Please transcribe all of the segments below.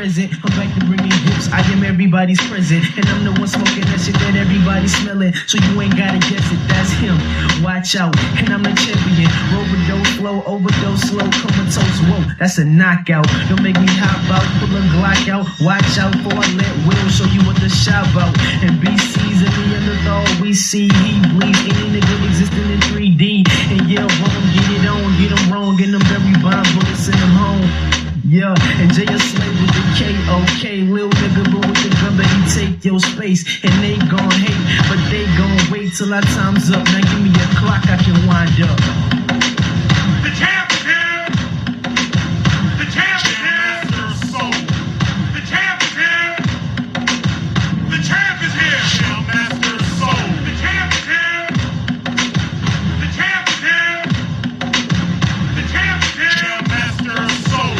present. I'm back to bringing gifts. I am everybody's present, and I'm the one smoking that shit that everybody's smelling. So you ain't gotta guess it, that's him. Watch out, and I'm the champion. Overdose flow, overdose slow, comatose. Whoa, that's a knockout. Don't make me hop out, pull a Glock out. Watch out for I let Will show you what the shop out. And BC's in the underdog, we see he bleeds. Any nigga existing in 3D. And yeah, wrong, get it on, get them wrong, and them very bomb bullets, send them home. Yeah, and Jay a slave with the K.O.K. Lil nigga, but with the gun, but he take your space. And they gon' hate, but they gon' wait till our time's up. Now give me a clock, I can wind up. The champ is here! The champ is here! Master Soul! The champ is here! The champ is here! Shell Master Soul! The champ is here! The champ is here! The champ is here! Shell Master Soul!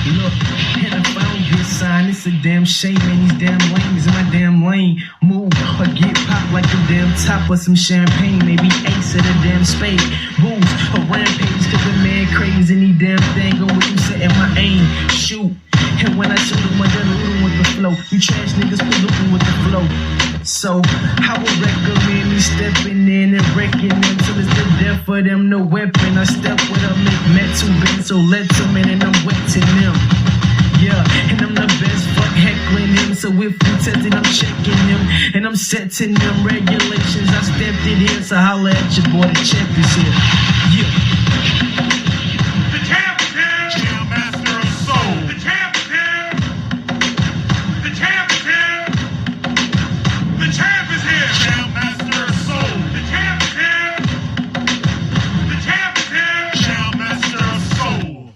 Look, and I found this sign, it's a damn shame, man, these damn lames in my damn lane. Move or get popped like a damn top of some champagne, maybe ace of the damn spade. Booze, a rampage, cause the man crazy, any damn thing, go with him setting my aim. Shoot, and when I shoot him, I got a little with the flow. You trash niggas polluting with the flow. So, I would recommend me stepping in and wrecking them till it's the death for them, no weapon. I step with a make metal bend, so let them in and I'm wetting them. Yeah, and I'm the best, fuck heckling him. So if you testing, I'm checking him. And I'm setting them regulations. I stepped it in, so holla at your boy, the champ is here. Yeah. The champ is here! Shell Master of Soul! The champ is here! The champ is here! The champ is here! Shell Master of Soul! The champ is here! The champ is here! Shell Master of Soul!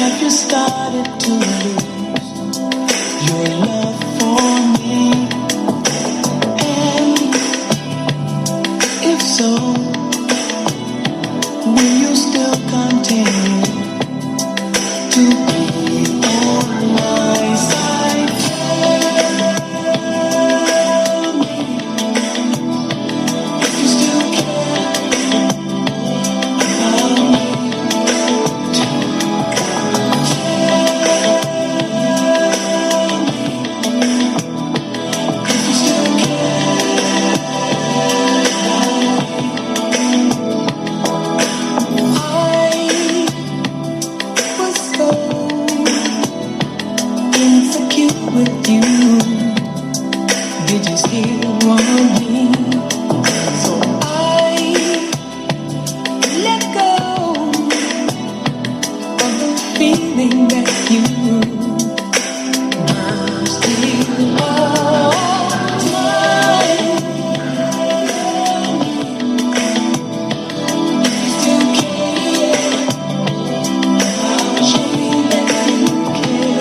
Have you started to lose your love for me? And if so, will you still continue to be on my side? Tell me if you still care about me. With you, did you still want me? So I let go of the feeling that you are still all mine. You still care about me, that you care.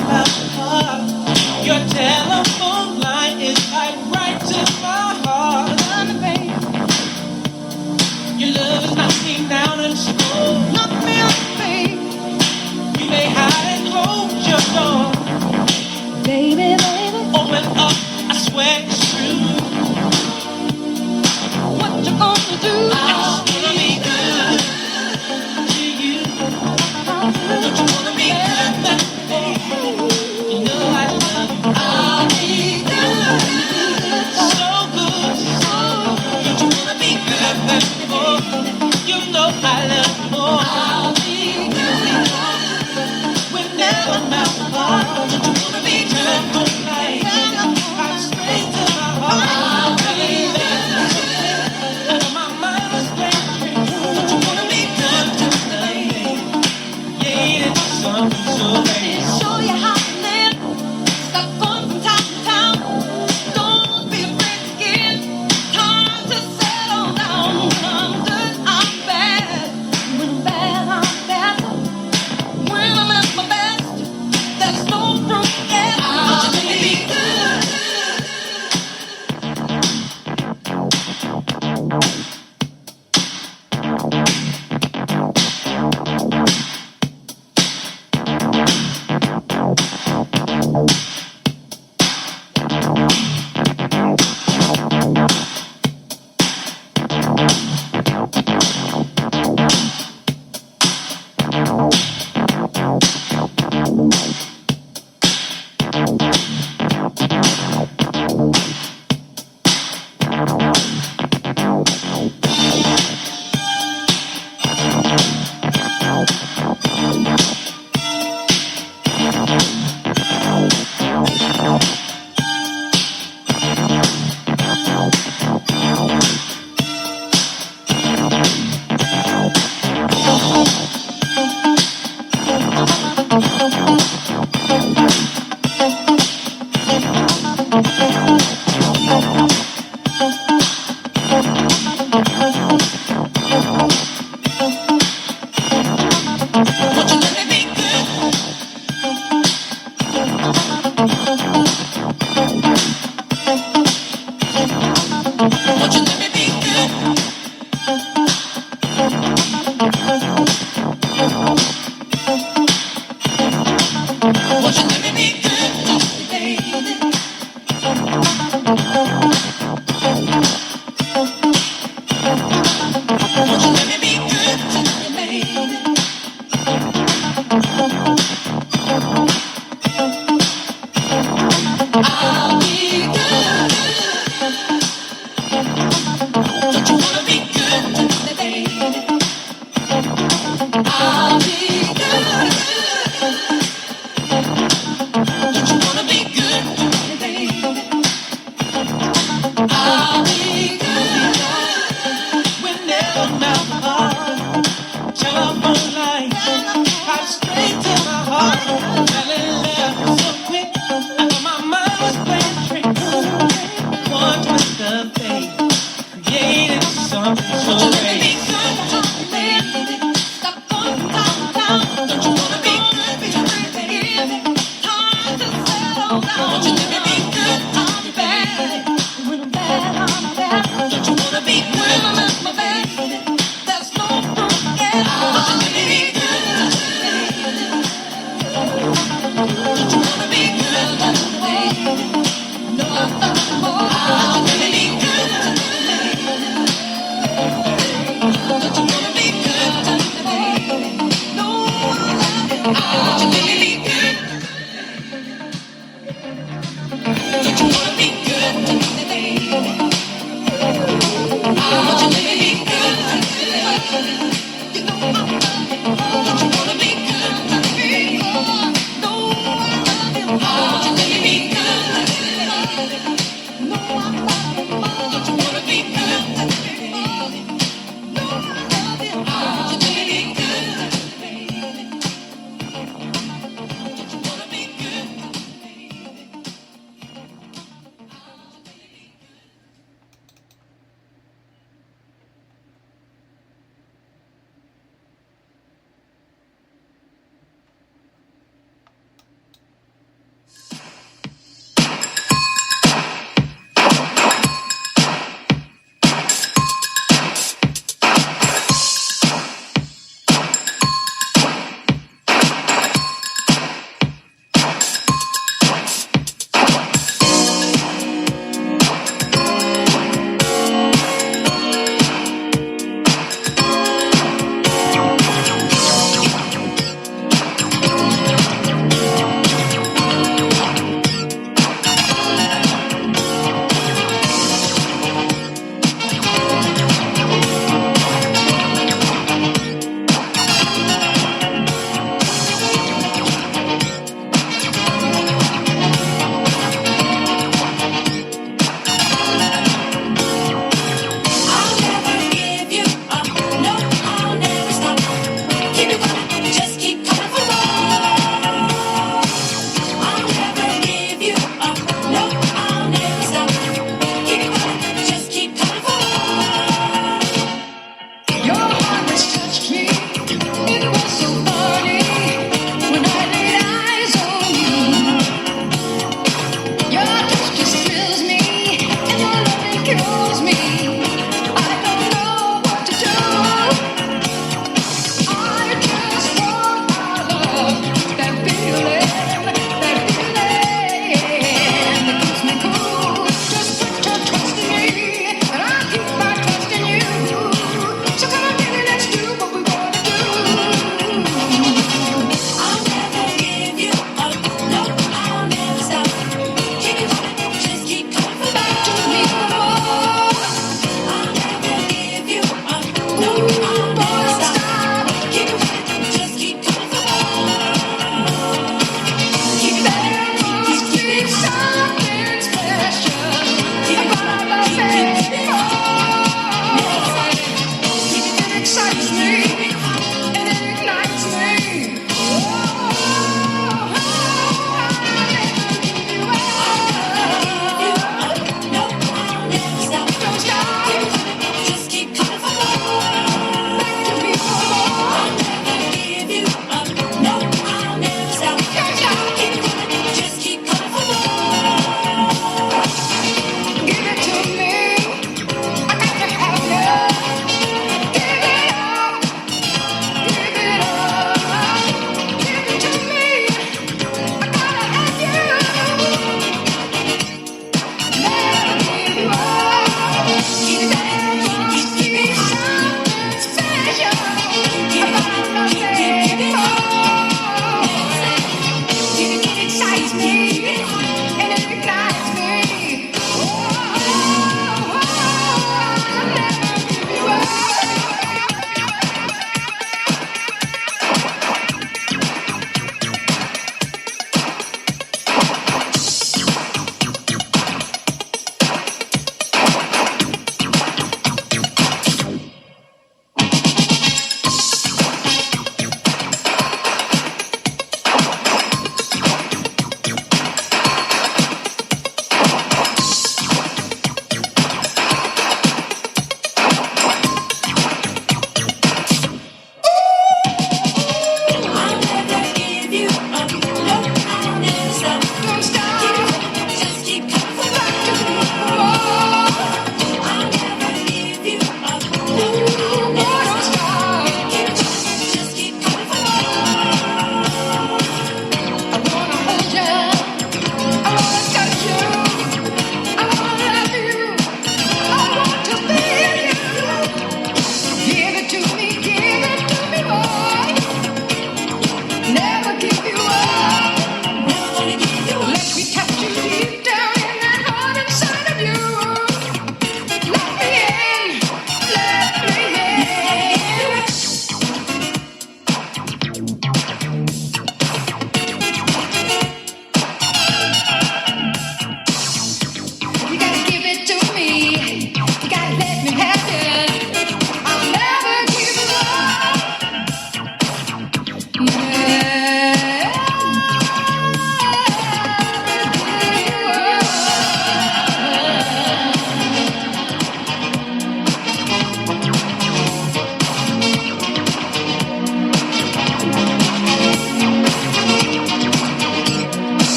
my heart. Your telephone line is like right to my heart. Baby, your love is knocking down and slow. Knock me up, baby. You may hide and close your door. Baby, baby, open up, I swear it's true. What you gonna do? I just wanna be good to you. Don't you wanna be good, baby? You know I love you. I'll be good, so good. Don't you wanna be good, baby? You know I love you more. I'll be good. We're never not apart. Don't you wanna be good for life? I'm straight to my heart. I'll be good. My mind is straight. Don't you wanna be good tonight? Yeah, it's something so bad. Show you how to live. Stop going from town to town. Don't be afraid to give. Time to settle down. When I'm good, I'm bad. When I'm bad, I'm bad. When I'm at my best, there's no room for it. I'll be good.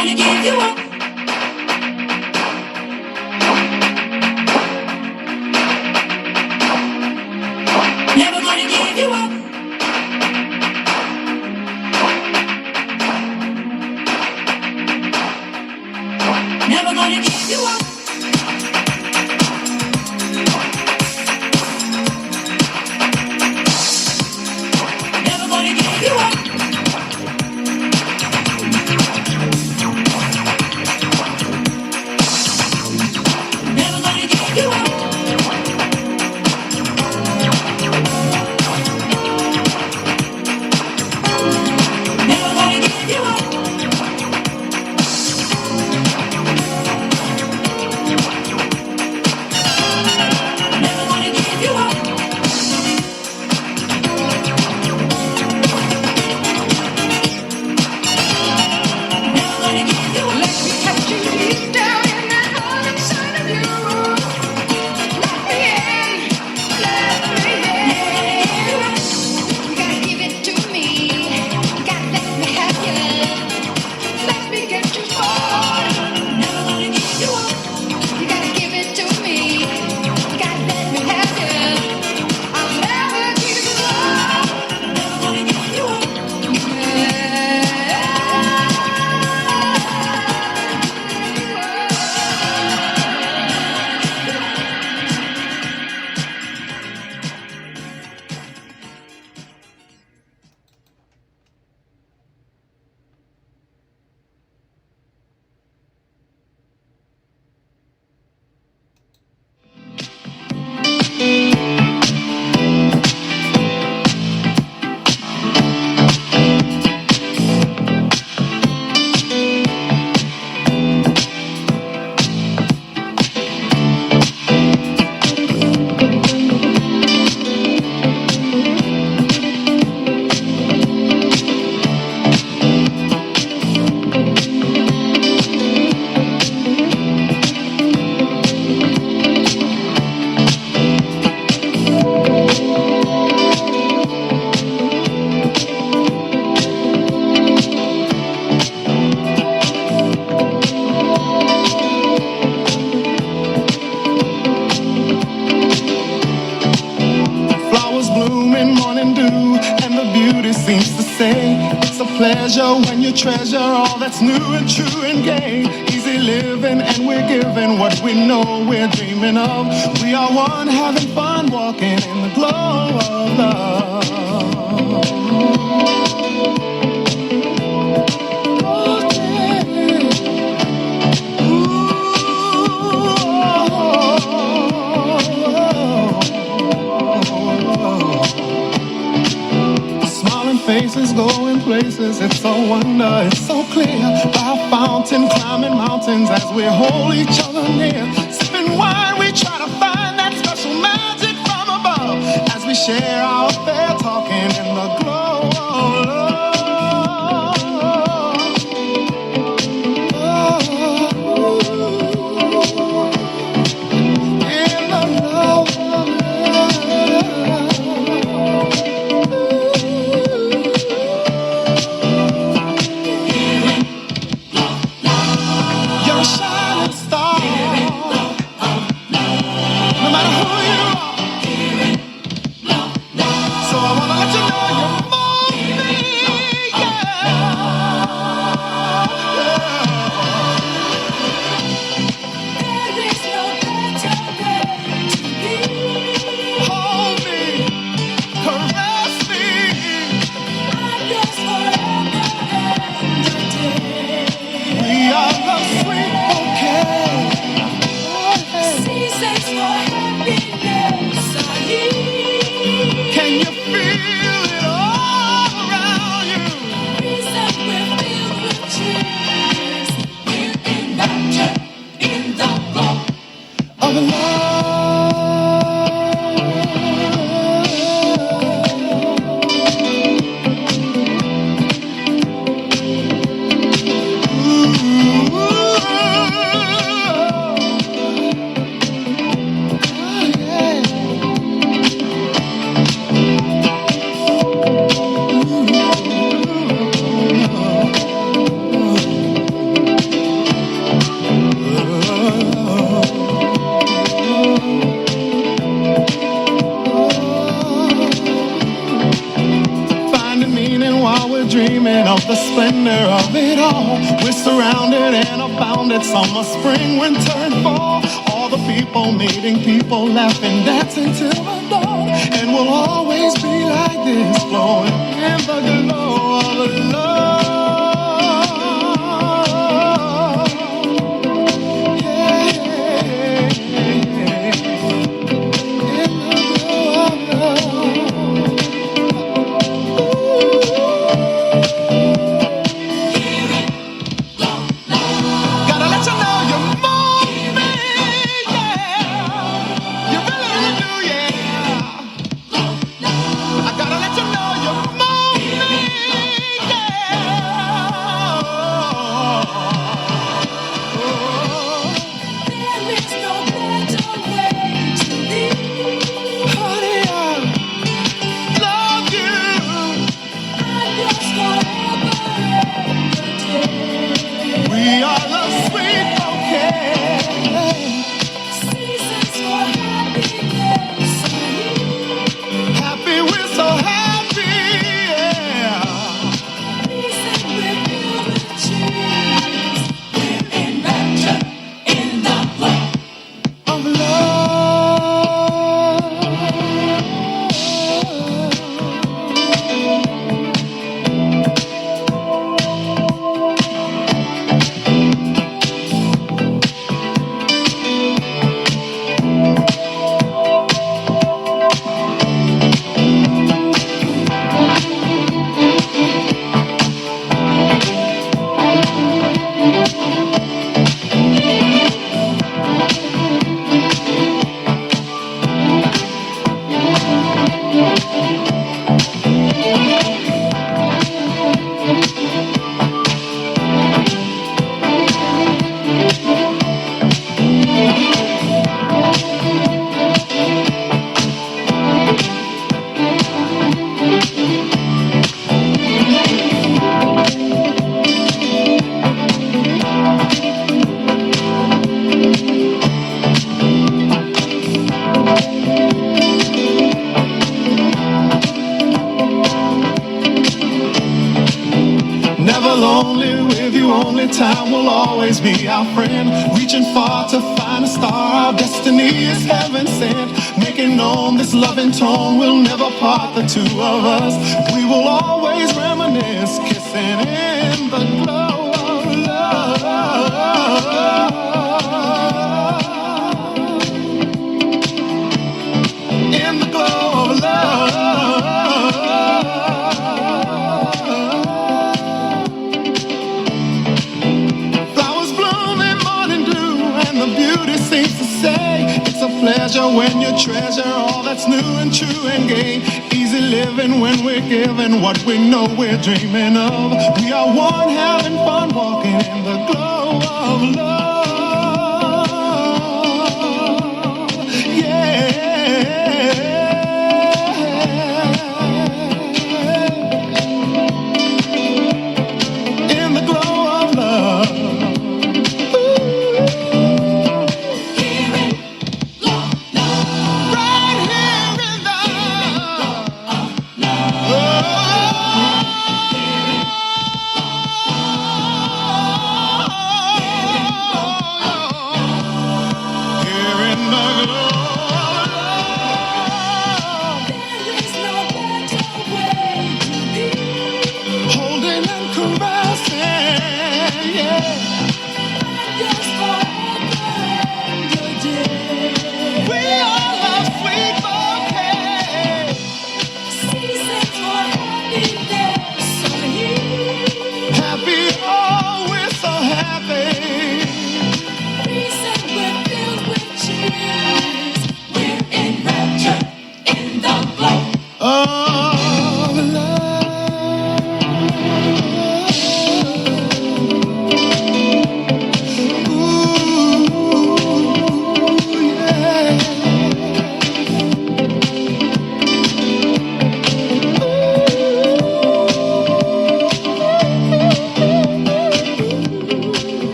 gonna give you up. Never gonna give you up. Never gonna give you up. Never gonna give you up. Never gonna give you up. Never gonna give you up. Never gonna give you up. Never gonna give you up. Let me touch you deep down in that heart inside of you. Let me in. Let me in. You gotta give it to me. You gotta let me have you. Let me get you more. Never gonna give you up. You gotta give it to me. You gotta let me have you. I'll never give you up. Never gonna give you up. Flowers bloom in morning dew, and the beauty seems to say it's a pleasure when you treasure all that's new and true and gay. Easy living, and we're giving what we know we're dreaming of. We are one, having fun, walking in the glow of love. Oh, yeah. Smiling faces, going places, it's a wonder, it's so clear. By a fountain, climbing mountains as we hold each other near. Sipping wine, we try to find that special magic from above. As we share our affair, talking in the glow of love. In the glow of You're a shining star. No matter who you are. So I while we're dreaming of the splendor of it all. We're surrounded and abounded, summer, spring, winter, and fall. All the people meeting people, laughing, dancing till the dawn. And we'll always be like this, flowing in the glow of love. Time will always be our friend, reaching far to find a star. Our destiny is heaven sent, making known this loving tone will never part the two of us. We will always reminisce, kissing in the glow of love. In the glow of love. Pleasure when you treasure all that's new and true and gay. Easy living when we're given what we know we're dreaming of. We are one having fun walking in the glow of love. Yeah. In the glow of love.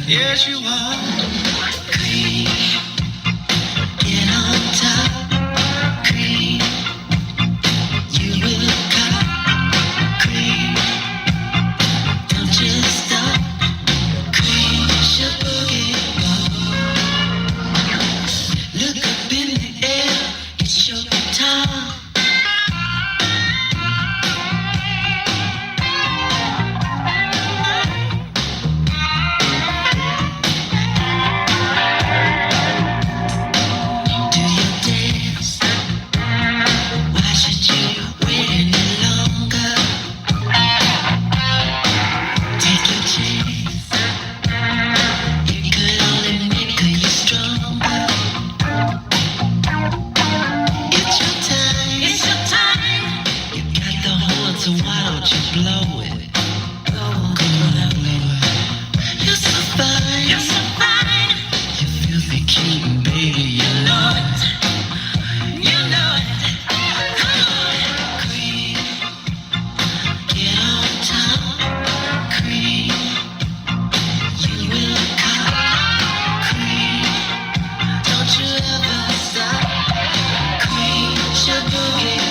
Yes, you are. Cream, get on top. Cream, you will come. Cream, don't you stop. Cream, your boogie. Look up in the air, it's your time. So why don't you blow it? Come on, blow it. You're so fine. You're so fine. You filthy cute, baby. You know it. You know it. Come on, cream. Get on top, cream. You will come, cream. Don't you ever stop, cream. Your boogie.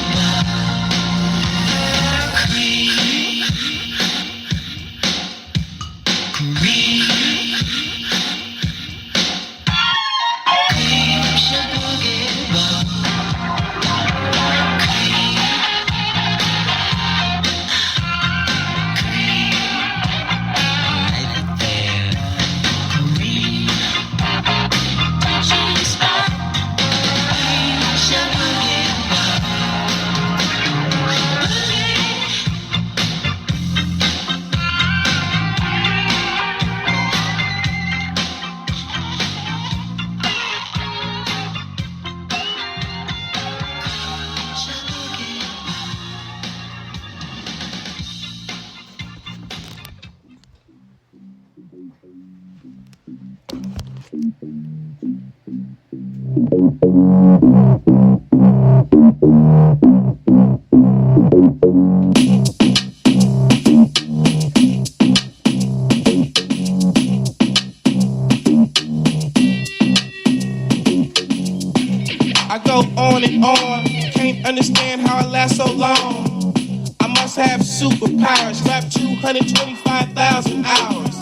I go on and on, can't understand how I last so long. I must have superpowers, rap 225,000 hours.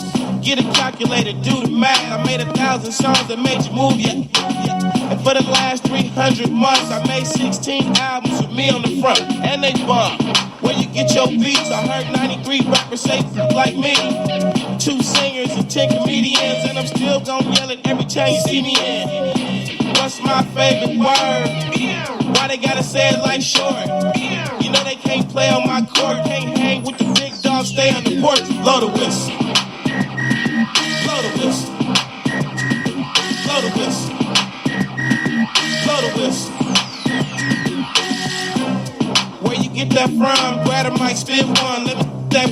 Get a calculator, do the math. I made 1,000 songs that made you move, yeah. And for the last 300 months, I made 16 albums with me on the front, and they bump. Where you get your beats? I heard 93 rappers say like me. 2 singers and 10 comedians, and I'm still gonna yell it every time you see me in. What's my favorite word? Why they gotta say it like short? You know they can't play on my court, can't hang with the big dogs, stay on the porch, blow the whistle. Blow the whistle. Blow the whistle. Blow the whistle. Where you get that from? Grab a mic, spit one. Let me that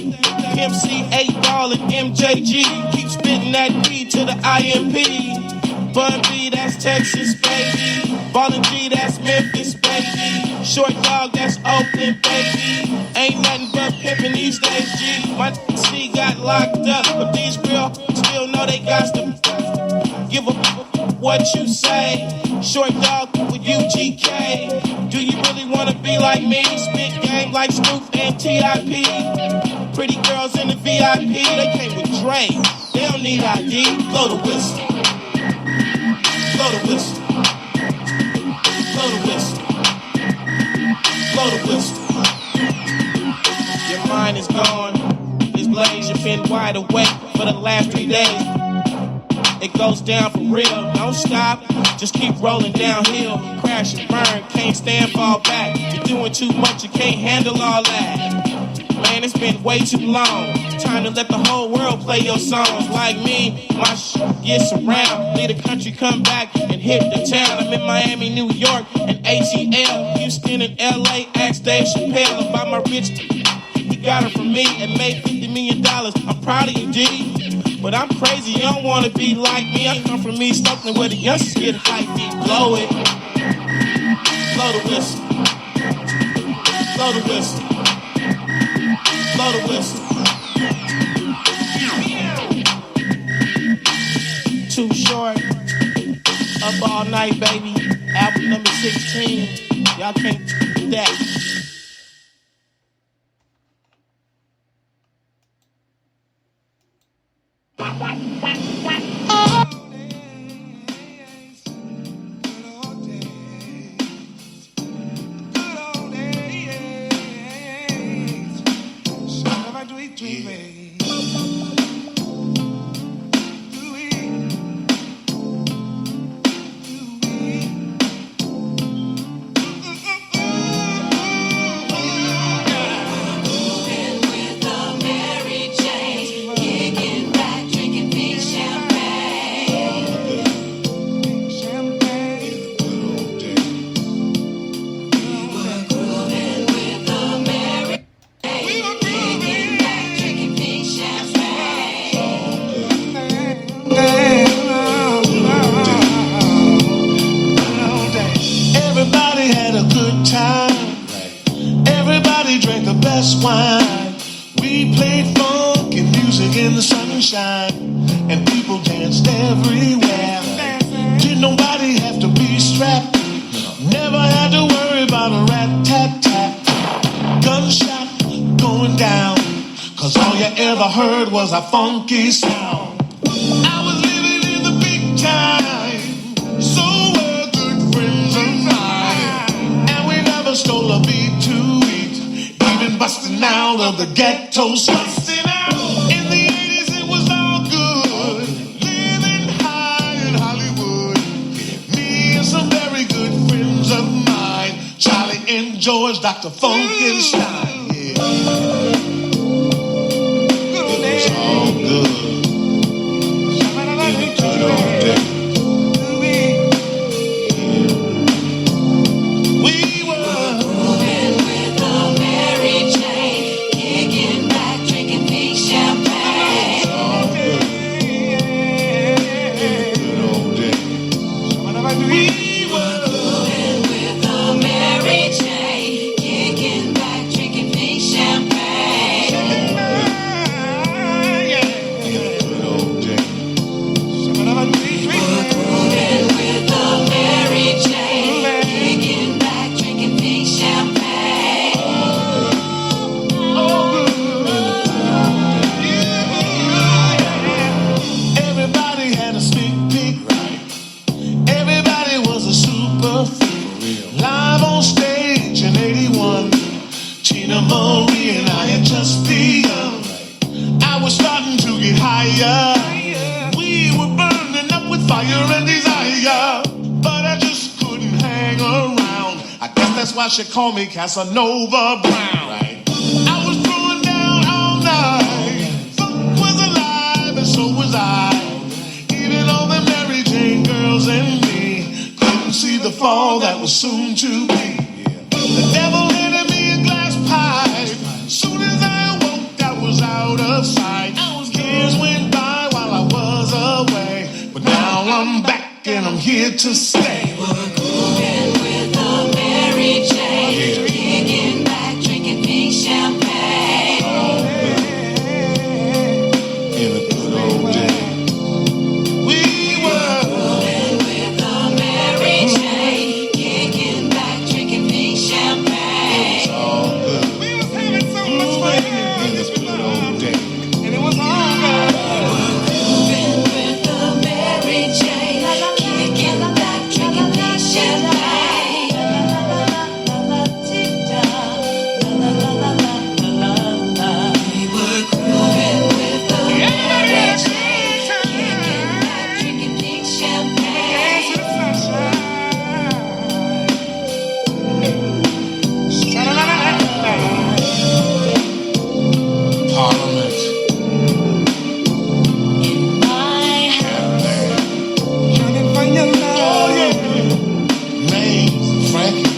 MC 8-ball and MJG. Keep spitting that D to the IMP. Bun B, that's Texas, baby. Ballin' G, that's Memphis, baby. Short dog, that's Oakland, baby. Ain't nothing but pimpin' these days, G. My C got locked up, but these girls still know they got to give a what you say. Short dog with UGK. Do you really wanna be like me? Spit game like Snoop and TIP. Pretty girls in the VIP, they came with Dre. They don't need ID. Blow the whistle. Blow the whistle. Blow the whistle. Blow the whistle. Your mind is gone. This blaze, you've been wide awake for the last 3 days. It goes down for real. Don't stop. Just keep rolling downhill. Crash and burn. Can't stand, fall back. You're doing too much. You can't handle all that. Man, it's been way too long. Time to let the whole world play your songs. Like me, my gets around. Leave the country, come back and hit the town. I'm in Miami, New York, and ATL. Houston and LA, ask Dave Chappelle about my rich. He got it from me and made $50 million. I'm proud of you, D. But I'm crazy, you don't want to be like me. I come from East Oakland where the youngsters get hyped. Blow it. Blow the whistle. Blow the whistle. Blow the whistle. Too short. Up all night, baby. Album number 16. Y'all can't do that. Was a funky sound. I was living in the big time, so were good friends of mine, and we never stole a beat to eat, even busting out of the ghetto streets. In the 80s it was all good, living high in Hollywood. Me and some very good friends of mine, Charlie and George, Dr. Funkenstein. Yeah. She called me Casanova Brown. Right. I was throwing down all night, was soon to be. The devil handed me a glass pipe. Soon as I woke, I was out of sight. Years went by while I was away, but now I'm back and I'm here to stay. We're grooving with a Mary Jane, kicking back, drinking pink champagne. In a good old day, we were Grooving with a Mary Jane, kicking back, drinking pink champagne. all good. We was having so much fun. In this good old day. And it was all good. Grooving with a Mary Jane, kicking back, drinking pink champagne. We were grooving with a Mary Jane, kicking back, drinking pink champagne. Parliament, In my house, Yearning for your love. names, Frankie,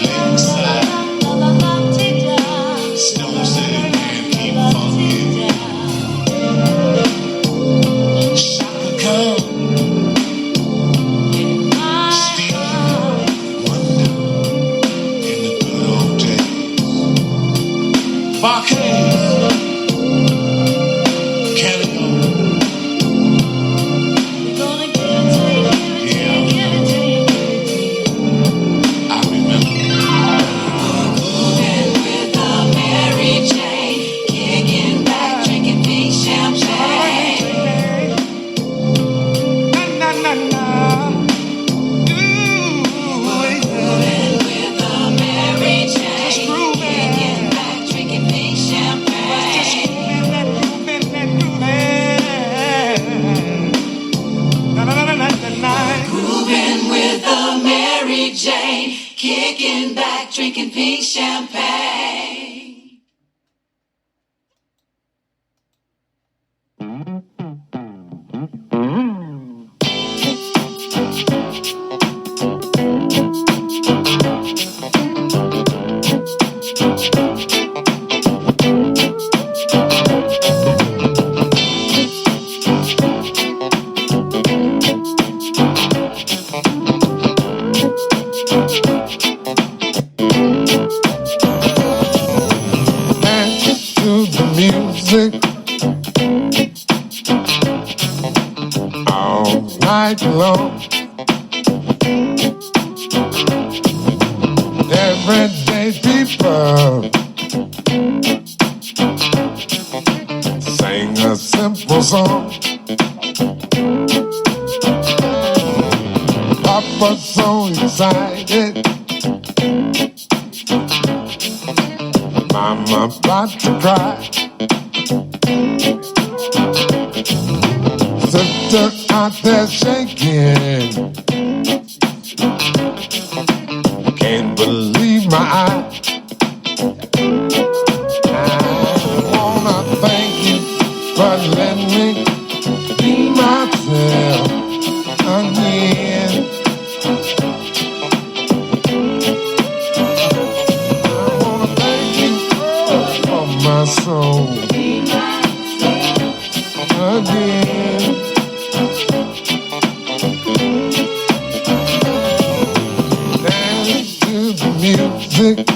Lakeside, Stone City, man, keep funkin'. Shaka Khan, Steve Wonder, in the good old days. Barcade, Kelly O, I remember. grooving with a Mary Jane, kicking back, drinking pink champagne. Na, na, na. Ooh, Grooving with a Mary Jane, kicking back, drinking pink champagne. Grooving with a Mary Jane, kicking back, drinking pink champagne. Dance to the music all night long. Everyday people sing a simple song. Papa's so excited, Mama about to cry. Sister out there shaking, can't believe my eyes. I wanna thank you for letting me be myself again. I wanna thank you for my soul again. Dance to the music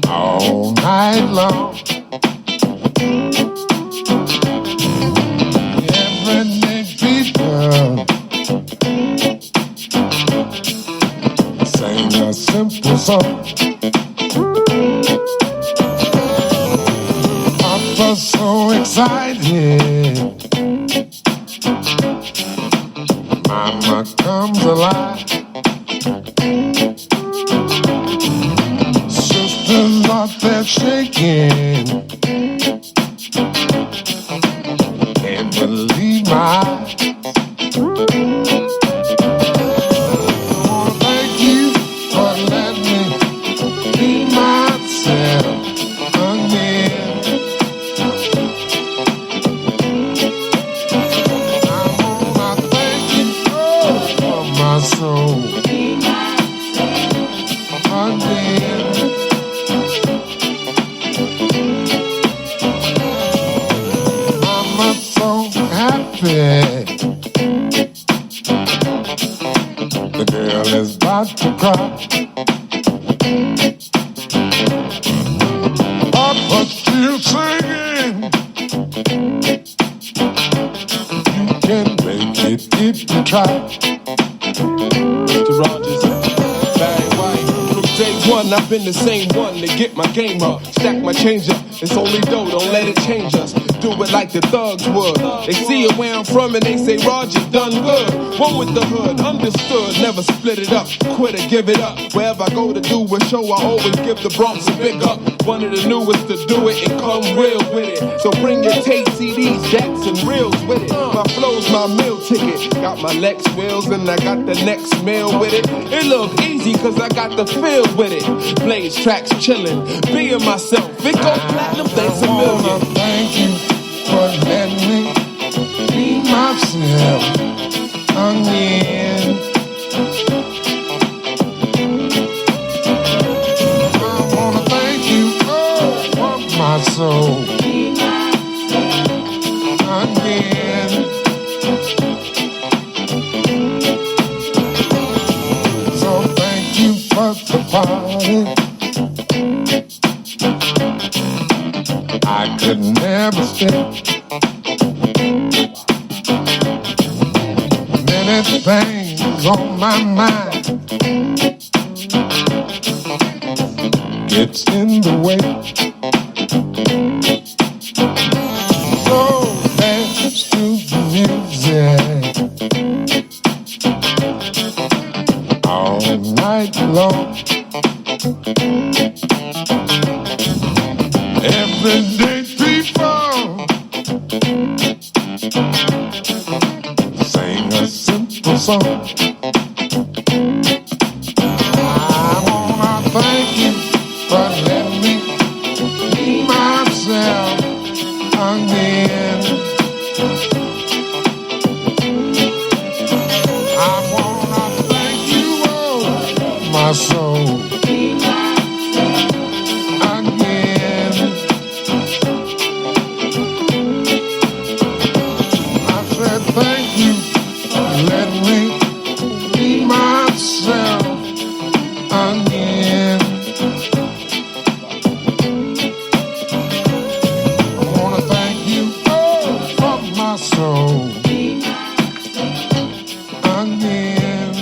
all night long. Everyday people sing a simple song. Papa's so excited, Mama comes alive. Sisters out there shaking, can't believe my eyes. I wanna thank you for letting me be myself again. The girl is about to cry. But still singing. You can make it if you try. Mr. Rogers, Barry White. From day one, I've been the same one to get my game up. Stack my change up. It's only dough, don't let it change us. Do it like the thugs would. They see it where I'm from and they say, Roger, done good. One with the hood, understood, never split it up. Quit it, give it up. Wherever I go to do a show, I always give the Bronx a big up. One of the newest to do it and come real with it. So bring your tape, CDs, jacks, and reels with it. My flow's my meal ticket. Got my Lex wheels and I got the next meal with it. It look easy cause I got the feel with it. Blaze tracks chillin', being myself. It go platinum, thanks a million. Thank you for letting me be myself again. I wanna thank you for my soul again. So thank you for the party. I could never stay. Many things on my mind gets in the way. So dance to the music all night long. Everyday people sing a simple song. I wanna thank you for letting me be myself again. I wanna thank you, oh, my soul. Thank you for letting me be myself again. I wanna thank you from my soul again.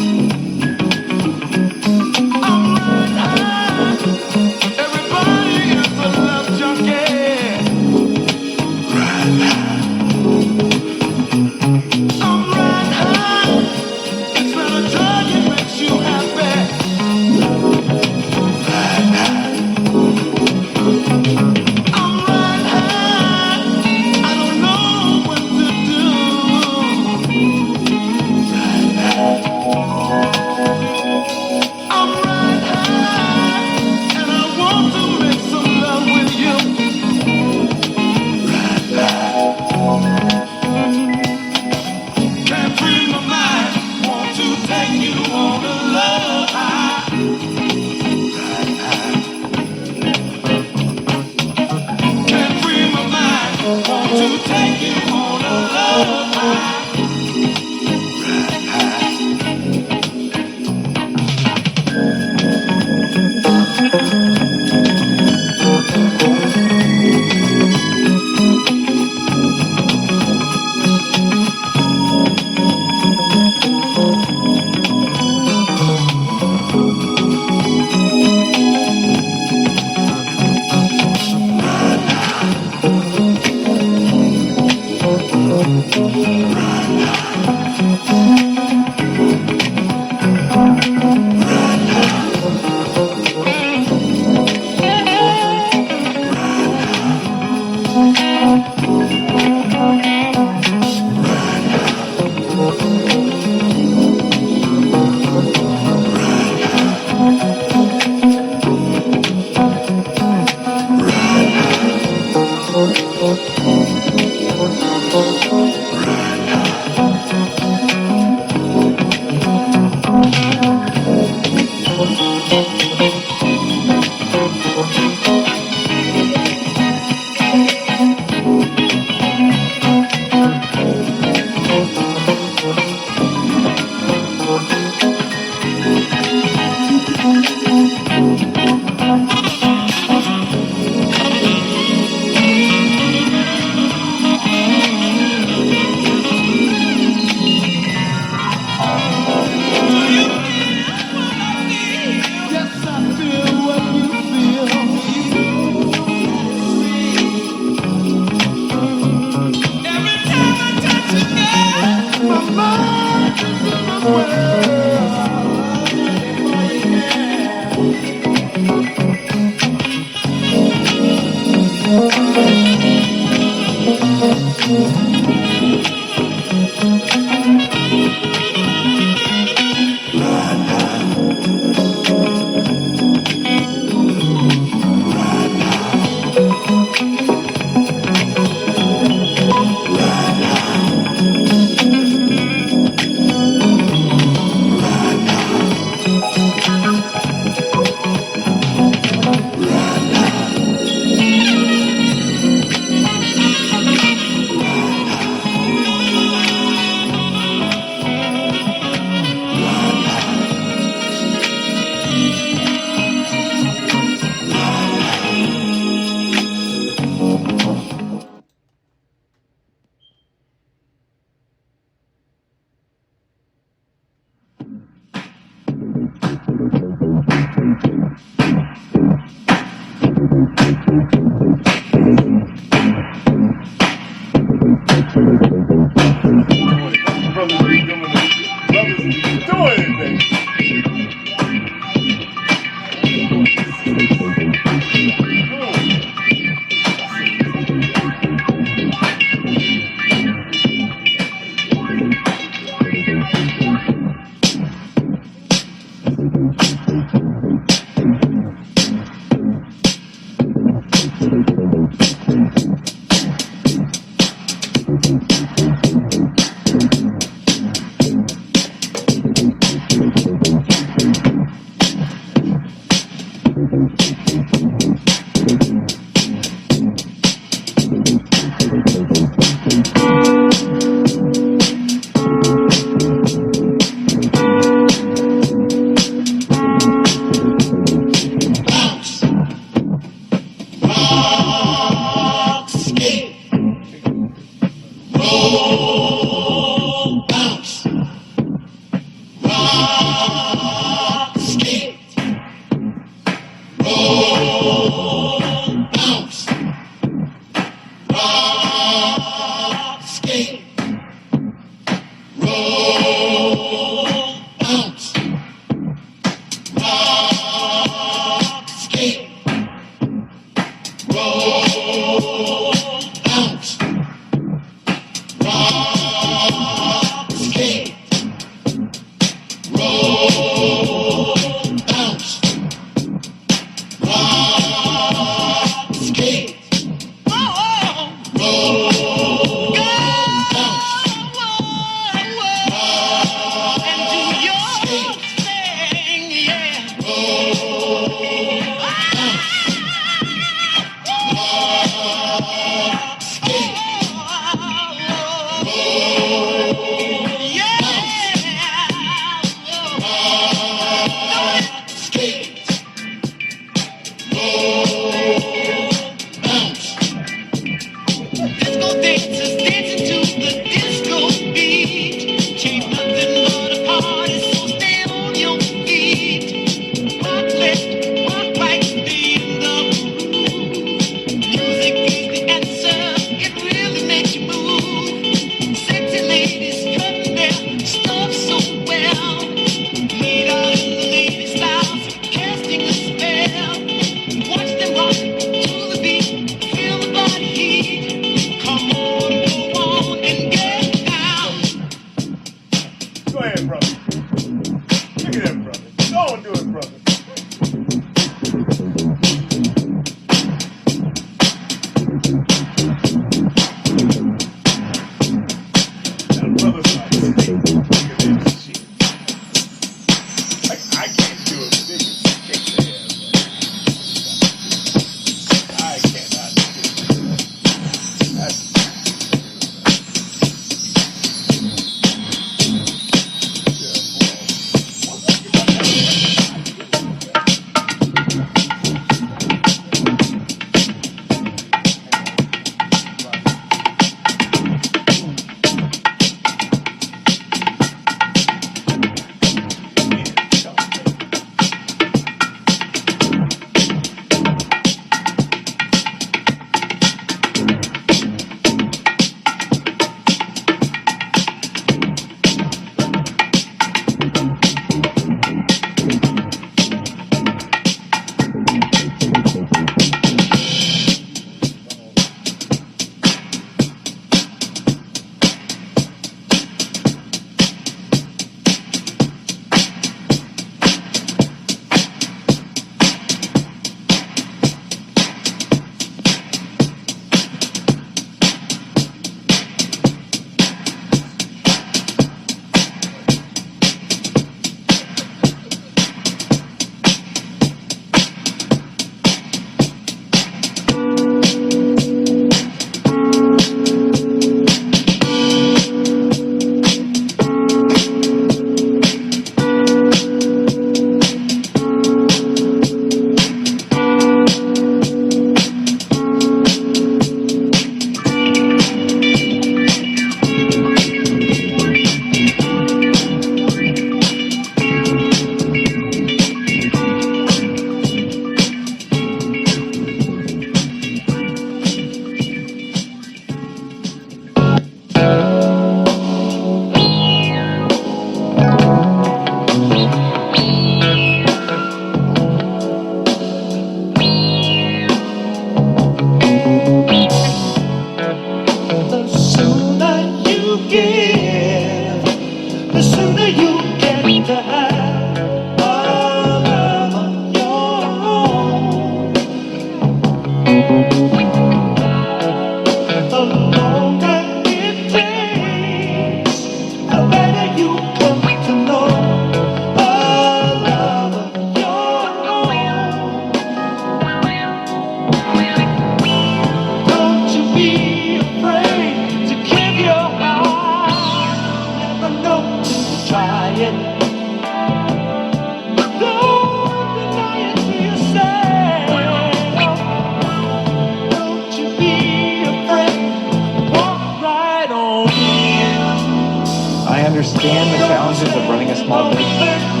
understand the challenges of running a small business?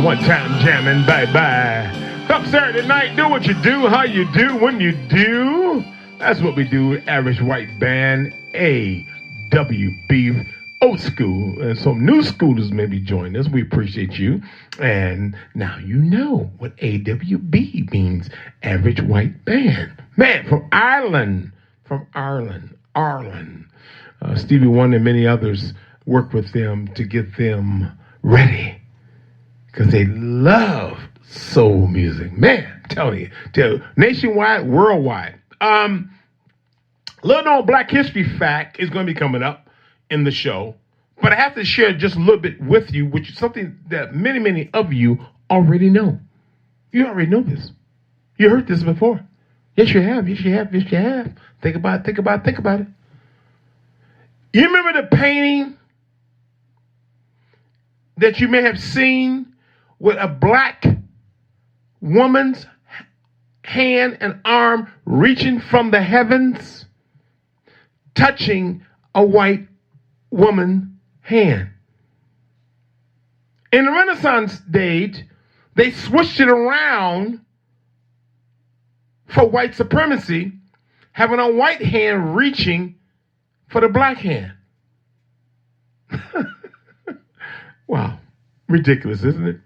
One time jamming, bye-bye. Come Saturday night, do what you do, how you do, when you do. That's what we do, Average White Band, AWB, old school. And some new schoolers maybe join us. We appreciate you. And now you know what AWB means, Average White Band. Man, from Ireland. Stevie Wonder and many others work with them to get them ready. Because they love soul music. Man, tell you, nationwide, worldwide. Little known Black History fact is going to be coming up in the show. But I have to share just a little bit with you, which is something that many of you already know. You already know this. You heard this before. Yes, you have. Yes, you have. Yes, you have. Think about it. Think about it. Think about it. You remember the painting that you may have seen with a black woman's hand and arm reaching from the heavens, touching a white woman's hand? In the Renaissance days, they switched it around for white supremacy, having a white hand reaching for the black hand. Wow. Ridiculous, isn't it?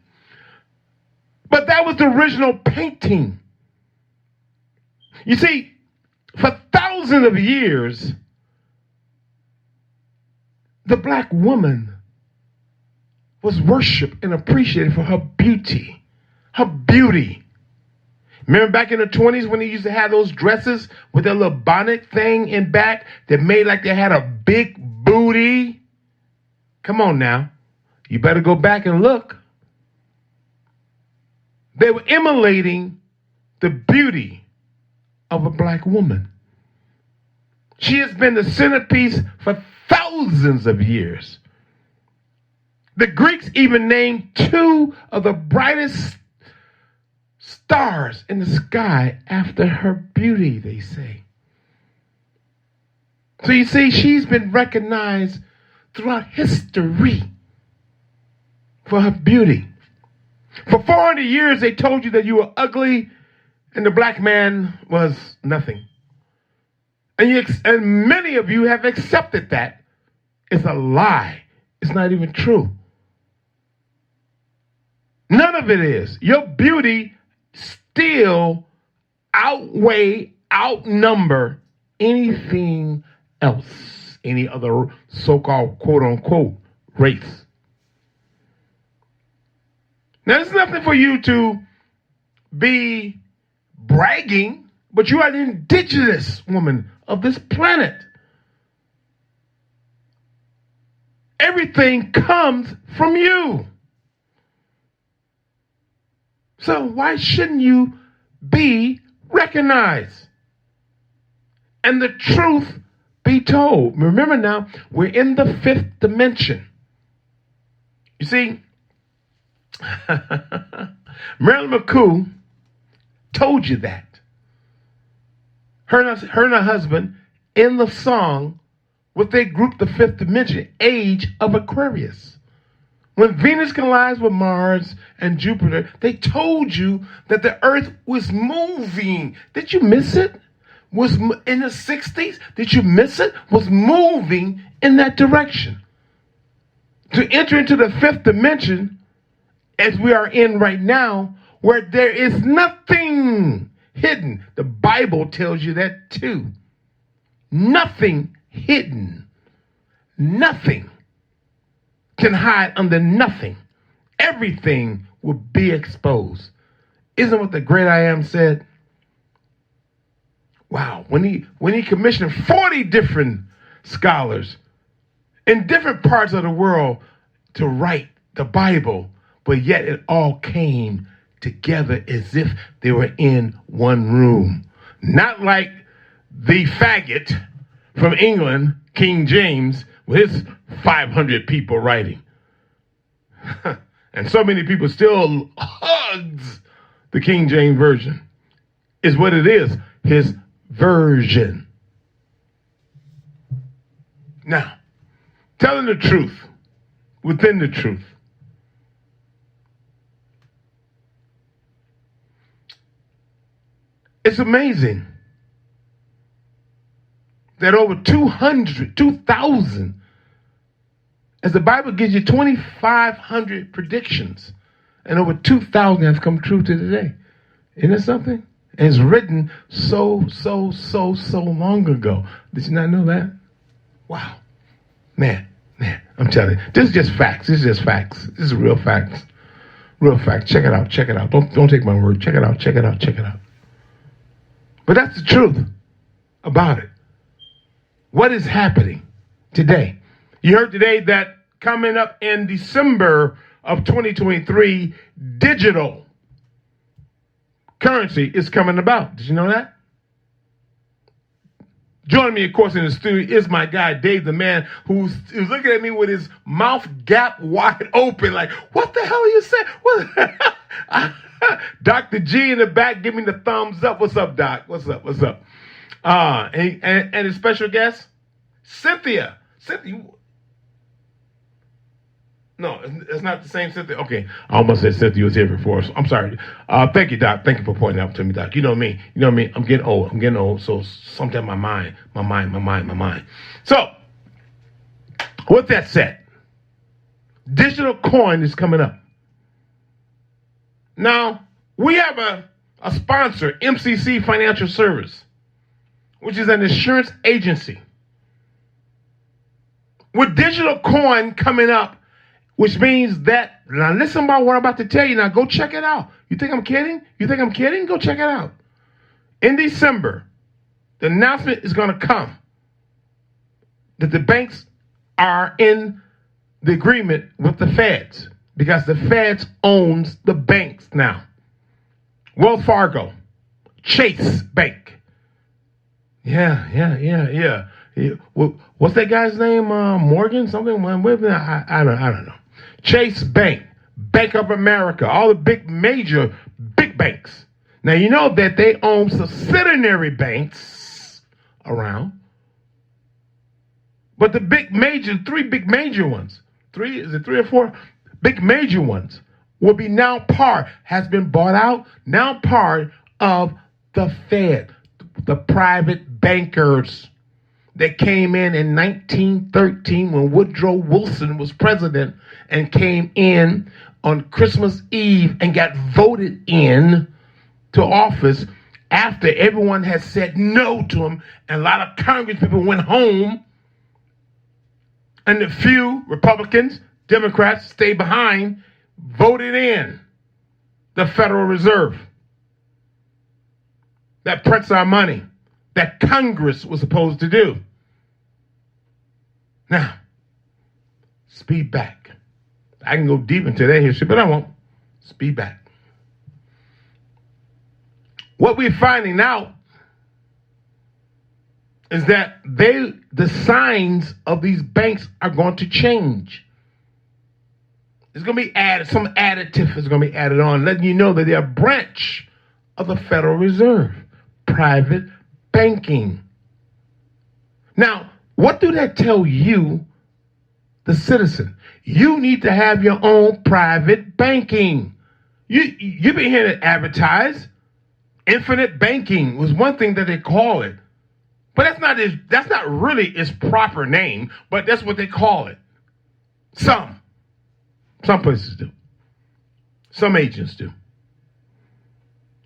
But that was the original painting. You see, for thousands of years, the black woman was worshipped and appreciated for her beauty. Her beauty. Remember back in the 20s when they used to have those dresses with that little bonnet thing in back that made like they had a big booty? Come on now. You better go back and look. They were emulating the beauty of a black woman. She has been the centerpiece for thousands of years. The Greeks even named two of the brightest stars in the sky after her beauty, they say. So you see, she's been recognized throughout history for her beauty. For 400 years, they told you that you were ugly and the black man was nothing. And many of you have accepted that. It's a lie. It's not even true. None of it is. Your beauty still outnumber anything else, any other so-called quote-unquote race. Now, there's nothing for you to be bragging, but you are an indigenous woman of this planet. Everything comes from you. So why shouldn't you be recognized? And the truth be told. Remember now, we're in the fifth dimension. You see, Marilyn McCoo told you that. Her and her husband in the song, what they grouped the fifth dimension, age of Aquarius. When Venus collides with Mars and Jupiter, they told you that the earth was moving. Did you miss it? Was in the 60s? Did you miss it? Was moving in that direction. To enter into the fifth dimension, as we are in right now, where there is nothing hidden. The Bible tells you that too. Nothing hidden. Nothing can hide under nothing. Everything will be exposed. Isn't what the great I Am said? Wow. When he commissioned 40 different scholars in different parts of the world to write the Bible, but yet it all came together as if they were in one room. Not like the faggot from England, King James, with his 500 people writing. And so many people still hugs the King James Version. Is what it is, his version. Now, telling the truth within the truth. It's amazing that over 2,000, as the Bible gives you 2,500 predictions, and over 2,000 have come true to today. Isn't it something? And it's written so long ago. Did you not know that? Wow. Man, I'm telling you, this is just facts. This is real facts. Real facts. Check it out. Don't take my word. Check it out. But that's the truth about it. What is happening today? You heard today that coming up in December of 2023, digital currency is coming about. Did you know that? Joining me, of course, in the studio is my guy, Dave, the man who's looking at me with his mouth gap wide open, like, what the hell are you saying? What? Dr. G in the back, give me the thumbs up. What's up, Doc? What's up? What's up? And his special guest, Cynthia. No, it's not the same Cynthia. Okay, I almost said Cynthia was here before. So I'm sorry. Thank you, Doc. Thank you for pointing out to me, Doc. You know me. I'm getting old. So sometimes my mind. So, with that said, digital coin is coming up. Now, we have a sponsor, MCC Financial Service, which is an insurance agency. With digital coin coming up, which means that, now listen about what I'm about to tell you. Now go check it out. You think I'm kidding? Go check it out. In December, the announcement is going to come that the banks are in the agreement with the feds because the feds owns the banks now. Wells Fargo, Chase Bank. Yeah. What's that guy's name? Morgan? Something? I don't know. Chase Bank, Bank of America, all the big banks. Now, you know that they own subsidiary banks around. But the three big major ones, three or four big major ones will be has been bought out, now part of the Fed, the private bankers that came in 1913 when Woodrow Wilson was president and came in on Christmas Eve and got voted in to office after everyone had said no to him and a lot of Congress people went home and the few Republicans, Democrats stayed behind, voted in the Federal Reserve that prints our money that Congress was supposed to do. Now, speed back. I can go deep into that history, but I won't. Speed back. What we're finding out is that the signs of these banks are going to change. There's going to be some additive is going to be added on, letting you know that they're a branch of the Federal Reserve, private banking. Now, what do that tell you, the citizen? You need to have your own private banking. You've been hearing it advertised. Infinite banking was one thing that they call it. But that's not really its proper name, but that's what they call it. Some places do. Some agents do.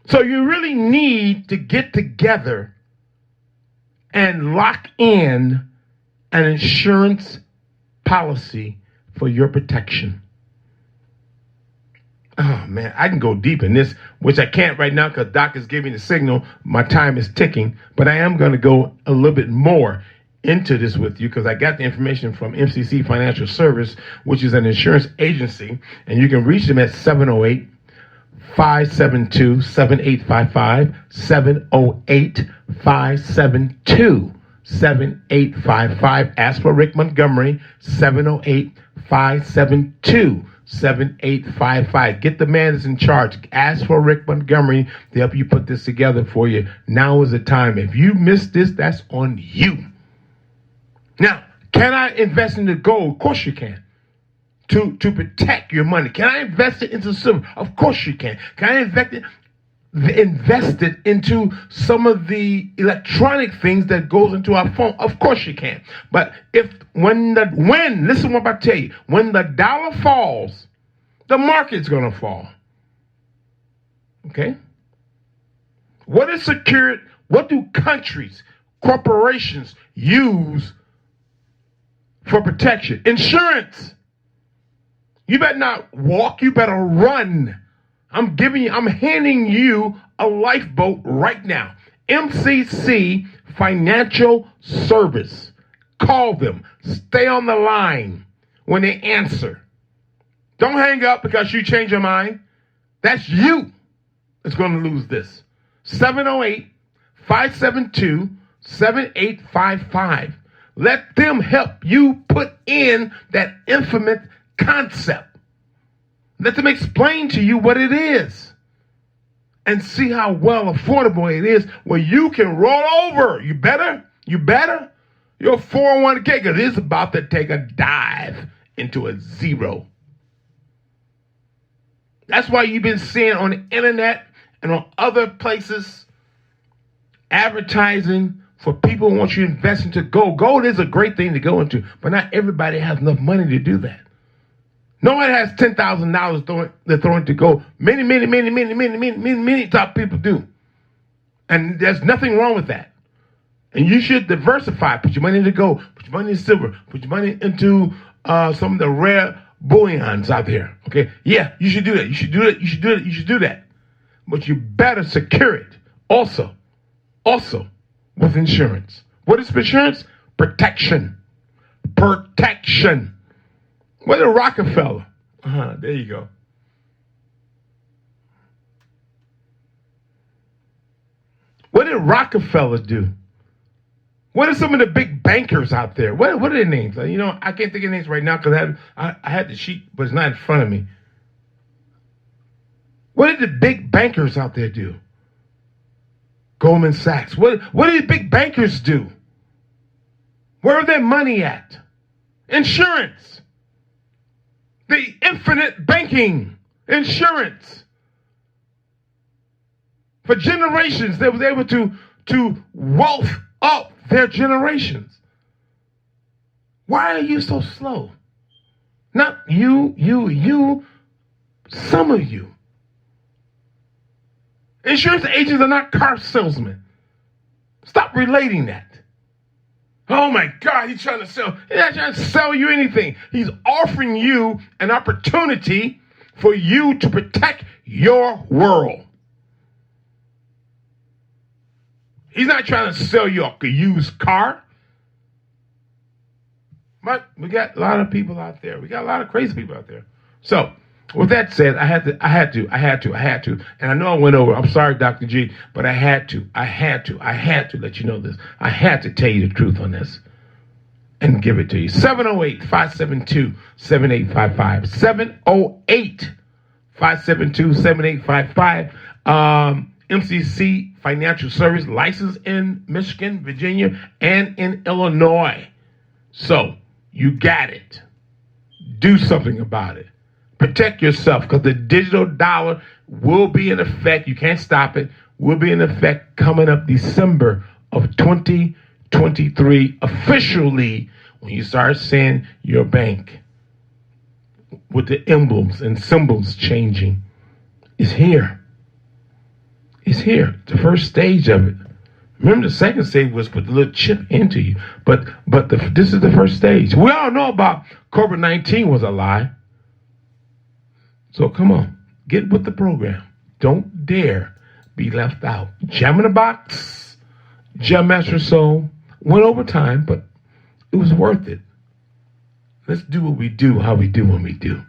So you really need to get together and lock in an insurance policy for your protection. Oh, man, I can go deep in this, which I can't right now because Doc is giving the signal. My time is ticking, but I am going to go a little bit more into this with you because I got the information from MCC Financial Service, which is an insurance agency, and you can reach them at 708-572-7855, 708-572-7855. Ask for Rick Montgomery, 708-572-7855. Get the man that's in charge. Ask for Rick Montgomery to help you put this together for you. Now is the time. If you missed this, that's on you. Now, can I invest in the gold? Of course you can. To protect your money. Can I invest it into silver? Of course you can. Can I invest it into some of the electronic things that goes into our phone? Of course you can. But listen what I'm about to tell you. When the dollar falls, the market's going to fall. Okay? What is secured? What do countries, corporations use for protection? Insurance. You better not walk, you better run. I'm handing you a lifeboat right now. MCC Financial Service. Call them. Stay on the line when they answer. Don't hang up because you change your mind. That's you that's going to lose this. 708-572-7855. Let them help you put in that infinite concept. Let them explain to you what it is and see how well affordable it is where you can roll over. You better. Your 401k, because it's about to take a dive into a zero. That's why you've been seeing on the internet and on other places advertising for people who want you to invest into gold. Gold is a great thing to go into, but not everybody has enough money to do that. Nobody has $10,000 they're throwing to gold. Many top people do. And there's nothing wrong with that. And you should diversify. Put your money into gold. Put your money in silver. Put your money into some of the rare bullions out there. Okay? Yeah, you should do that. You should do it. You should do it. You should do that. But you better secure it also with insurance. What is insurance? Protection. What did Rockefeller? There you go. What did Rockefeller do? What are some of the big bankers out there? What are their names? I can't think of names right now because I had the sheet, but it's not in front of me. What did the big bankers out there do? Goldman Sachs. What did big bankers do? Where are their money at? Insurance. The infinite banking. Insurance. For generations, they was able to wealth up their generations. Why are you so slow? Not you, some of you. Insurance agents are not car salesmen. Stop relating that. Oh my God, he's not trying to sell you anything. He's offering you an opportunity for you to protect your world. He's not trying to sell you a used car. But we got a lot of people out there. We got a lot of crazy people out there. So, with that said, I had to. And I know I went over. I'm sorry, Dr. G, but I had to let you know this. I had to tell you the truth on this and give it to you. 708-572-7855. 708-572-7855. MCC Financial Service, licensed in Michigan, Virginia, and in Illinois. So, you got it. Do something about it. Protect yourself because the digital dollar will be in effect. You can't stop it. Will be in effect coming up December of 2023 officially when you start seeing your bank with the emblems and symbols changing. It's here. It's here. The first stage of it. Remember, the second stage was put the little chip into you. But this is the first stage. We all know about COVID-19 was a lie. So come on, get with the program. Don't dare be left out. Jam in the Box, Jam Master Soul, went over time, but it was worth it. Let's do what we do, how we do when we do.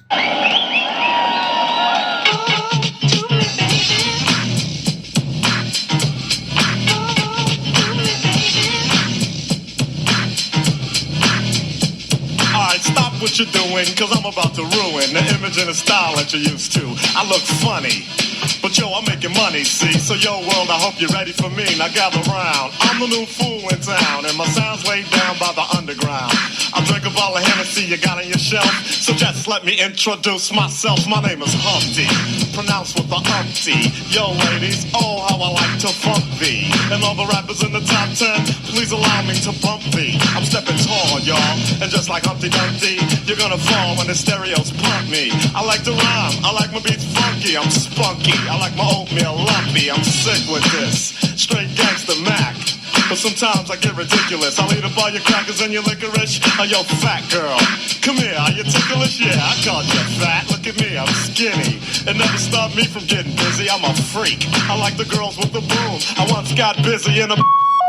Stop what you're doing, cause I'm about to ruin the image and the style that you're used to. I look funny, but yo, I'm making money, see? So yo, world, I hope you're ready for me. Now gather round. I'm the new fool in town, and my sound's laid down by the underground. I drink a bottle of Hennessy you got on your shelf, so just let me introduce myself. My name is Humpty, pronounced with the umpty. Yo, ladies, oh, how I like to funk thee. And all the rappers in the top 10, please allow me to bump thee. I'm stepping tall, y'all, and just like Humpty Dumpty, you're gonna fall when the stereos pump me. I like to rhyme, I like my beats funky, I'm spunky. I like my oatmeal lumpy, I'm sick with this. Straight gangsta Mac. But sometimes I get ridiculous. I'll eat up all your crackers and your licorice. Oh, yo, fat girl, come here, are you ticklish? Yeah, I called you fat. Look at me, I'm skinny. It never stopped me from getting busy. I'm a freak. I like the girls with the boom. I once got busy in a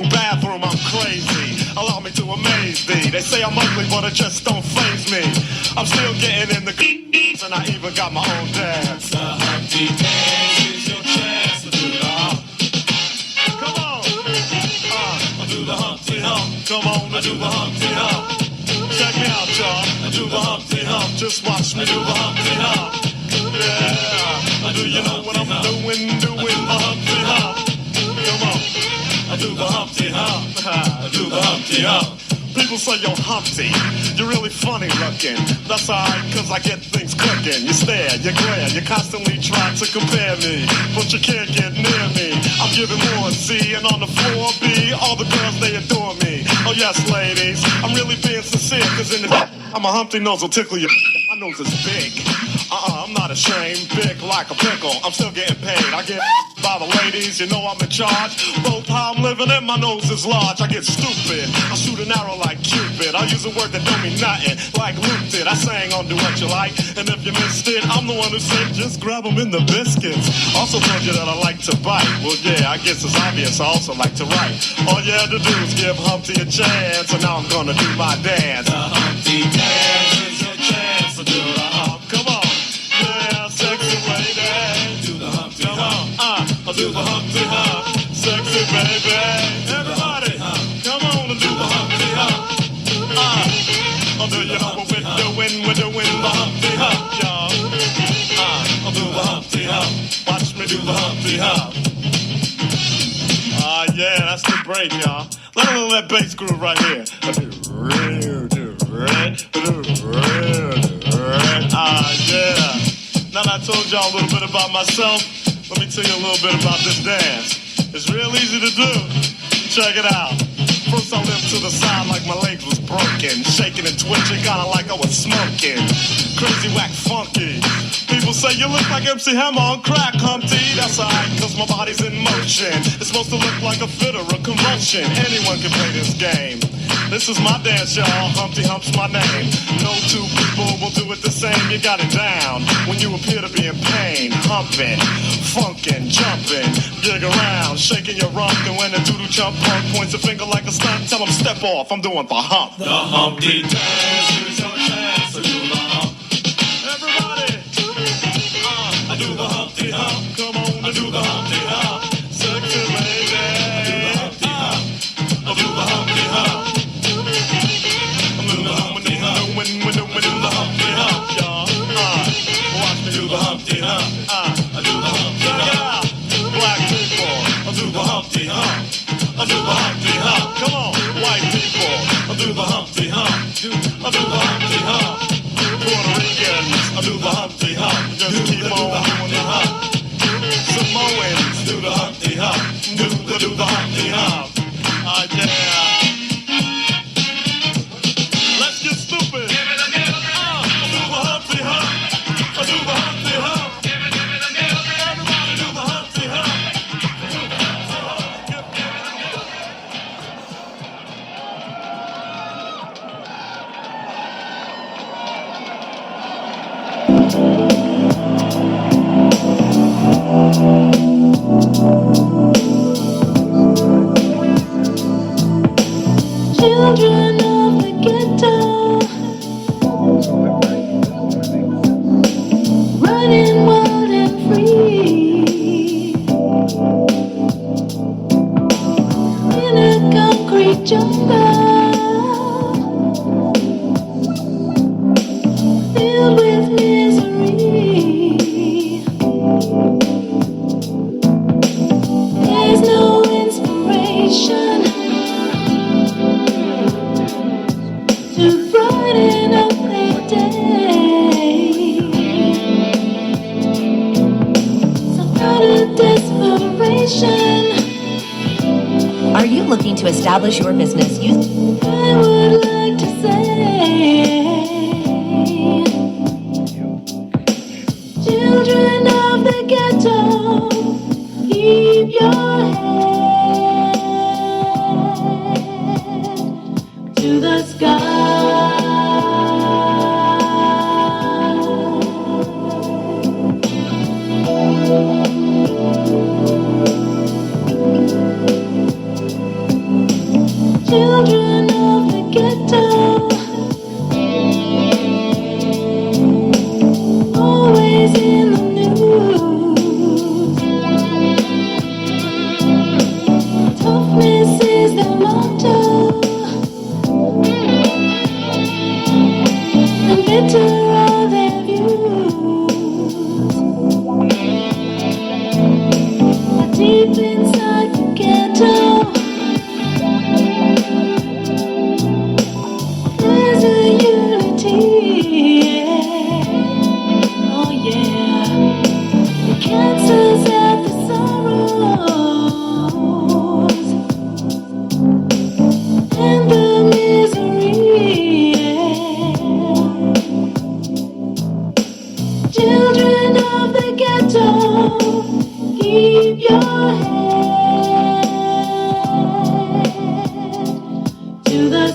bathroom. I'm crazy. Allow me to amaze thee. They say I'm ugly, but it just don't faze me. I'm still getting in the And I even got my own dance. The Humpty Dance is your chance to do the hump. Come on. I do the Humpty Hump. Come on. I do the Humpty Hump. Check me out, y'all. I do the Humpty Hump. Just watch me do the Humpty Hump. Yeah. I do You know what I'm doing the Humpty Hump. Come on. I do the Humpty Hump. I do the Humpty Hump. People say you're Humpty, you're really funny looking. That's alright, cause I get things cooking. You stare, you glare, you constantly try to compare me, but you can't get near me. I'm giving more C, and on the floor B, all the girls, they adore me. Oh yes, ladies, I'm really being sincere, cause in the I'm a Humpty nose will tickle you. My nose is big. I'm not ashamed, big like a pickle. I'm still getting paid. I get by the ladies, you know I'm in charge. Both how I'm living and my nose is large. I get stupid. I shoot an arrow like Cupid. I use a word that don't mean nothing, like Luke did. I sang on Do What You Like, and if you missed it, I'm the one who said just grab them in the biscuits. Also told you that I like to bite. Well, yeah, I guess it's obvious. I also like to write. All you had to do is give Humpty a chance, and now I'm gonna do my dance. The Humpty Dance is your chance to do the hump. Come on, yeah, sexy lady. Do the Humpty Come on, Hump. I'll do the Humpty Hump. Sexy baby. Everybody, come on and do the Humpty Hump. I'll do you know what we're doing? We're doing the Humpty Hump, y'all. I'll do the Humpty Hump. Watch me do the Humpty Hump. Yeah, that's the break, y'all. Let a little that bass groove right here. Yeah. Now that I told y'all a little bit about myself, let me tell you a little bit about this dance. It's real easy to do. Check it out. First I limped to the side like my leg was broken, shaking and twitching, kinda like I was smoking. Crazy, whack, funky. People say you look like MC Hammer on crack, Humpty. That's alright, cause my body's in motion. It's supposed to look like a fit or a convulsion. Anyone can play this game. This is my dance, y'all. Humpty Hump's my name. No two people will do it the same. You got it down when you appear to be in pain. Humping, funkin', jumping, jig around, shaking your rump. And when the doodle jump punk points a finger like a stunt, tell him step off. I'm doing the hump. The Humpty Dance is your chance to do the hump. Everybody, I do the Humpty Hump. come on, I do the Humpty Hump. sexy lady. I do the Humpty Hump. I do the Humpty Hump. When do the Humpty Hump, y'all. Watch me Do the Humpty Hump. I do the Humpty check it Hump. out. Black people, I do the Humpty Hump. I do the Humpty Hump. come on. White people, I do the Humpty Hump. I do the Humpty Hump. Puerto Ricans, I do the Humpty Hump. just keep on doing the hump. Samoans, Do the Humpty Hump. Do the Humpty Hump. yeah. Let's get stupid. I do the Humpty Hump. I do the Humpty Hump. Everybody do the Humpty Hump. Children of the ghetto, running wild and free in a concrete jungle filled with misery. There's no inspiration to brighten up their day. So out of desperation, Are you looking to establish your business? I would like to say, children of the ghetto, keep your head to the sky. Children of the ghetto, your head to the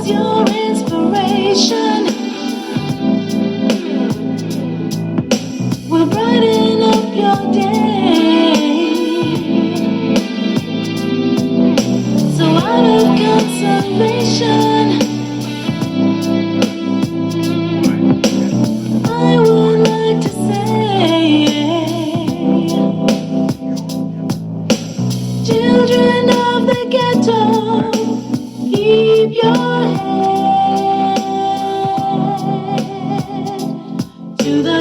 your inspiration will brighten up your day. So out of consolation, I would like to say, children of the ghetto, keep your head to the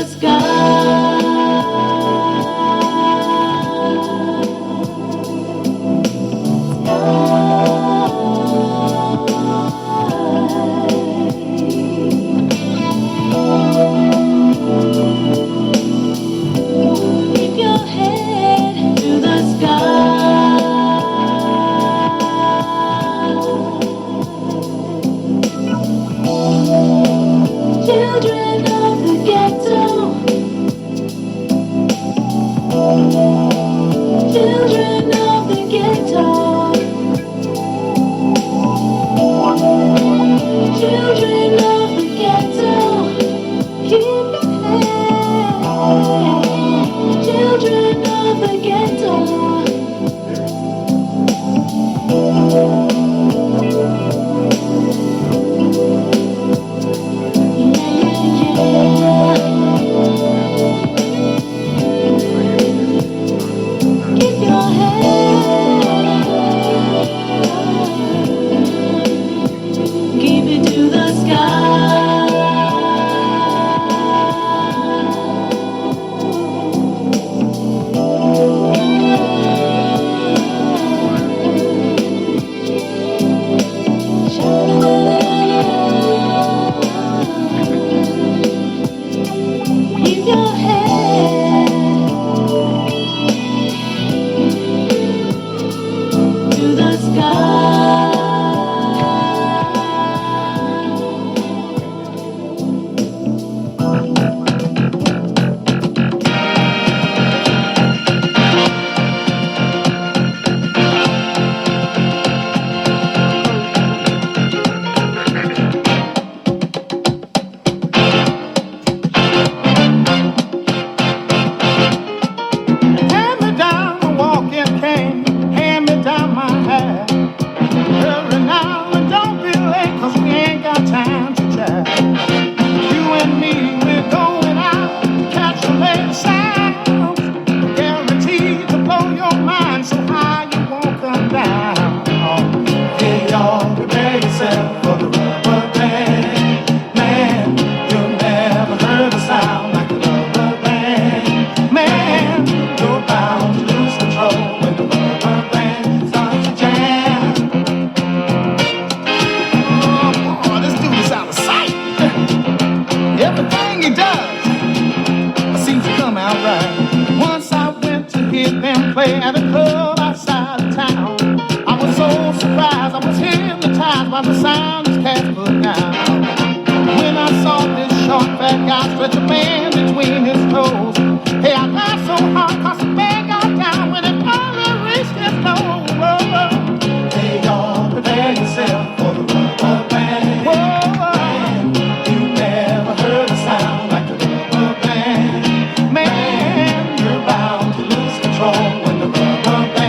keep your head to the children of the ghetto, children of the ghetto, children of the ghetto, keep your head, children of the ghetto. Keep your head, keep it to the keep your head to the Hand me down my walking cane, hand me down my hat. Hurry now and don't be late, 'cause we ain't got time to chat. You and me, we're going out to catch the latest sound. Guaranteed to blow your mind so high you won't come down. Hey y'all, prepare yourself for the rubber band. Man, you've never heard a sound like a rubber band. Man, you're bound to lose control when the rubber band starts to jam. Oh, this dude is out of sight. Everything he does seems to come out right. Once I went to hear them play at a club outside of town. I was so surprised, I was hypnotized by the sound his cats put down. When I saw this short fat guy stretch a man between his toes, hey, I laughed so hard 'cause the man got down when it finally reached his nose. Hey y'all, prepare yourself for the rubber band. Man, you never heard a sound like the rubber band. Man, you're bound to lose control when the rubber band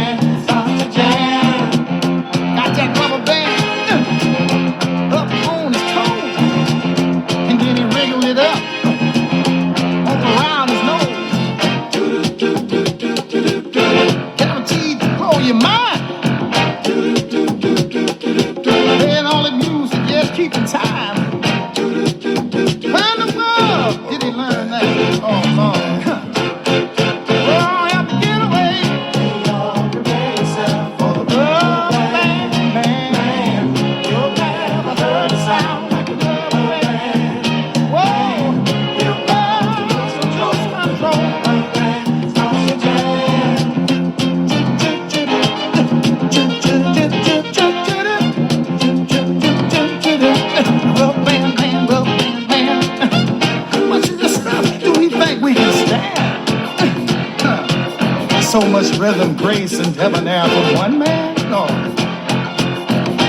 So much rhythm, grace, and debonair from one man? No.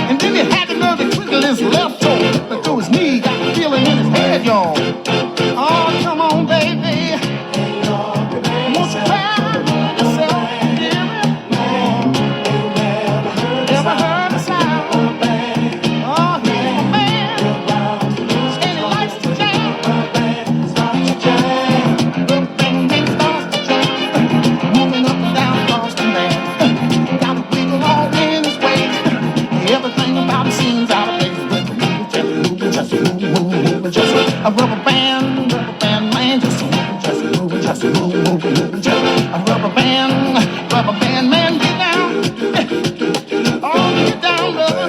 And then he had the nerve to twiddle his left toe to his knee, got the feeling in his head, y'all. Oh, come on, baby. Won't you cry yourself, dear? Never heard a sound. Oh, he's a man, and he likes to jam. The bang starts to jam, moving up and down across the land. Got a wiggle all in his waist. Everything about him seems out of place. But just a rubber band man, just moving, just a rubber band man, get down, oh get down, brother.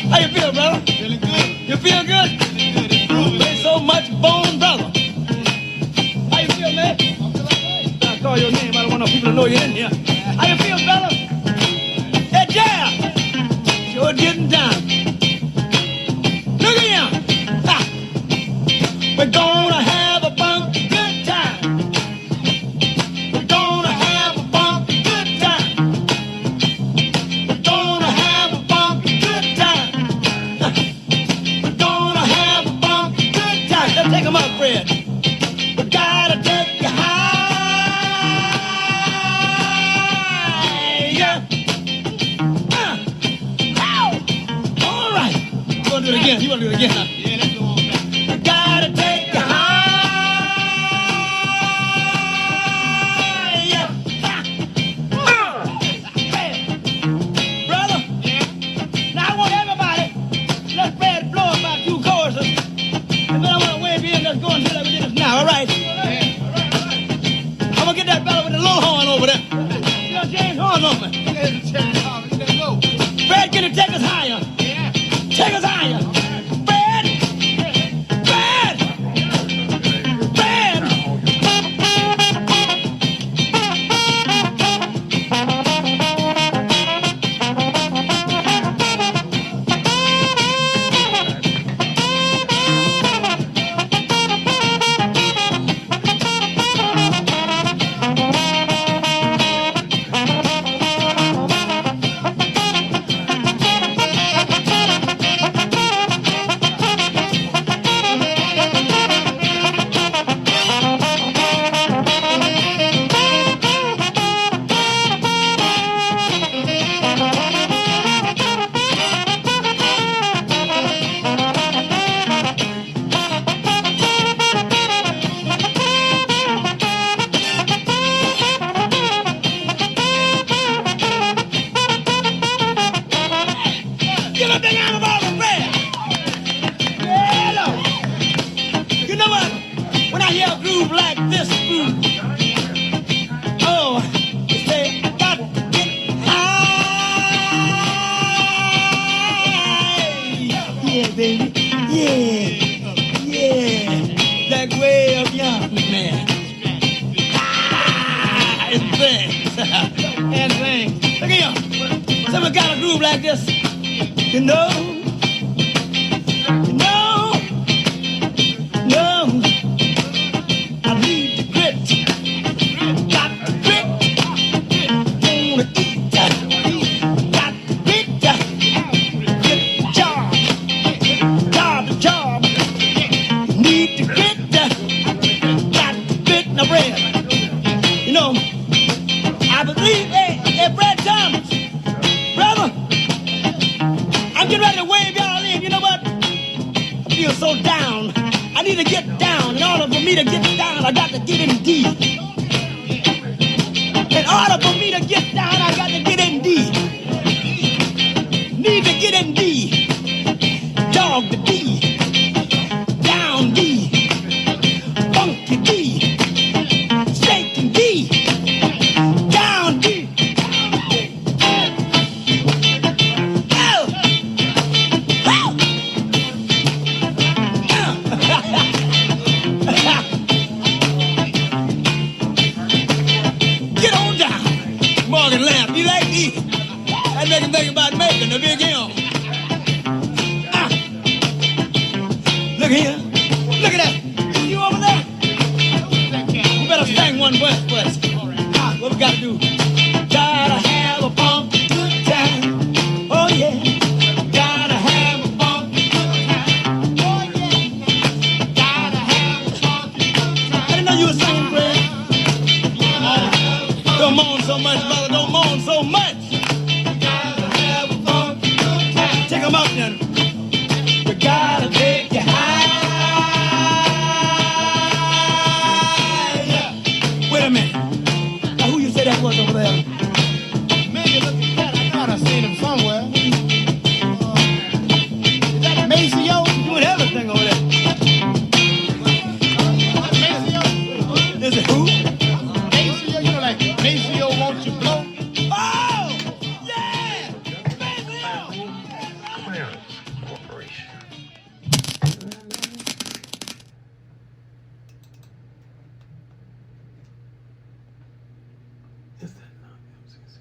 How you feel, brother? Feeling good. You feel good? Feeling good. It's groovy. There's so much bone, brother. How you feel, man? I feel all right. I call your name. I don't want no people to know you're in here. How you feel, brother? Hey, yeah. Sure getting down. Look at him. Ha. We're gonna have a funky good time. We're gonna have a funky good time. We're gonna have a funky good time. We're gonna have a funky good time. Let's take 'em up, Fred. We gotta take you higher. Ow! All right. You wanna do it again? You wanna do it again? Huh? Yeah, let's go on back. We gotta take you higher. Hey, brother. Yeah. Now I want everybody. Let Fred blow about 2 choruses. And then I want to wave you in. Let's go until we get this now. All right. I'm gonna get that fella with the little horn over there. You got James Horn on me. Fred, can you take us higher? Yeah. Take us higher. Fred! Fred! Fred! Give up the arm about the Fred. Yeah, Lord. You know what? When I hear a groove like this groove, oh, you say, I got to get high. Yeah, baby. Yeah. Yeah. That way of young man. Ah, and things. And things. Look at you. Someone got a groove like this. You know, I need the grit. Got the grit. Wanna eat that. Got the grit. Get the job. Job. Need the grit. Got the grit in the bread. You know, I believe, hey, Brad Thomas, brother. I'm getting ready to wave y'all in. You know what? I feel so down. I need to get down. In order for me to get down, I got to get in deep. And In order for me to get down, I got to get in D. Need to get in D. Dog the D. Down D. Funky D. Shaking D. Down D. Oh. Oh. Get on down. Morgan Lamb, you like me? I make him think about making the big M. Look here. Look at that. You over there? You better sing one verse for us. What we gotta do? Gotta have a funky good time. Oh yeah. Gotta have a funky good time. Oh yeah. Gotta have a funky good time. I didn't know you were singing, Fred. Don't moan so much, brother. Don't moan so much. Gotta have a funky good time. Take 'em out then. You gotta take you high. Wait a minute. Now who you say that was over there? Maybe look at that. I thought I seen him somewhere. Is that Maceo? You doing everything over there. Maceo? Is it who? Maceo? You know, like Maceo, won't you blow? Oh! Yeah! Maceo! Clarence Corporation. Is that not MCC?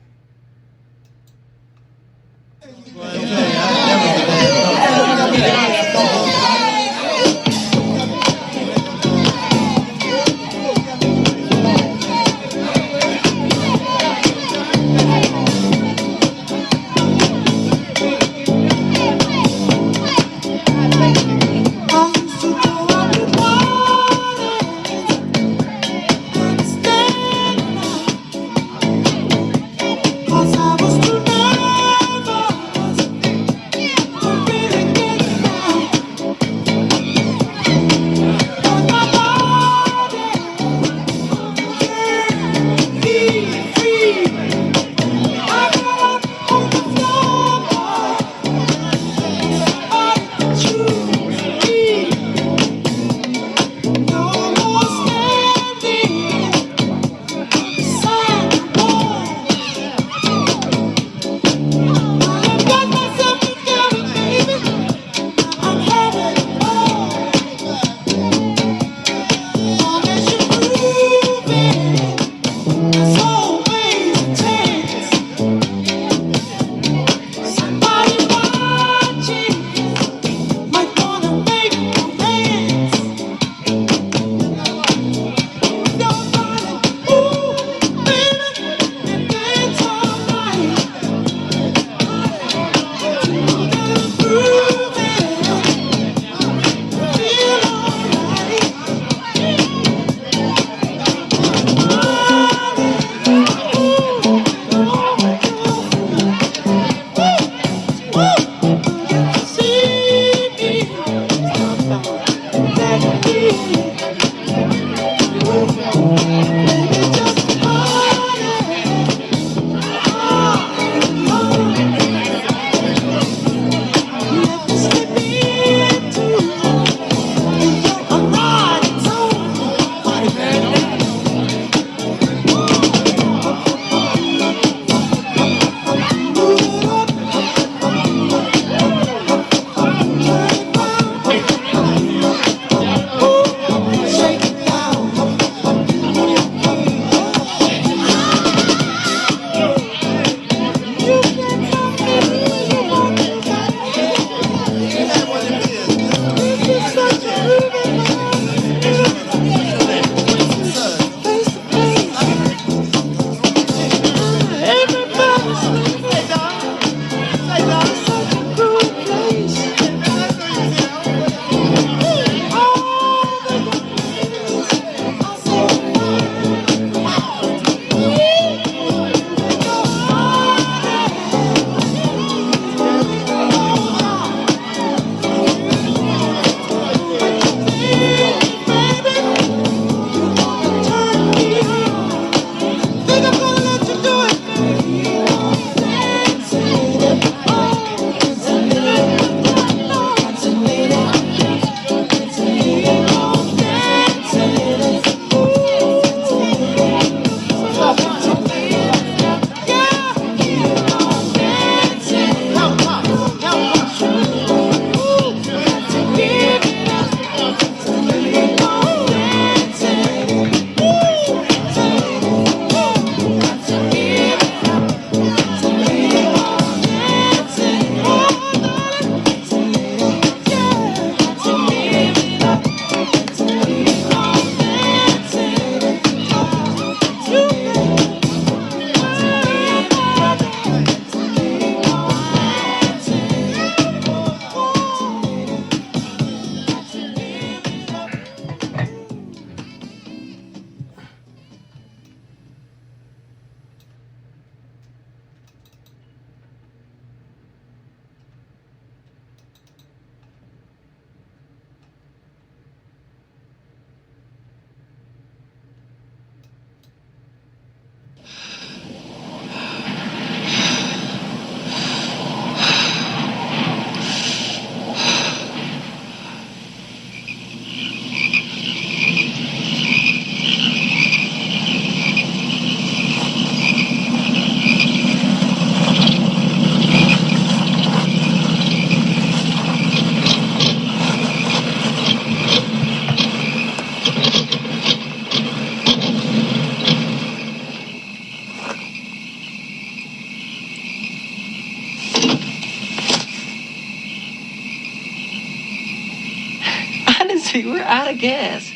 See, we're out of gas.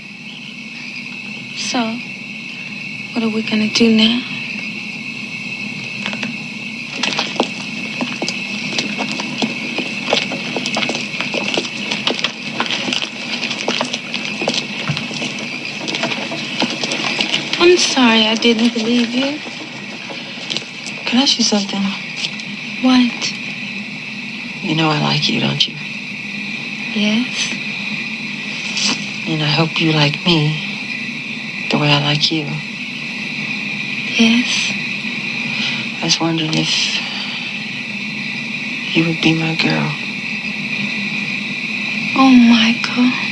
So, what are we gonna do now? I'm sorry I didn't believe you. Can I ask you something? What? You know I like you, don't you? Yes? And I hope you like me the way I like you. Yes? I was wondering if you would be my girl. Oh, Michael.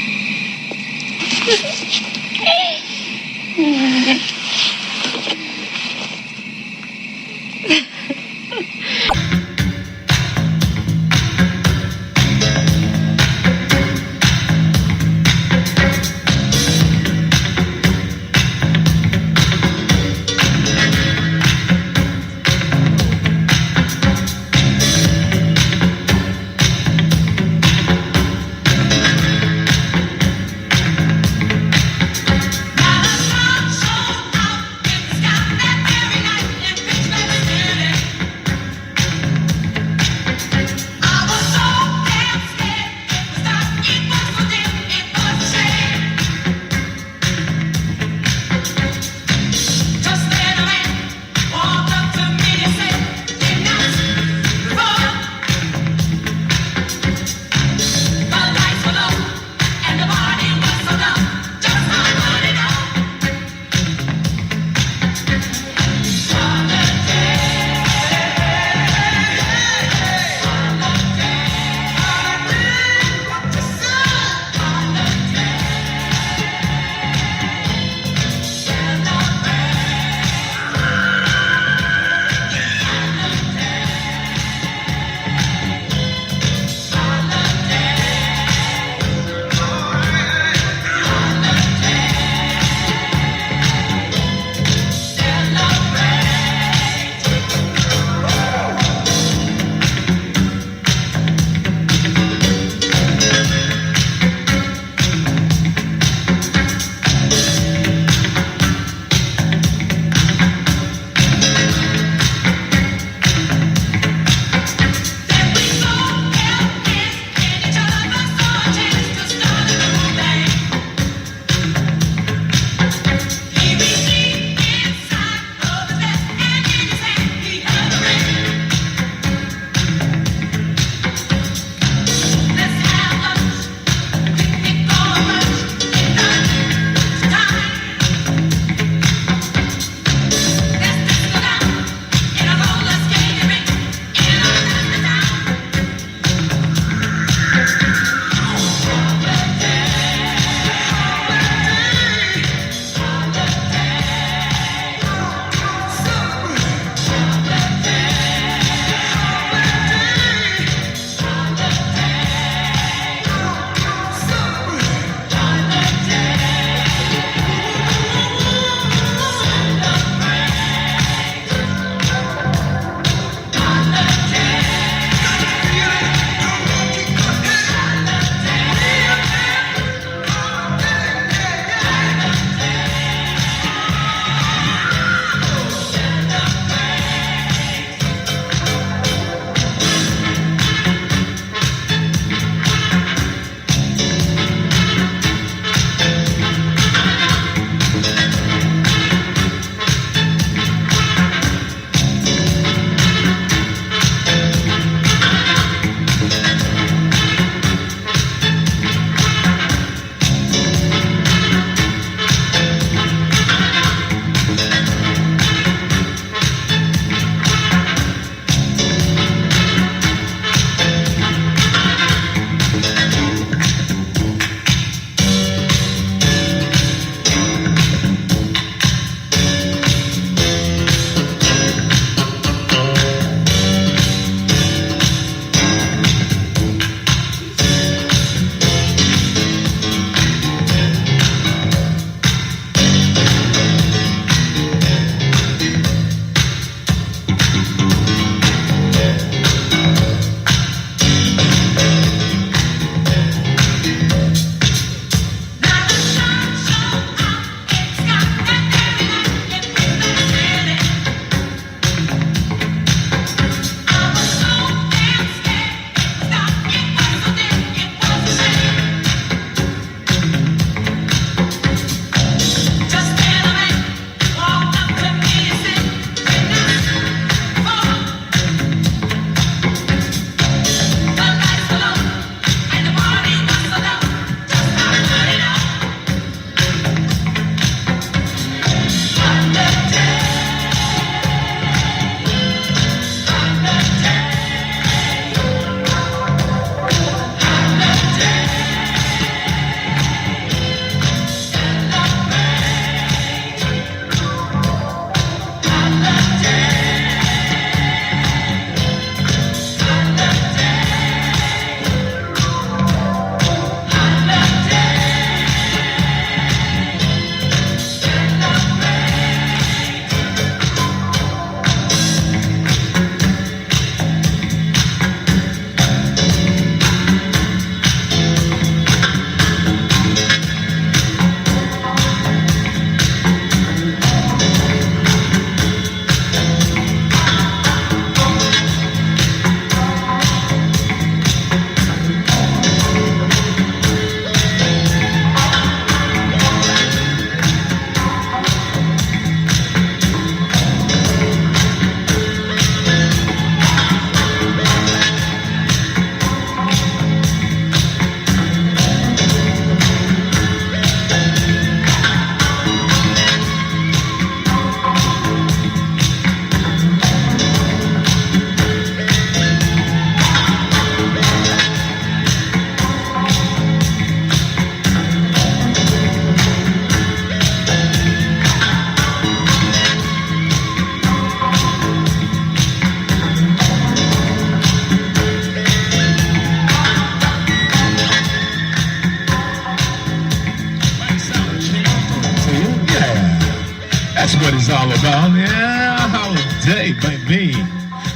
all about. Yeah, holiday, baby.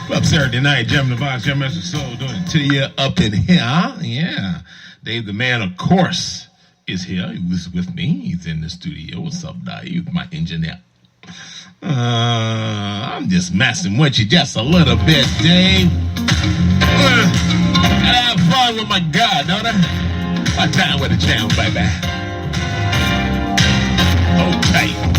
Club Saturday night, jamming the box, Jam Master Soul doing it to you up in here. Yeah. Dave the Man, of course, is here. He was with me. He's in the studio. What's up, Dave? My engineer. I'm just messing with you just a little bit, Dave. Gotta have fun with my God, don't I? My time with the jam, baby. Okay.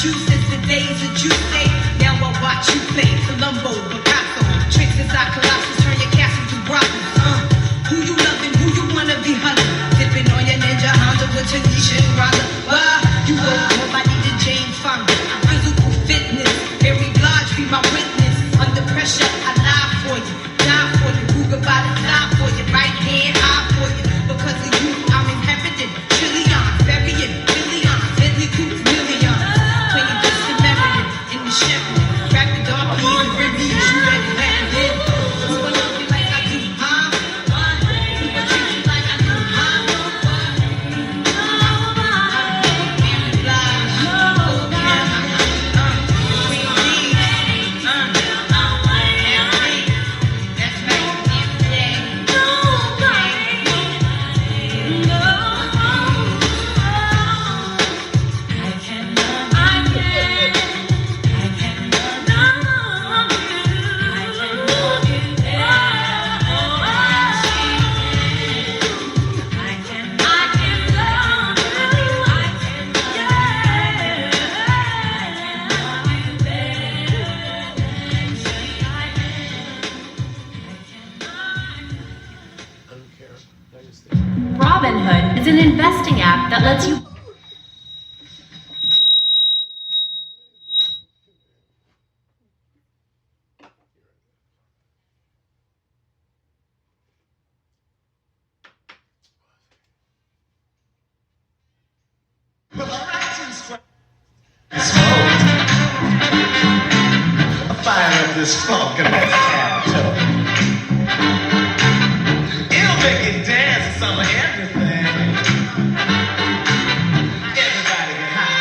you since the days that you say. Now I watch you play Columbo, Picasso, tricks inside Colossus, turn your castle to brothels. Who you loving, who you wanna be hugging? Dipping on your ninja Honda with Tanisha and Rhonda. You owe nobody to Jane Fonda. Physical fitness, Mary Blige be my witness. Under pressure, I lie for you, die for you. Ruger by the side for you, right hand high for you. Because of you, I'm inherited. Trillion, burying, billion, Bentley Coops, million. Playing this and Marion in the Chevy. Crack the dog, keys and reviews, you ready, land in. Who gon' love me like I do, huh? Who gon' treat you like I do, huh? Mary Blige, Queen Bee, that's Robinhood is an investing app that lets you. Fire up this funk and let's have a talk. It'll make you dance to some of everything. Everybody get high.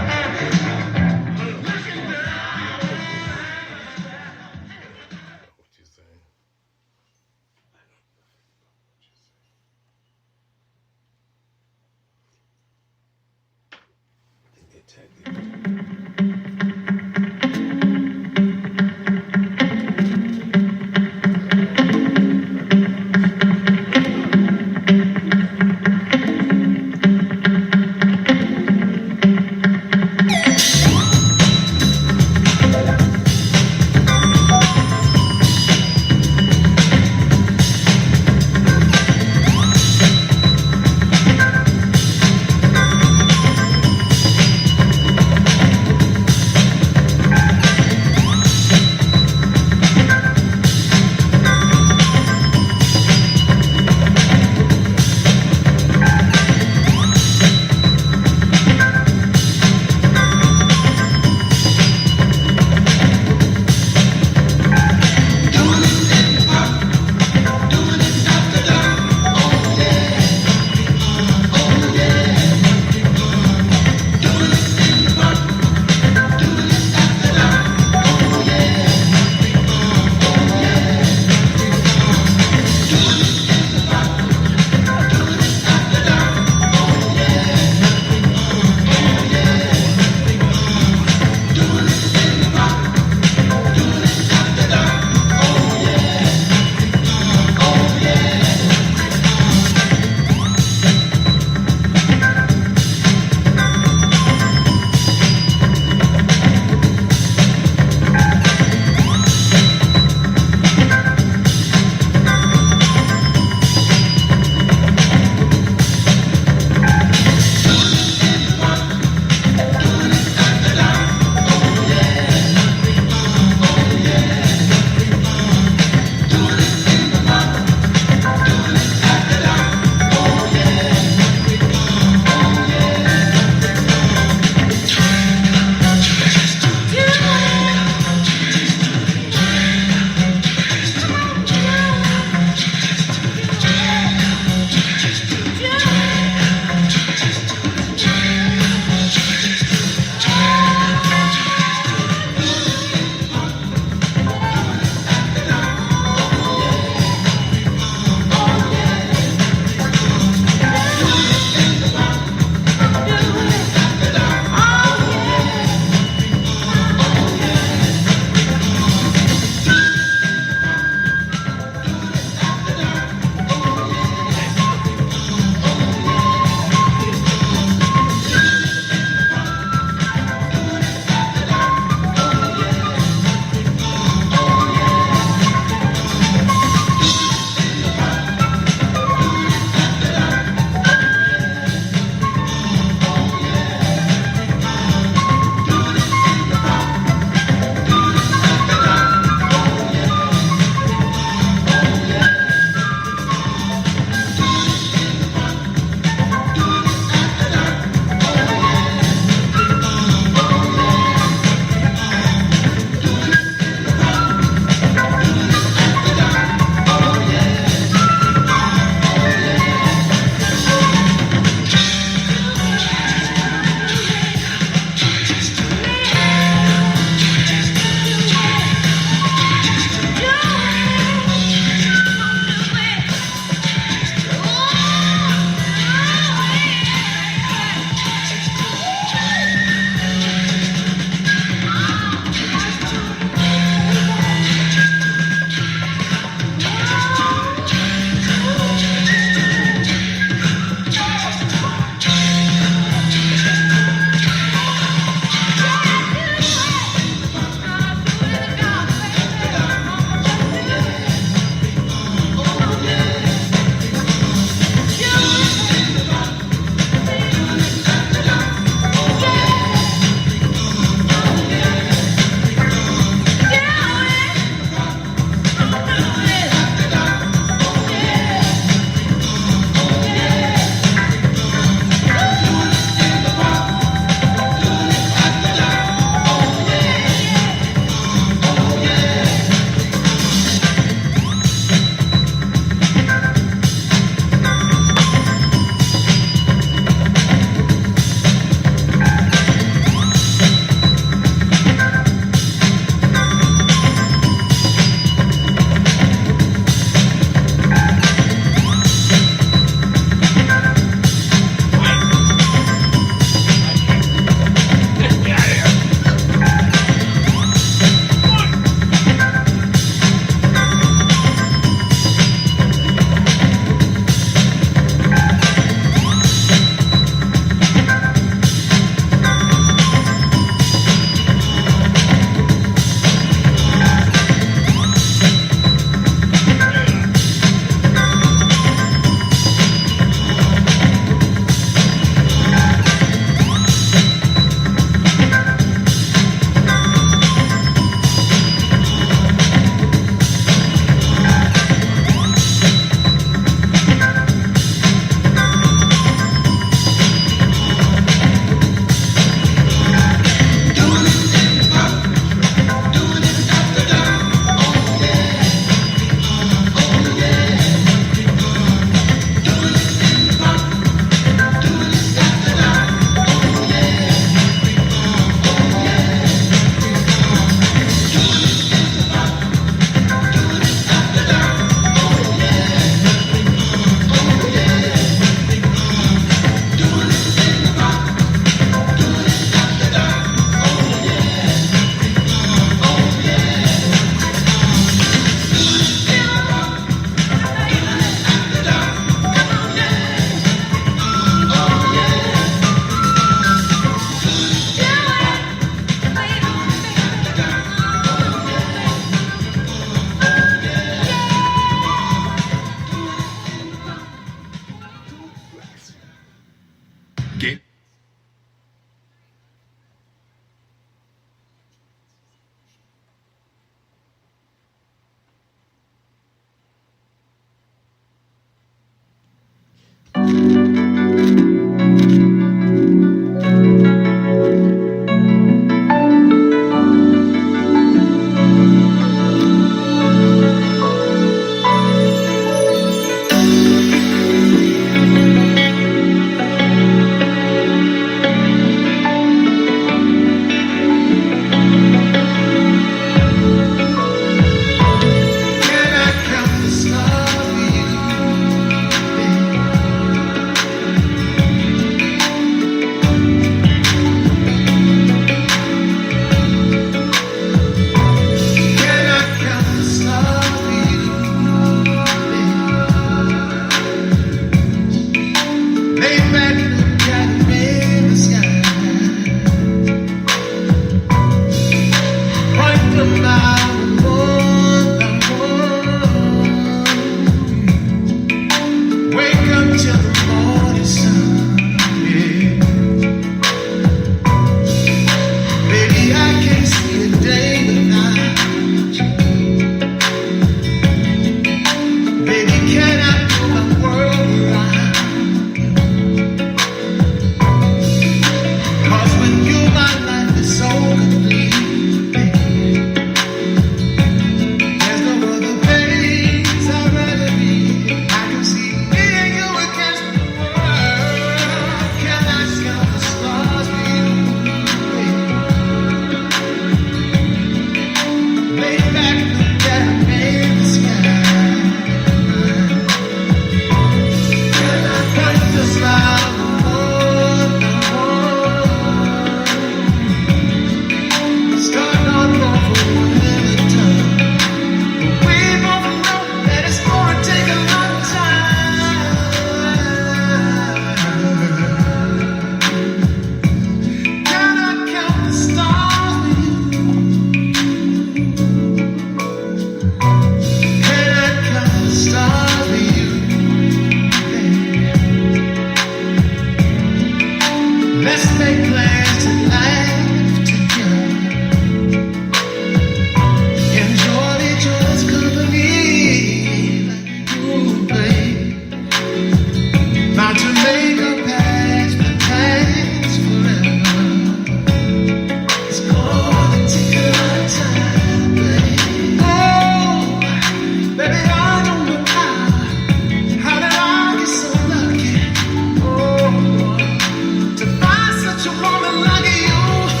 Such a woman like you.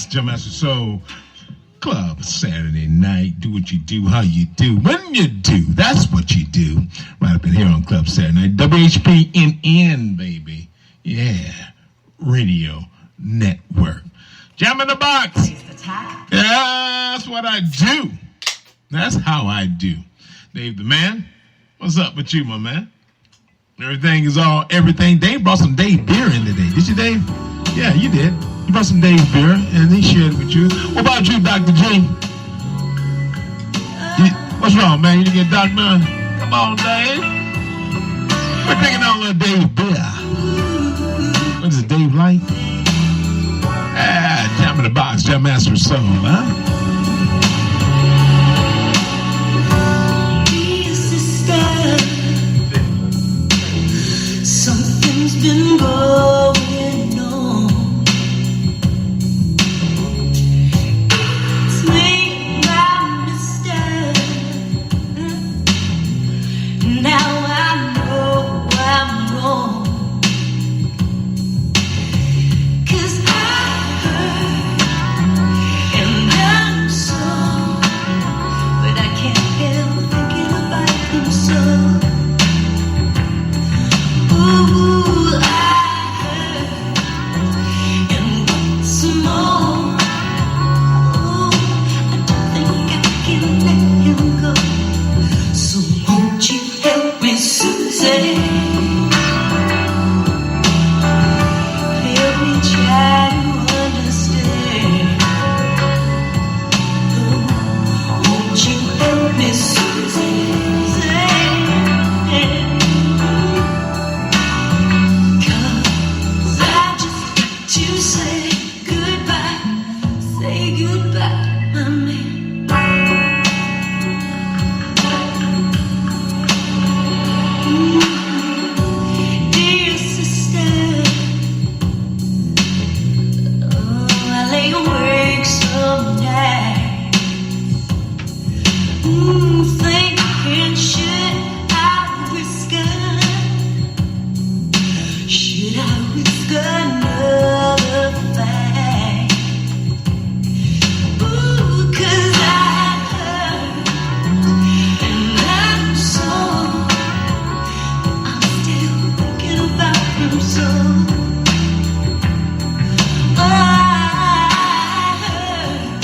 Jam Master Soul Club Saturday night. Do what you do, how you do, when you do. That's what you do. Right up in here on Club Saturday night. WHPNN, baby. Yeah. Radio Network. Jam in the Box. Yeah, that's what I do. That's how I do. Dave the man, what's up with you, my man? Everything is all everything. Dave brought some Dave beer in today. Did you, Dave? Yeah, you did. You brought some Dave beer, and he shared it with you. What about you, Dr. G? What's wrong, man? You didn't get Doc done? Come on, Dave. We're taking on little Dave Bear. What is it, Dave Light? Jam in the box, Jam Master Soul, huh? Dear sister, something's been going on. It's made my mistake. Now I know I'm wrong. 'Cause I hurt and I'm sorry, but I can't help thinking about him so. Ooh, I hurt and what's more, ooh, I don't think I can let him go. So won't you help me, Susie? Help me try to understand. Oh, won't you help me, Susie? 'Cause I just got to say goodbye, my man. Dear sister, oh, I lay awake some nights, thinking, should I risk it? Should I risk another fight? Ooh, 'cause I hurt and I'm sore. I'm still thinking about him so. I hurt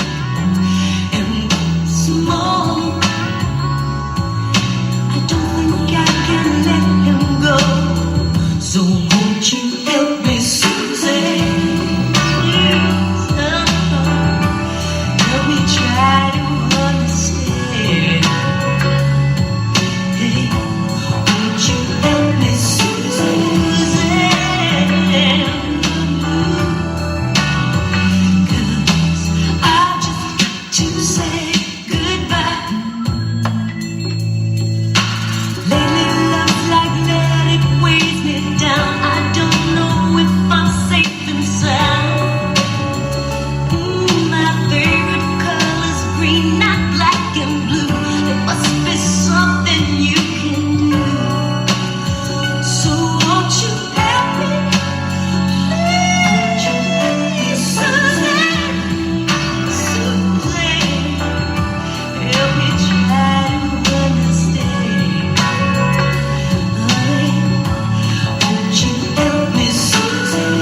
and what's more, I don't think I can let him go. So won't you help me, Susie? Help me try to understand. Hey, won't you help me, Susie? 'Cause I just got to say goodbye. Lately love's like lead, it weighs me down. I don't know if I'm safe and sound. My favorite color's green, not black and blue. There must be something you can do. So won't you help me? Won't you help me, Susie? Susie, help me try to understand. Won't you help me, Susie?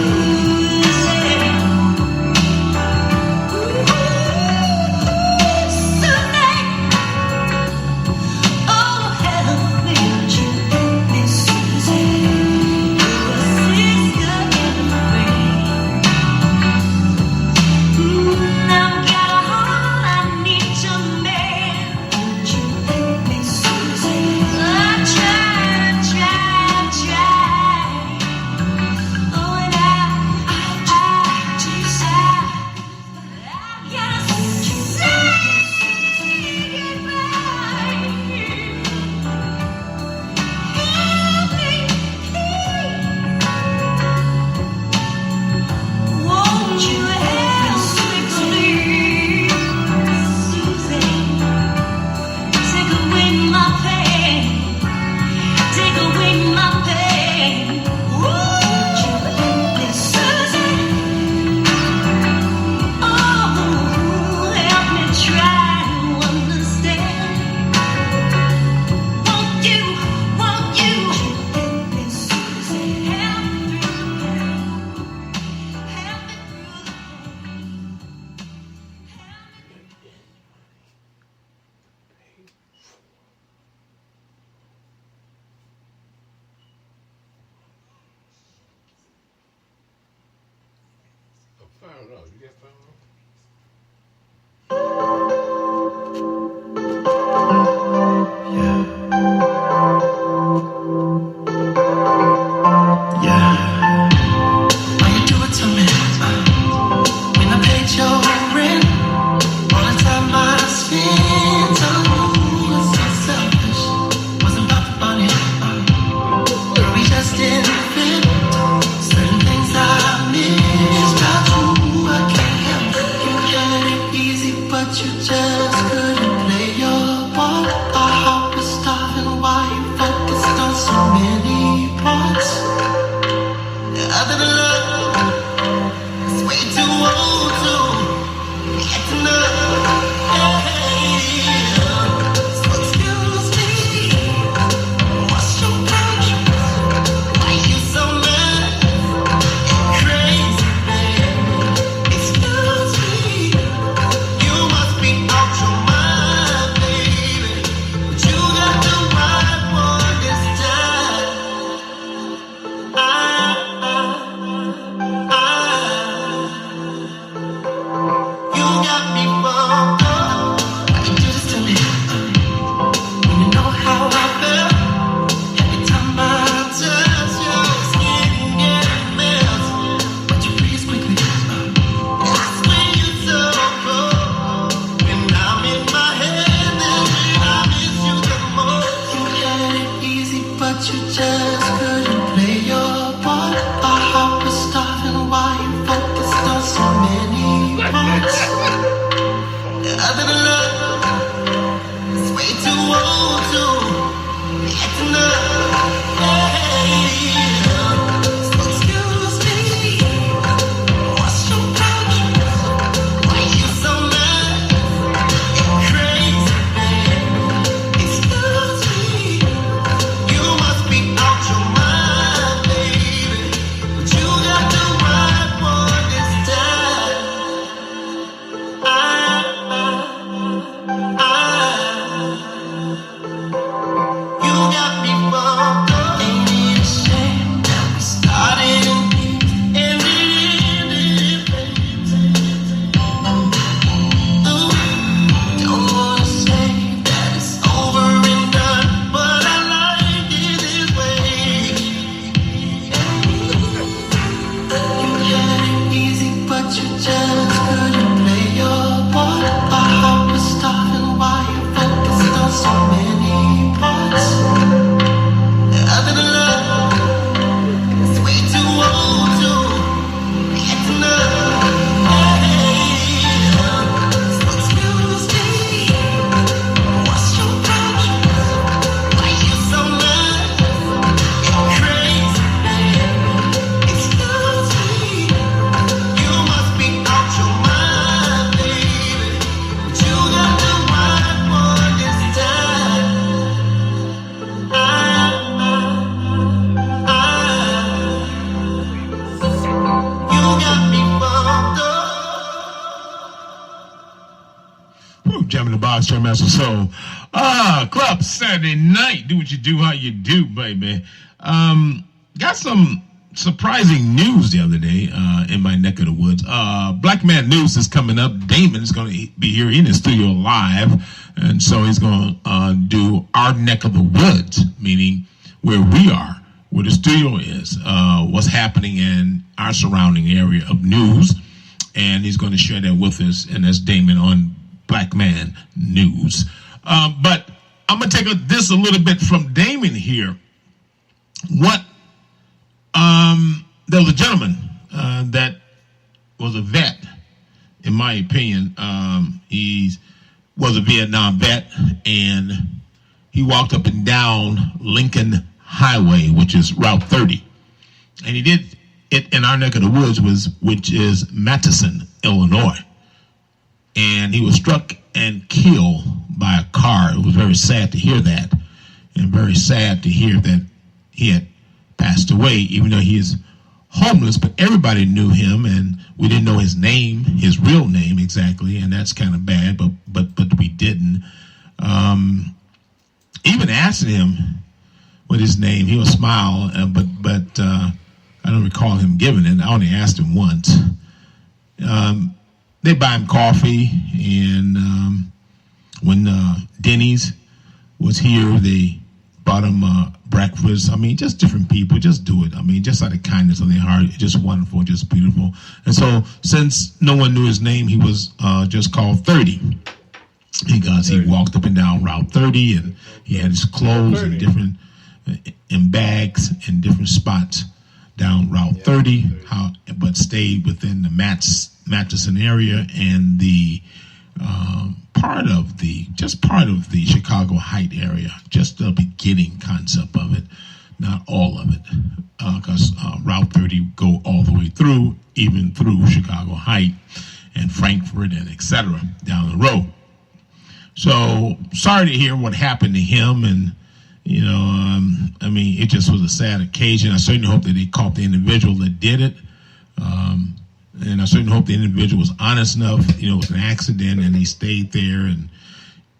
Oh, help me, won't you help me, Susie? You're a sister in the rain. I've got a heart, I need your man. Won't you help me, Susie? I try. Oh, and I to say, yes, say goodbye. Help me, won't you help me, please, Susie? Take away my pain. Take away my pain. Won't you help me, Susie? Oh, help me try to understand. Won't you help me, Susie? Help me through the pain. Help me through the pain. Fire up. You got fire up? chance, could you play your part? Our heart was starving while you focused on so many parts. Other than love, it's way too old to get to know. So excuse me, what's your problem? Why you so mad and crazy, man? Excuse me, you must be out your mind, baby. But you got the right one this time. You got me fucked up. Ain't it a shame that we started and ended it? Ooh, don't wanna say that it's over and done, but I like it this way. You had it easy, but you just couldn't play your part. Our heart was starving while you focused on so many parts. Other than love, it's way too old to get to know. So excuse me, what's your problem? Why you so mad and crazy, man? Excuse me, you must be out your mind, baby. But you got the right one this time. You got me fucked up. Woo, Jamming the Box, Jam Master Soul. Club Saturday night. Do what you do, how you do, baby. Got some surprising news the other day in my neck of the woods. Black Man News is coming up. Damon is going to be here in the studio live, and so he's going to do our neck of the woods, meaning where we are, where the studio is, what's happening in our surrounding area of news, and he's going to share that with us, and that's Damon on Black Man News. But I'm going to take this a little bit from Damon here. There was a gentleman that was a vet, in my opinion. He was a Vietnam vet, and he walked up and down Lincoln Highway, which is Route 30. And he did it in our neck of the woods, which is Matteson, Illinois. And he was struck and killed by a car. It was very sad to hear that, and very sad to hear that he had passed away, even though he is homeless. But everybody knew him, and we didn't know his name, his real name exactly, and that's kind of bad. But we didn't. Even asking him what his name, he would smile, but I don't recall him giving it. I only asked him once. They buy him coffee, and when Denny's was here, they bought him breakfast. I mean, just different people, just do it. I mean, just out of kindness of their heart, just wonderful, just beautiful. And so, since no one knew his name, he was just called 30. Because he walked up and down Route 30, and he had his clothes in bags in different spots down Route 30, but stayed within the Matteson area and the part of the Chicago Heights area, just the beginning concept of it, not all of it, because Route 30 go all the way through, even through Chicago Heights and Frankfurt and etc. down the road. So sorry to hear what happened to him, and I mean, it just was a sad occasion. I certainly hope that they caught the individual that did it. And I certainly hope the individual was honest enough, it was an accident and he stayed there, and,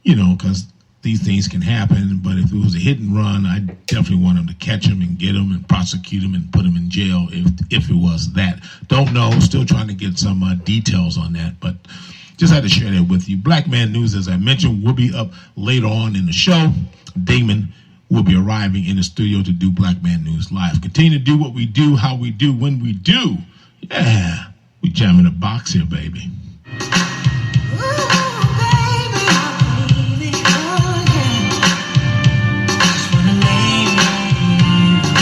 because these things can happen. But if it was a hit and run, I definitely want them to catch him and get him and prosecute him and put him in jail if it was that. Don't know, still trying to get some details on that, but just had to share that with you. Black Man News, as I mentioned, will be up later on in the show. Damon will be arriving in the studio to do Black Man News Live. Continue to do what we do, how we do, when we do. Yeah, we jamming the box here, baby. Just wanna lay right here.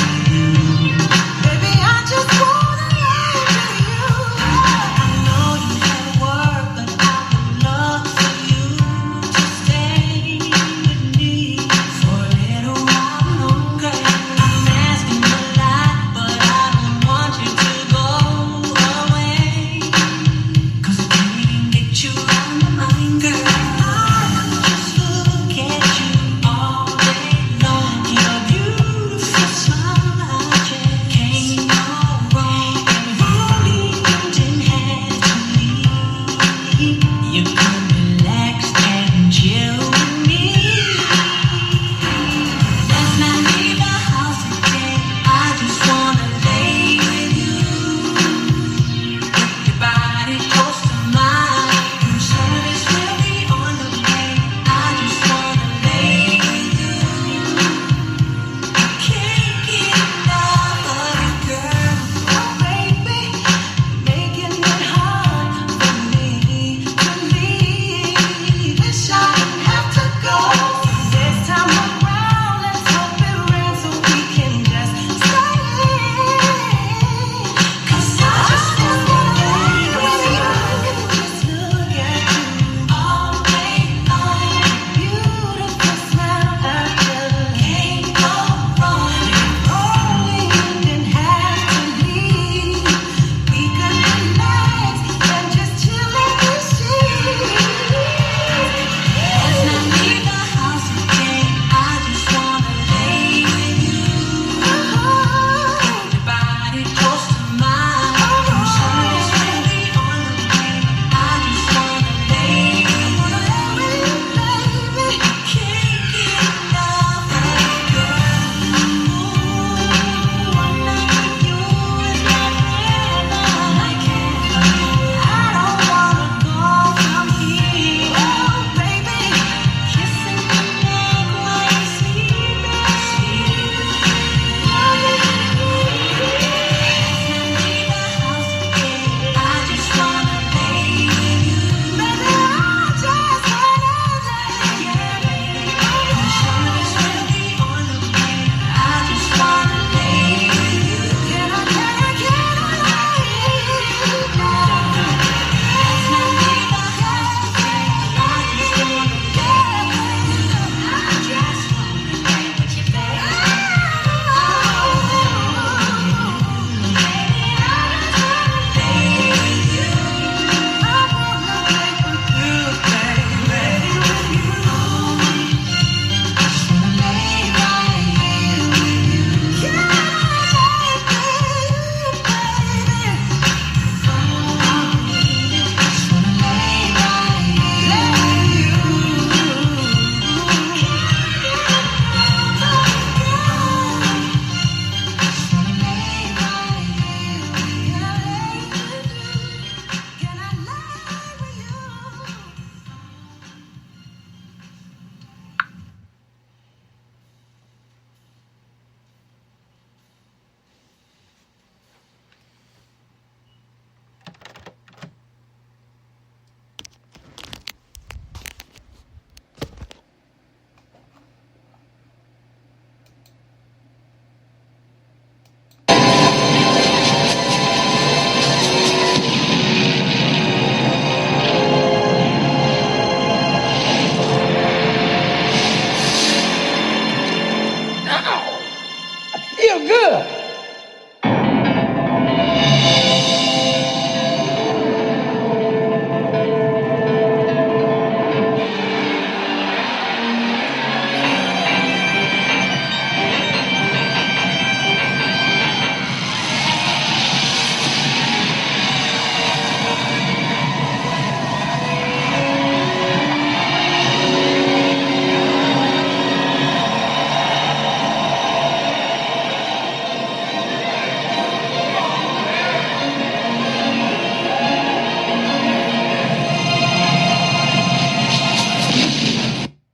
good.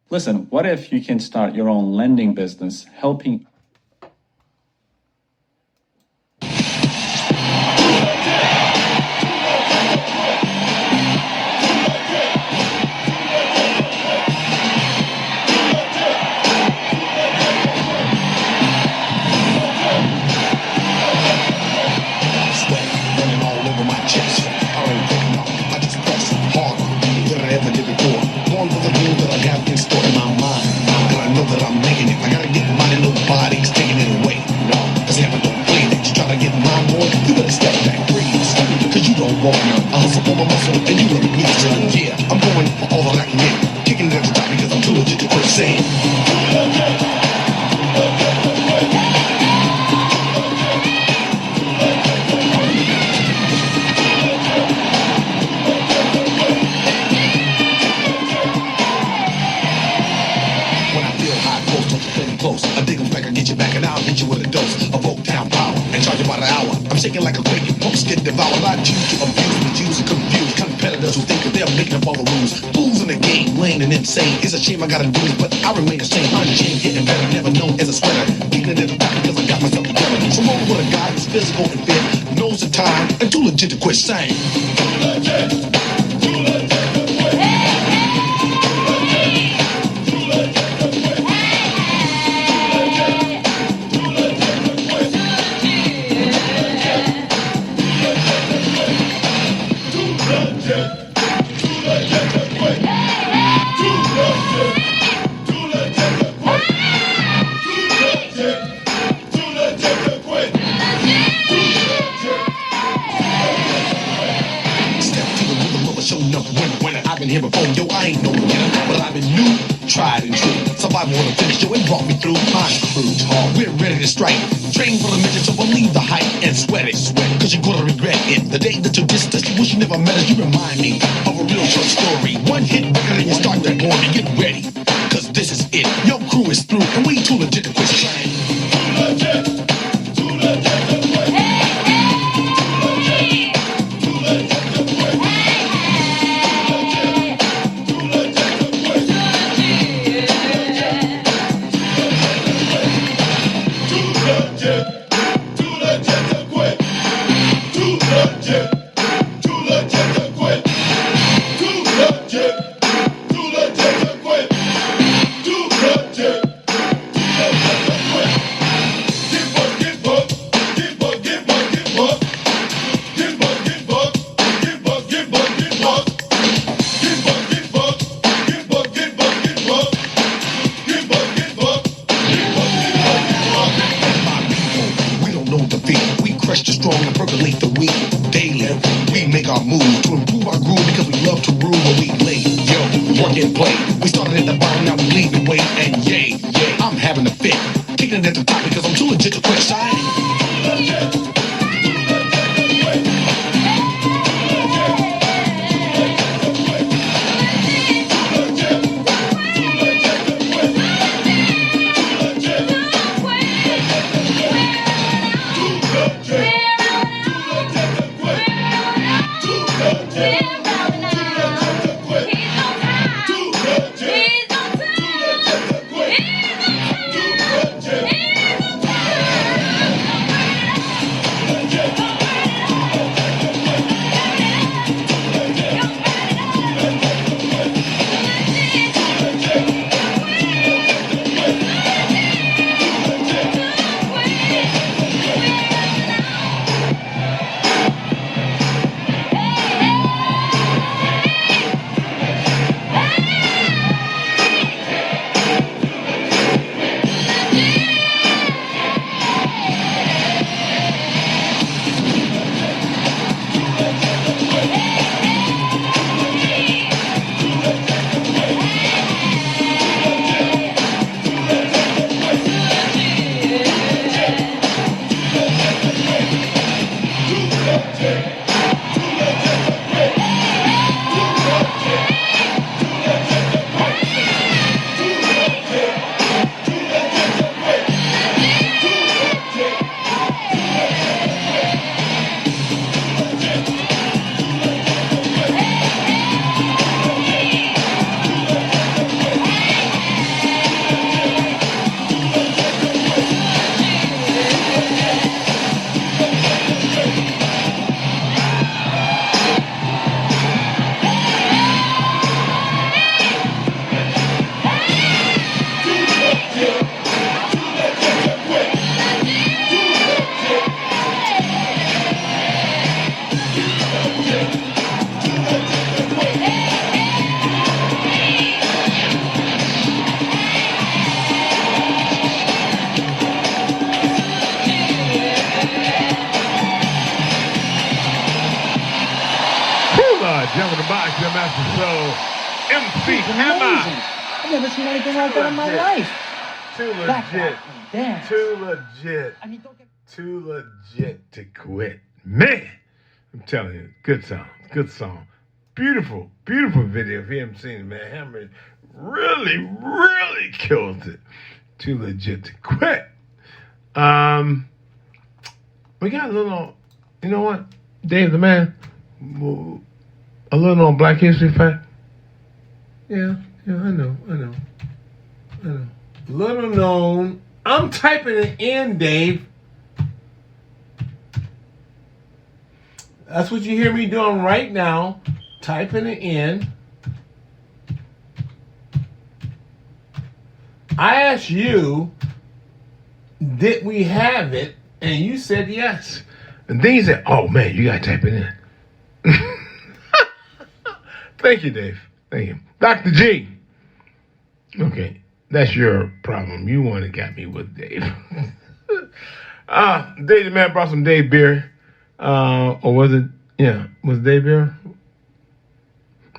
Listen, what if you can start your own lending business helping? Running all over my chest. I ain't picking up. I just press harder than I ever did before. Going for the dream that I got in store in my mind. And I know that I'm making it. I gotta get mine and nobody's taking it away. No, cause heaven don't play that. You try to get mine, boy, you better step back, breathe. Cause you don't want me. I hustle for my muscle and you really need to. Yeah, I'm going for all that I can get. Kicking it at the top because I'm too legit to quit saying. Close. I dig them back, I get you back, and I'll hit you with a dose of Oak Town power and charge you by the hour. I'm shaking like a quake, folks get devoured. I choose to abuse, misuse, and confuse competitors who think that they're making up all the rules. Fools in the game, lame and insane. It's a shame I gotta do it, but I remain the same. I'm Jane, getting better, never known as a sweater. Kicking it at the top because I got myself together. So roll with a guy who's physical and fit, knows the time, and too legit to quit saying. Too legit to quit. I've been here before, yo, I ain't no beginner, but I've been new, tried and true. Survival on the finish, yo, it brought me through. I'm Scrooge hard, we're ready to strike. Train for the mission, so believe the hype and sweat it, cause you're gonna regret it. The day that you dissed us, you wish you never met us, you remind me of a real short story. One hit record and you start that boring, get ready, cause this is it. Your crew is through, and we too legit to quit trying. Too legit to quit. Jumping the Box, your master soul, MC Hammer. I've never seen anything like that in my life. Too legit to quit. Man, I'm telling you, good song. Beautiful video. If you haven't seen it, man, Hammer really killed it. Too legit to quit. We got a little, you know what, Dave the Man, a little on Black History Fact. Yeah, I know. Little known. I'm typing it in, Dave. That's what you hear me doing right now. Typing it in. I asked you, did we have it? And you said yes. And then you said, oh man, you gotta type it in. Thank you, Dave. Thank you. Dr. G. Okay, that's your problem. You want to get me with Dave. Dave the Man brought some Dave beer. Or was it, was Dave beer?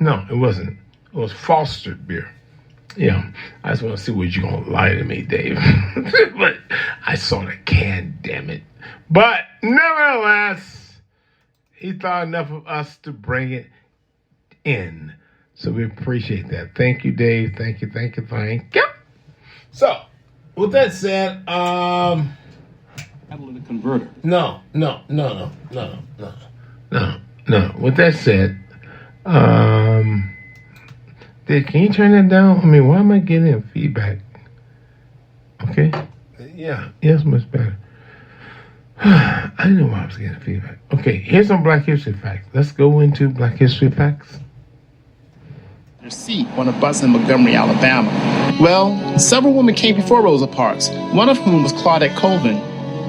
No, it wasn't. It was Foster beer. Yeah, I just want to see what you're going to lie to me, Dave. But I saw the can, damn it. But nevertheless, he thought enough of us to bring it in. So we appreciate that. Thank you, Dave. Thank you. So, with that said, catalytic converter. No. With that said, Dave, can you turn that down? I mean, why am I getting feedback? Okay. Yeah, it's much better. I didn't know why I was getting feedback. Okay, here's some Black History Facts. Let's go into Black History Facts. Their seat on a bus in Montgomery, Alabama. Well, several women came before Rosa Parks, one of whom was Claudette Colvin.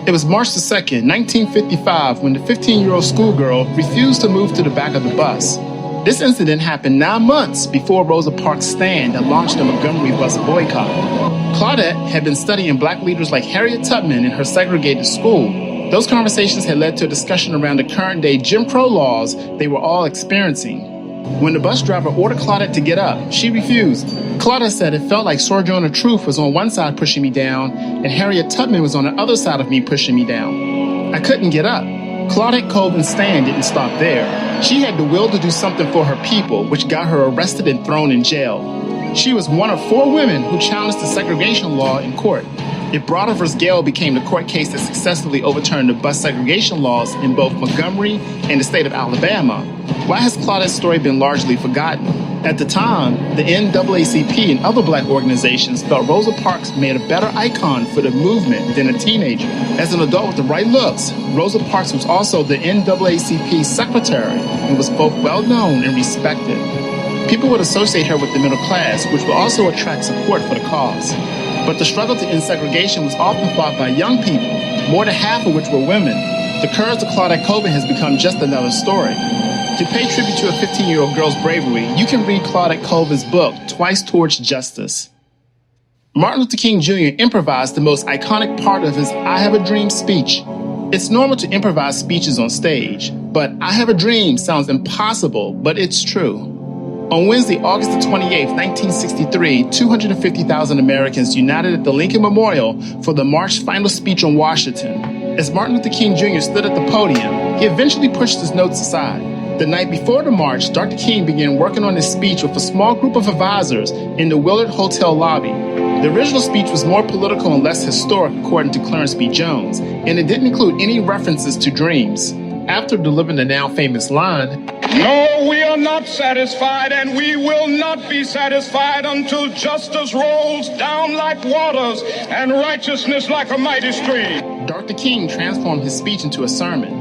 It was March the 2nd, 1955, when the 15-year-old schoolgirl refused to move to the back of the bus. This incident happened 9 months before Rosa Parks' stand that launched the Montgomery bus boycott. Claudette had been studying black leaders like Harriet Tubman in her segregated school. Those conversations had led to a discussion around the current-day Jim Crow laws they were all experiencing. When the bus driver ordered Claudette to get up, she refused. Claudette said it felt like Sojourner Truth was on one side pushing me down, and Harriet Tubman was on the other side of me pushing me down. I couldn't get up. Claudette Colvin's stand didn't stop there. She had the will to do something for her people, which got her arrested and thrown in jail. She was one of 4 women who challenged the segregation law in court. If Broader v. Gale became the court case that successfully overturned the bus segregation laws in both Montgomery and the state of Alabama, why has Claudette's story been largely forgotten? At the time, the NAACP and other black organizations felt Rosa Parks made a better icon for the movement than a teenager. As an adult with the right looks, Rosa Parks was also the NAACP secretary and was both well-known and respected. People would associate her with the middle class, which would also attract support for the cause. But the struggle to end segregation was often fought by young people, more than half of which were women. The courage of Claudette Colvin has become just another story. To pay tribute to a 15-year-old girl's bravery, you can read Claudette Colvin's book, Twice Towards Justice. Martin Luther King Jr. improvised the most iconic part of his I Have a Dream speech. It's normal to improvise speeches on stage, but I Have a Dream sounds impossible, but it's true. On Wednesday, August the 28th, 1963, 250,000 Americans united at the Lincoln Memorial for the March's final speech on Washington. As Martin Luther King Jr. stood at the podium, he eventually pushed his notes aside. The night before the march, Dr. King began working on his speech with a small group of advisors in the Willard Hotel lobby. The original speech was more political and less historic, according to Clarence B. Jones, and it didn't include any references to dreams. After delivering the now famous line, "No, we are not satisfied, and we will not be satisfied until justice rolls down like waters and righteousness like a mighty stream," Dr. King transformed his speech into a sermon.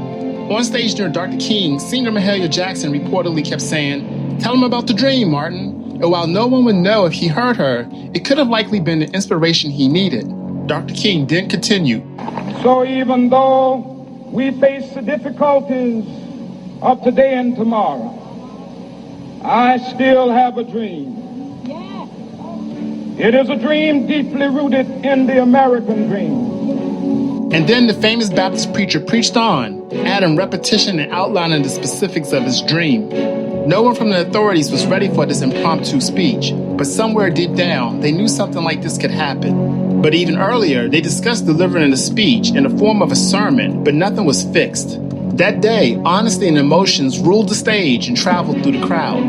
On stage during Dr. King, singer Mahalia Jackson reportedly kept saying, "Tell him about the dream, Martin." And while no one would know if he heard her, it could have likely been the inspiration he needed. Dr. King then continued, "So even though we face the difficulties of today and tomorrow, I still have a dream. It is a dream deeply rooted in the American dream." And then the famous Baptist preacher preached on, adding repetition and outlining the specifics of his dream. No one from the authorities was ready for this impromptu speech, but somewhere deep down, they knew something like this could happen. But even earlier, they discussed delivering a speech in the form of a sermon, but nothing was fixed. That day, honesty and emotions ruled the stage and traveled through the crowd.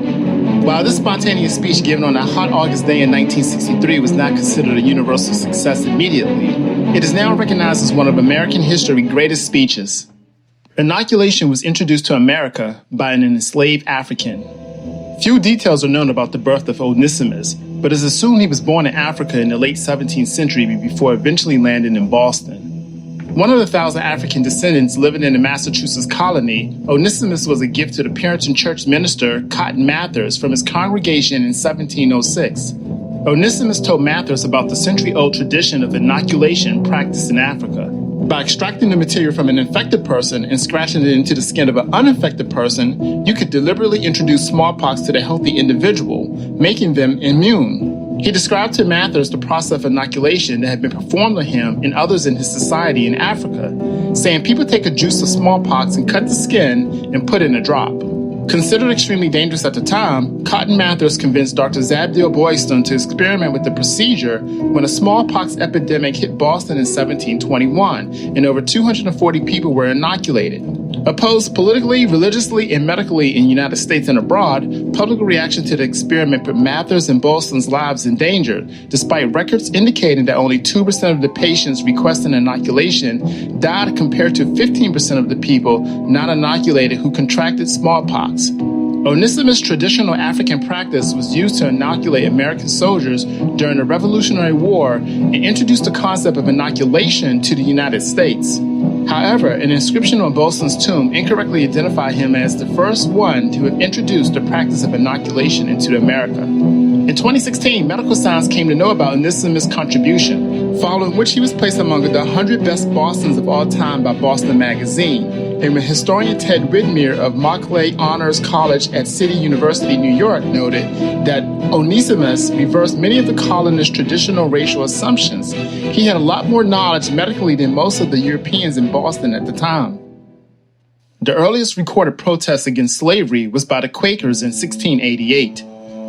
While this spontaneous speech given on a hot August day in 1963 was not considered a universal success immediately, it is now recognized as one of American history's greatest speeches. Inoculation was introduced to America by an enslaved African. Few details are known about the birth of Onesimus, but it's assumed he was born in Africa in the late 17th century before eventually landing in Boston. One of the 1,000 African descendants living in the Massachusetts colony, Onesimus was a gift to the Puritan church minister Cotton Mather's from his congregation in 1706. Onesimus told Mather's about the century-old tradition of inoculation practiced in Africa. By extracting the material from an infected person and scratching it into the skin of an uninfected person, you could deliberately introduce smallpox to the healthy individual, making them immune. He described to Mather's the process of inoculation that had been performed on him and others in his society in Africa, saying people take a juice of smallpox and cut the skin and put in a drop. Considered extremely dangerous at the time, Cotton Mather's convinced Dr. Zabdiel Boylston to experiment with the procedure when a smallpox epidemic hit Boston in 1721, and over 240 people were inoculated. Opposed politically, religiously, and medically in the United States and abroad, public reaction to the experiment put Mather's and Boylston's lives in danger, despite records indicating that only 2% of the patients requesting inoculation died compared to 15% of the people not inoculated who contracted smallpox. Onesimus' traditional African practice was used to inoculate American soldiers during the Revolutionary War and introduced the concept of inoculation to the United States. However, an inscription on Boylston's tomb incorrectly identified him as the first one to have introduced the practice of inoculation into America. In 2016, medical science came to know about Onesimus' contribution, following which he was placed among the 100 best Bostons of all time by Boston Magazine. And when historian Ted Widmer of Markley Honors College at City University, New York, noted that Onesimus reversed many of the colonists' traditional racial assumptions. He had a lot more knowledge medically than most of the Europeans in Boston at the time. The earliest recorded protest against slavery was by the Quakers in 1688.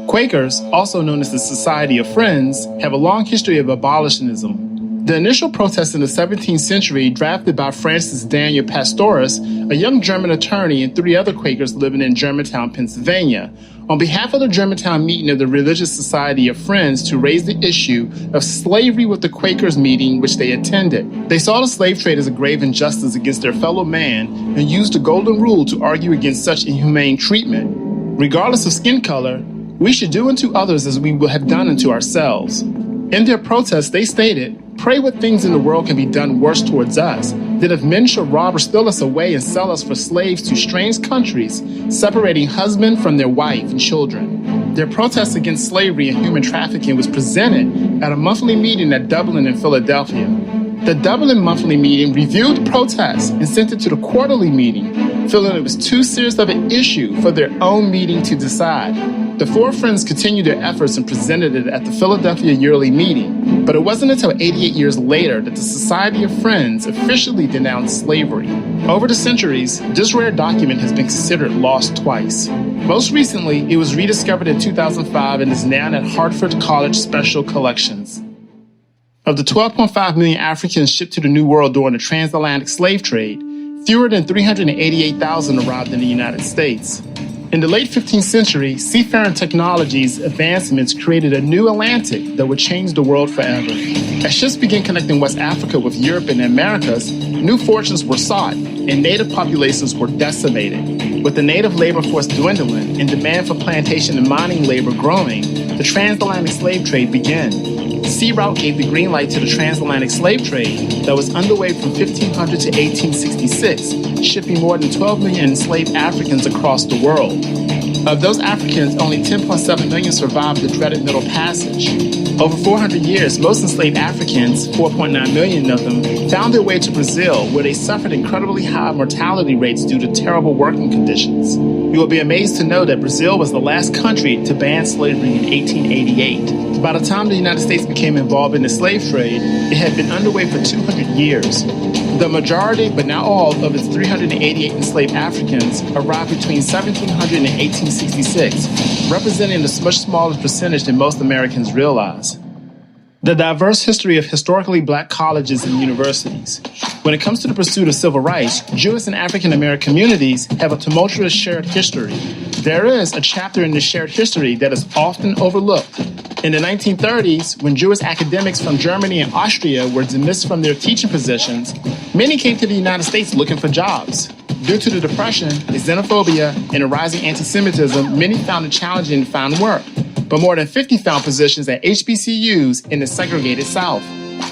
Quakers, also known as the Society of Friends, have a long history of abolitionism. The initial protest in the 17th century, drafted by Francis Daniel Pastoris, a young German attorney, and 3 other Quakers living in Germantown, Pennsylvania, on behalf of the Germantown meeting of the Religious Society of Friends to raise the issue of slavery with the Quakers meeting which they attended. They saw the slave trade as a grave injustice against their fellow man and used the golden rule to argue against such inhumane treatment. Regardless of skin color, we should do unto others as we would have done unto ourselves. In their protest, they stated, "Pray what things in the world can be done worse towards us, than if men shall rob or steal us away and sell us for slaves to strange countries, separating husband from their wife and children." Their protest against slavery and human trafficking was presented at a monthly meeting at Dublin and Philadelphia. The Dublin monthly meeting reviewed the protest and sent it to the quarterly meeting, feeling it was too serious of an issue for their own meeting to decide. The 4 friends continued their efforts and presented it at the Philadelphia yearly meeting, but it wasn't until 88 years later that the Society of Friends officially denounced slavery. Over the centuries, this rare document has been considered lost twice. Most recently, it was rediscovered in 2005 and is now at Hartford College Special Collections. Of the 12.5 million Africans shipped to the New World during the transatlantic slave trade, fewer than 388,000 arrived in the United States. In the late 15th century, seafaring technologies advancements created a new Atlantic that would change the world forever. As ships began connecting West Africa with Europe and the Americas, new fortunes were sought and native populations were decimated. With the native labor force dwindling and demand for plantation and mining labor growing, the transatlantic slave trade began. Sea Route gave the green light to the transatlantic slave trade that was underway from 1500 to 1866, shipping more than 12 million enslaved Africans across the world. Of those Africans, only 10.7 million survived the dreaded Middle Passage. Over 400 years, most enslaved Africans, 4.9 million of them, found their way to Brazil, where they suffered incredibly high mortality rates due to terrible working conditions. You will be amazed to know that Brazil was the last country to ban slavery in 1888. By the time the United States became involved in the slave trade, it had been underway for 200 years. The majority, but not all, of its 388 enslaved Africans arrived between 1700 and 1866, representing a much smaller percentage than most Americans realize. The diverse history of historically black colleges and universities. When it comes to the pursuit of civil rights, Jewish and African American communities have a tumultuous shared history. There is a chapter in this shared history that is often overlooked. In the 1930s, when Jewish academics from Germany and Austria were dismissed from their teaching positions, many came to the United States looking for jobs. Due to the Depression, the xenophobia, and the rising anti-Semitism, many found it challenging to find work. But more than 50 found positions at HBCUs in the segregated South.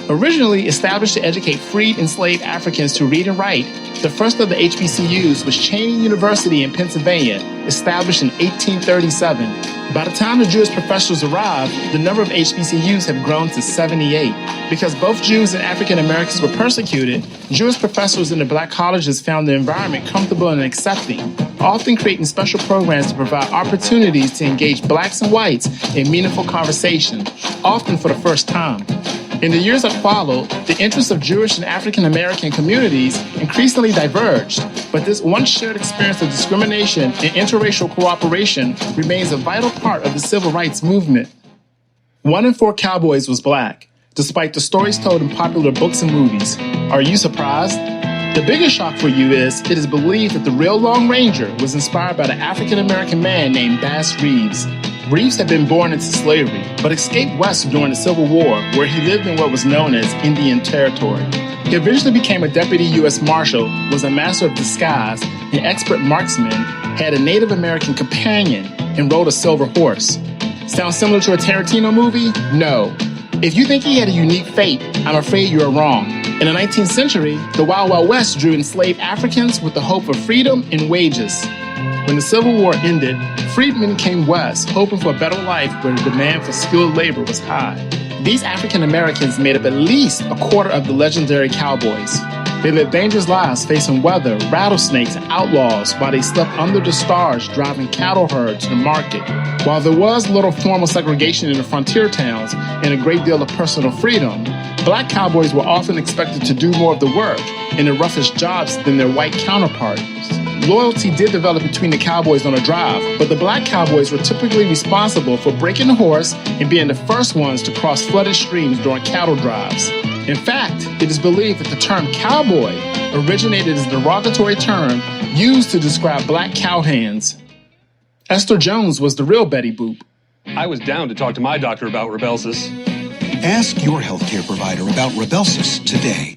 Originally established to educate freed enslaved Africans to read and write, the first of the HBCUs was Cheyney University in Pennsylvania, established in 1837. By the time the Jewish professors arrived, the number of HBCUs had grown to 78. Because both Jews and African Americans were persecuted, Jewish professors in the black colleges found the environment comfortable and accepting, often creating special programs to provide opportunities to engage blacks and whites in meaningful conversation, often for the first time. In the years that followed, the interests of Jewish and African American communities increasingly diverged, but this once shared experience of discrimination and interracial cooperation remains a vital part of the civil rights movement. 1 in 4 cowboys was black, despite the stories told in popular books and movies. Are you surprised? The biggest shock for you is it is believed that the real Lone Ranger was inspired by the African American man named Bass Reeves. Reeves had been born into slavery, but escaped west during the Civil War, where he lived in what was known as Indian Territory. He eventually became a deputy U.S. Marshal, was a master of disguise, an expert marksman, had a Native American companion, and rode a silver horse. Sounds similar to a Tarantino movie? No. If you think he had a unique fate, I'm afraid you are wrong. In the 19th century, the Wild Wild West drew enslaved Africans with the hope of freedom and wages. When the Civil War ended, freedmen came west, hoping for a better life where the demand for skilled labor was high. These African Americans made up at least a quarter of the legendary cowboys. They lived dangerous lives facing weather, rattlesnakes, and outlaws while they slept under the stars driving cattle herds to the market. While there was little formal segregation in the frontier towns and a great deal of personal freedom, black cowboys were often expected to do more of the work in the roughest jobs than their white counterparts. Loyalty did develop between the cowboys on a drive, but the black cowboys were typically responsible for breaking the horse and being the first ones to cross flooded streams during cattle drives. In fact, it is believed that the term cowboy originated as a derogatory term used to describe black cowhands. Esther Jones was the real Betty Boop. I was down to talk to my doctor about Rybelsus. Ask your healthcare provider about Rybelsus today.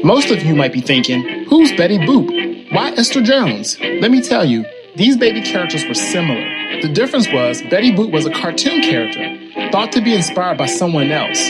Most of you might be thinking, who's Betty Boop? Why Esther Jones? Let me tell you, these baby characters were similar. The difference was Betty Boop was a cartoon character, thought to be inspired by someone else.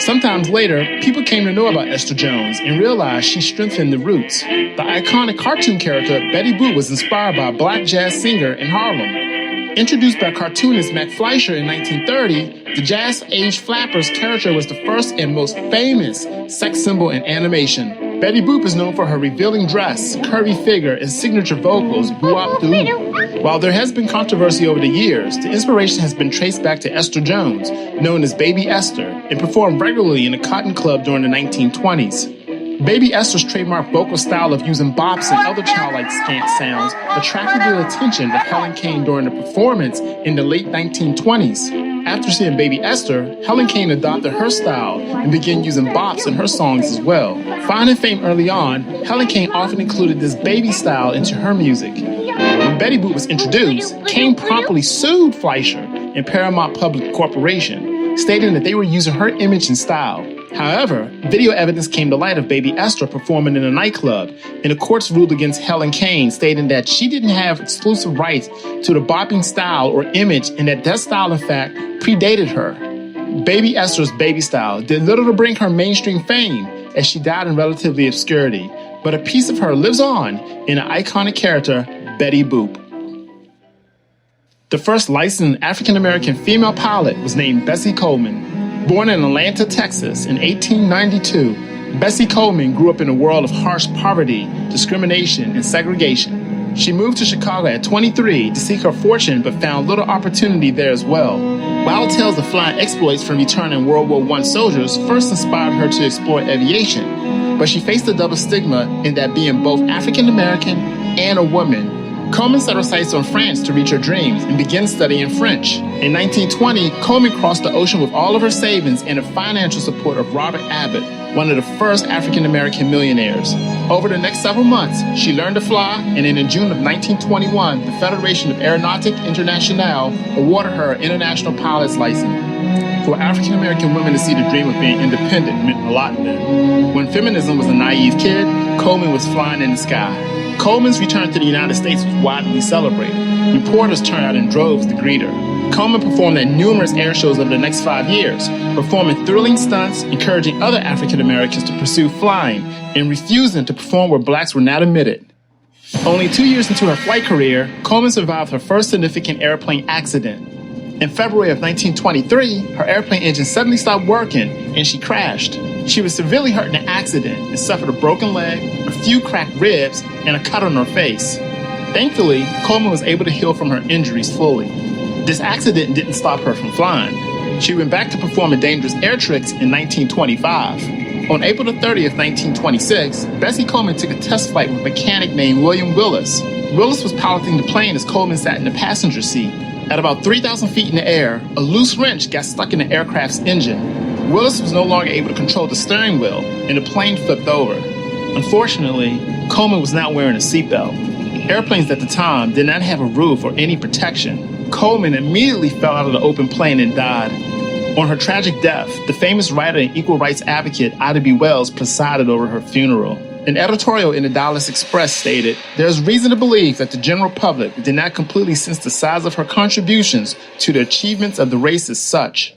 Sometimes later, people came to know about Esther Jones and realized she strengthened the roots. The iconic cartoon character Betty Boop was inspired by a black jazz singer in Harlem. Introduced by cartoonist Mac Fleischer in 1930, the jazz-age Flappers character was the first and most famous sex symbol in animation. Betty Boop is known for her revealing dress, curvy figure, and signature vocals, boo-wop-doo. While there has been controversy over the years, the inspiration has been traced back to Esther Jones, known as Baby Esther, and performed regularly in a cotton club during the 1920s. Baby Esther's trademark vocal style of using bops and other childlike scant sounds attracted the attention of Helen Kane during the performance in the late 1920s. After seeing Baby Esther, Helen Kane adopted her style and began using bops in her songs as well. Finding fame early on, Helen Kane often included this baby style into her music. When Betty Boop was introduced, Kane promptly sued Fleischer and Paramount Public Corporation, stating that they were using her image and style. However, video evidence came to light of Baby Esther performing in a nightclub, and the courts ruled against Helen Kane, stating that she didn't have exclusive rights to the bopping style or image, and that style, in fact, predated her. Baby Esther's baby style did little to bring her mainstream fame, as she died in relatively obscurity, but a piece of her lives on in an iconic character, Betty Boop. The first licensed African-American female pilot was named Bessie Coleman. Born in Atlanta, Texas in 1892, Bessie Coleman grew up in a world of harsh poverty, discrimination, and segregation. She moved to Chicago at 23 to seek her fortune, but found little opportunity there as well. Wild tales of flying exploits from returning World War I soldiers first inspired her to explore aviation. but she faced a double stigma in that being both African American and a woman. Coleman set her sights on France to reach her dreams and began studying French. In 1920, Coleman crossed the ocean with all of her savings and the financial support of Robert Abbott, one of the first African-American millionaires. Over the next several months, she learned to fly, and in June of 1921, the Federation of Aeronautique Internationale awarded her an international pilot's license. For African-American women to see the dream of being independent meant a lot then. When feminism was a naive kid, Coleman was flying in the sky. Coleman's return to the United States was widely celebrated. Reporters turned out in droves to greet her. Coleman performed at numerous air shows over the next 5 years, performing thrilling stunts, encouraging other African Americans to pursue flying, and refusing to perform where blacks were not admitted. Only 2 years into her flight career, Coleman survived her first significant airplane accident. In February of 1923, her airplane engine suddenly stopped working and she crashed. She was severely hurt in the accident and suffered a broken leg, a few cracked ribs, and a cut on her face. Thankfully, Coleman was able to heal from her injuries fully. This accident didn't stop her from flying. She went back to performing dangerous air tricks in 1925. On April the 30th, 1926, Bessie Coleman took a test flight with a mechanic named William Willis. Willis was piloting the plane as Coleman sat in the passenger seat. At about 3,000 feet in the air, a loose wrench got stuck in the aircraft's engine. Willis was no longer able to control the steering wheel, and the plane flipped over. Unfortunately, Coleman was not wearing a seatbelt. Airplanes at the time did not have a roof or any protection. Coleman immediately fell out of the open plane and died. On her tragic death, the famous writer and equal rights advocate Ida B. Wells presided over her funeral. An editorial in the Dallas Express stated, "There's reason to believe that the general public did not completely sense the size of her contributions to the achievements of the race as such."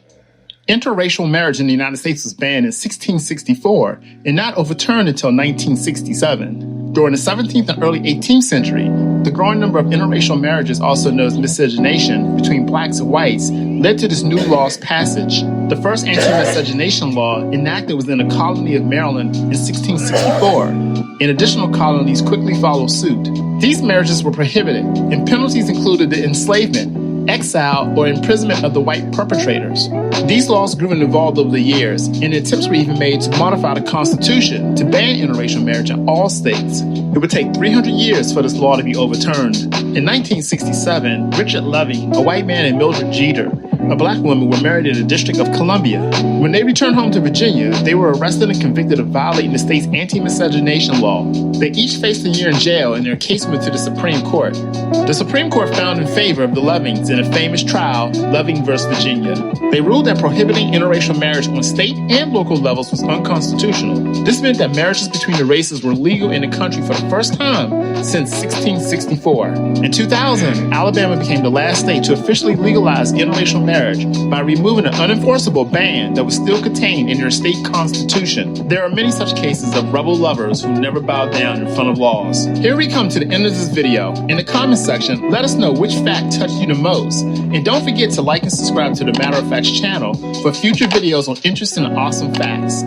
Interracial marriage in the United States was banned in 1664 and not overturned until 1967. During the 17th and early 18th century, the growing number of interracial marriages, also known as miscegenation, between blacks and whites, led to this new law's passage. The first anti-miscegenation law enacted was in the colony of Maryland in 1664, and additional colonies quickly followed suit. These marriages were prohibited, and penalties included the enslavement, exile, or imprisonment of the white perpetrators. These laws grew and evolved over the years, and attempts were even made to modify the Constitution to ban interracial marriage in all states. It would take 300 years for this law to be overturned. In 1967, Richard Levy, a white man, and Mildred Jeter, a black woman, were married in the District of Columbia. When they returned home to Virginia, they were arrested and convicted of violating the state's anti-miscegenation law. They each faced a year in jail, and their case went to the Supreme Court. The Supreme Court found in favor of the Levings in a famous trial, Leving v. Virginia. They ruled that prohibiting interracial marriage on state and local levels was unconstitutional. This meant that marriages between the races were legal in the country for the first time since 1664. In 2000, Alabama became the last state to officially legalize interracial marriage by removing an unenforceable ban that was still contained in their state constitution. There are many such cases of rebel lovers who never bow down in front of laws. Here we come to the end of this video. In the comments section, let us know which fact touched you the most. And don't forget to like and subscribe to the Matter of Facts channel for future videos on interesting and awesome facts.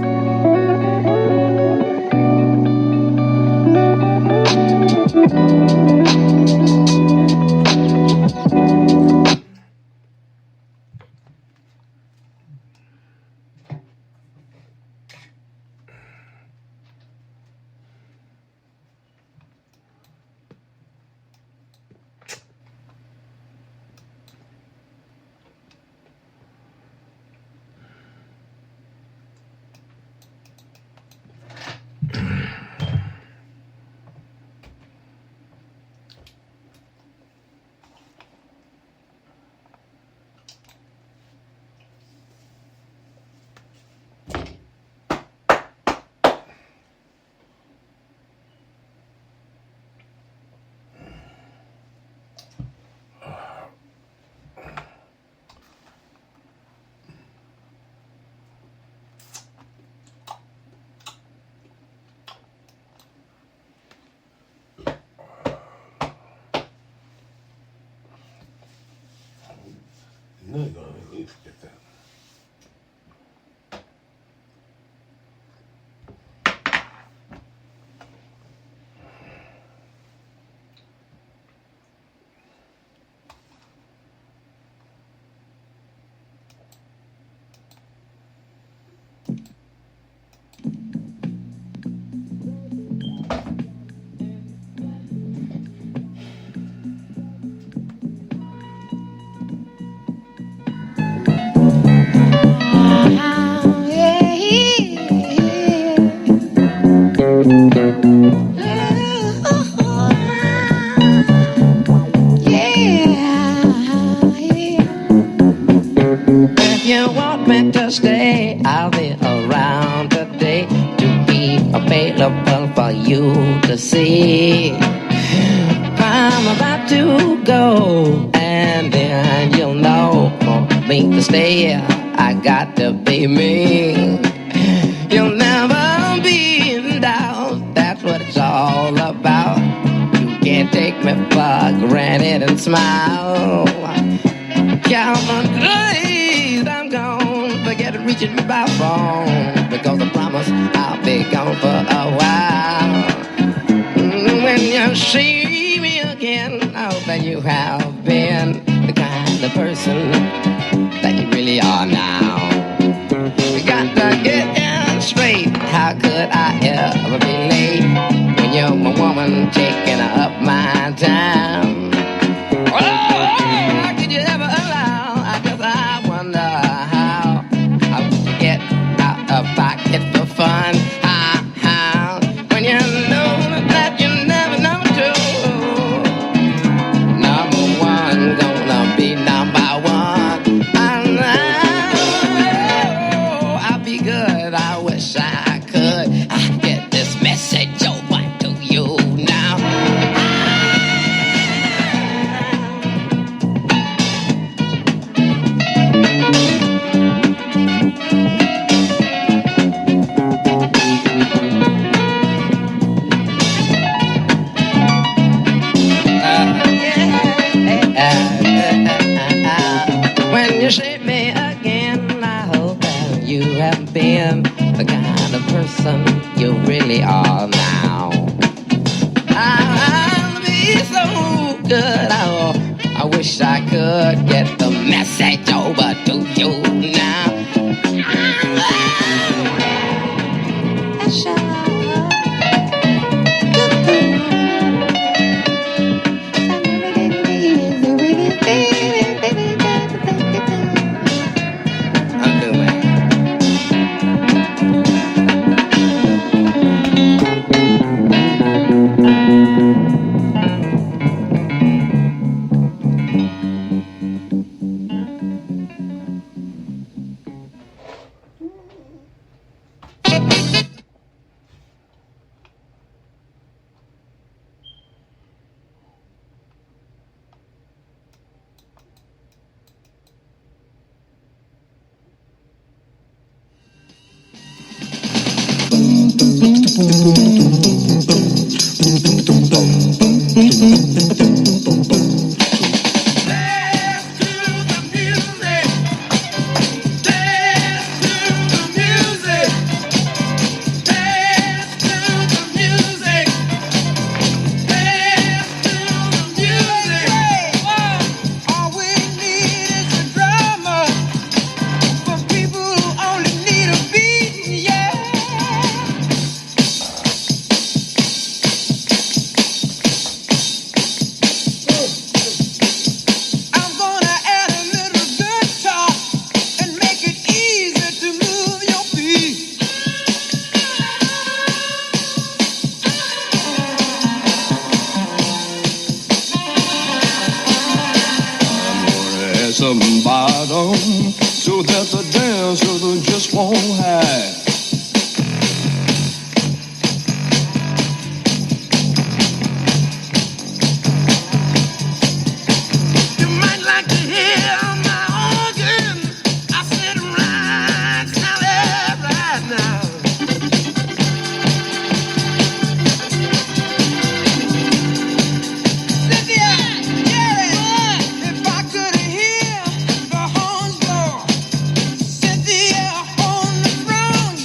No, no, I need to get that. waiting for you to see. I'm about to go, and then you'll know for me to stay. I got to be me. You'll never be in doubt. That's what it's all about. You can't take me for granted and smile. Count on days I'm gone. Forget reaching me by phone, because I promise I'll be gone for a while. When you see me again, I hope that you have been the kind of person that you really are now. We got to get in straight. How could I ever be late when you're my woman taking up my time? Oh, how could you ever allow? I guess I wonder how would you get out of pocket for fun? How when you know that you never number two, number one gonna be number one. And I'll be good. I wish I could. I get this message over to you now. When you see me again, I hope that you have been the kind of person you really are now. I'll be so good. I wish I could get the message over to you now. Some bottom so that the dancers just won't hide. You might like to hear my organ. I sit right now, right now. Cynthia, yeah, if I could hear the horns blow, Cynthia on the throne,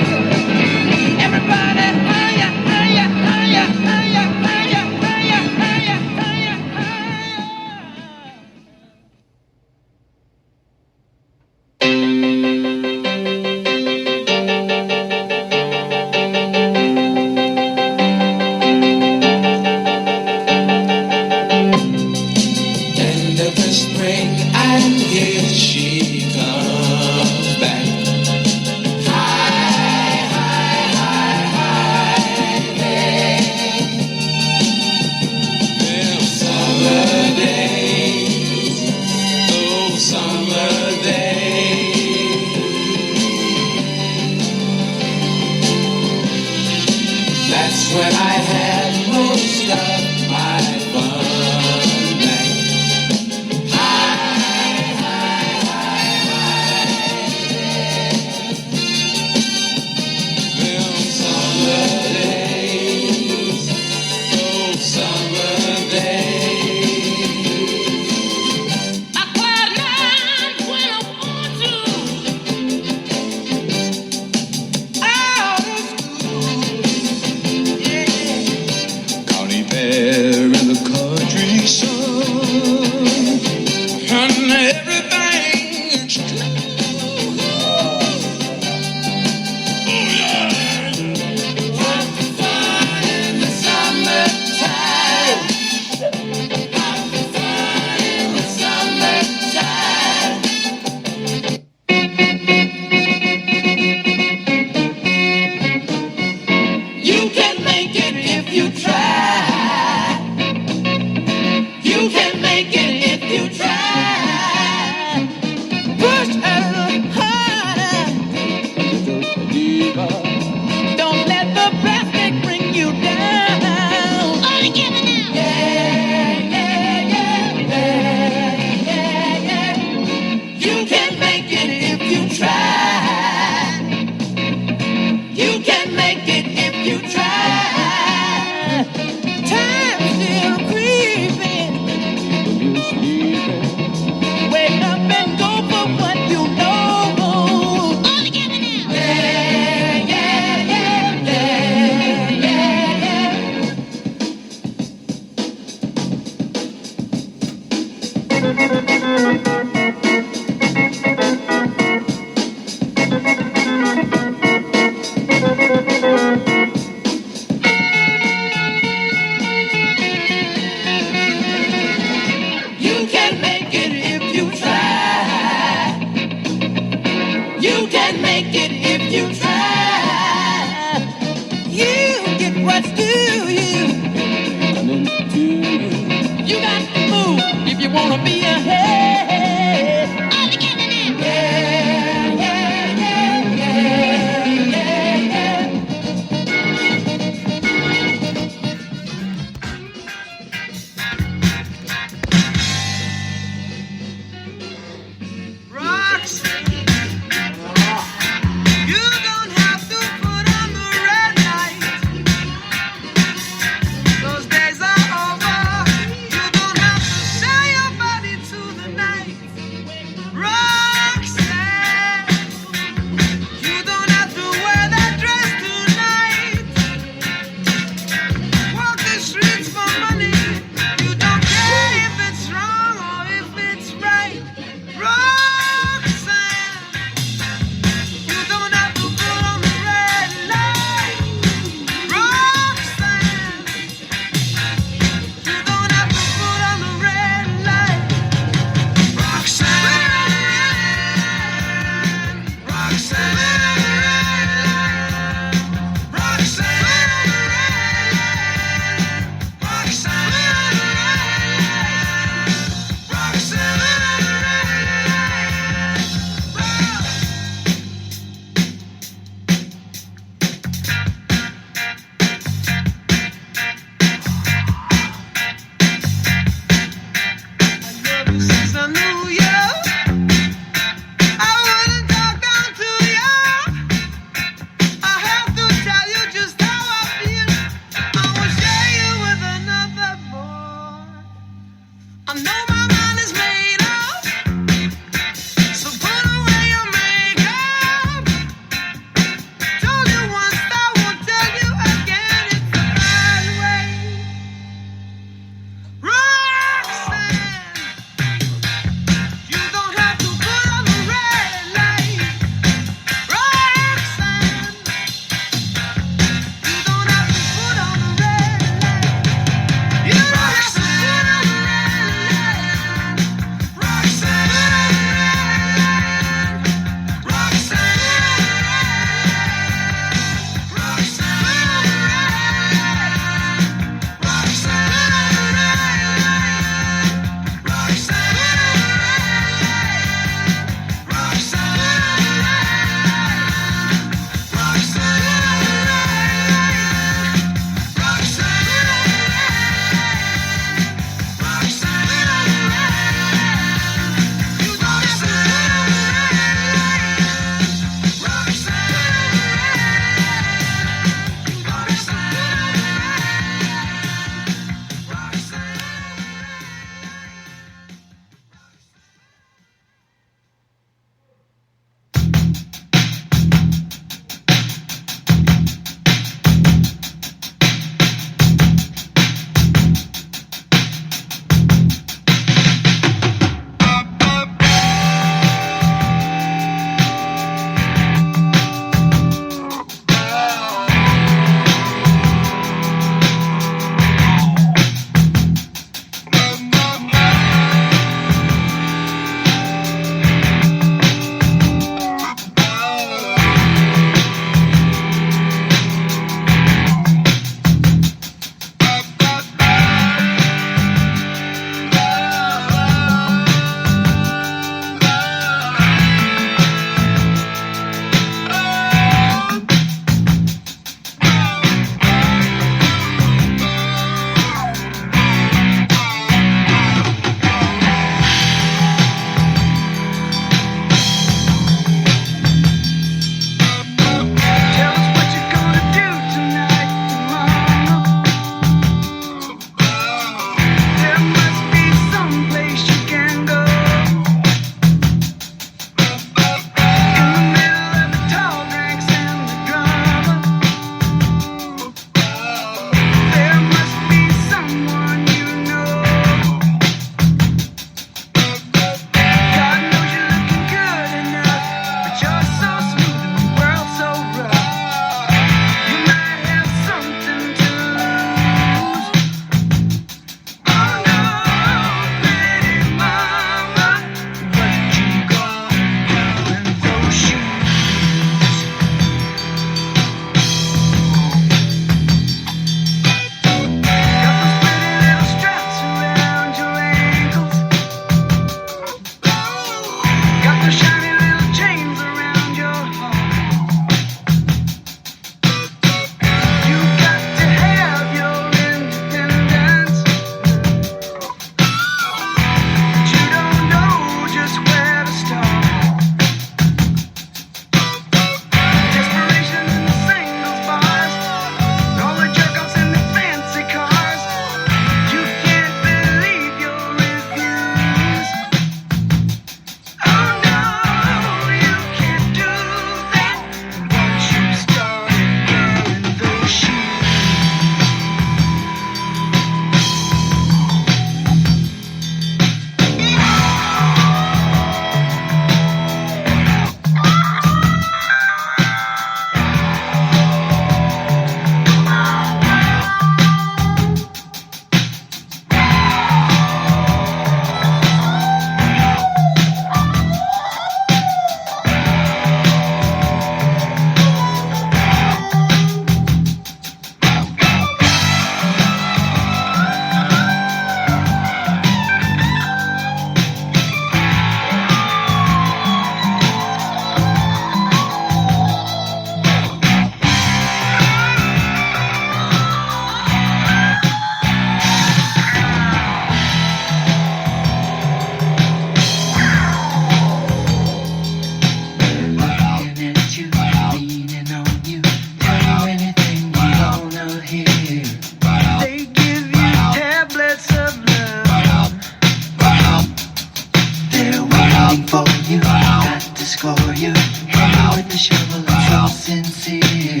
waiting for you. Got to score you. Hit me with the shovel, I'm so sincere.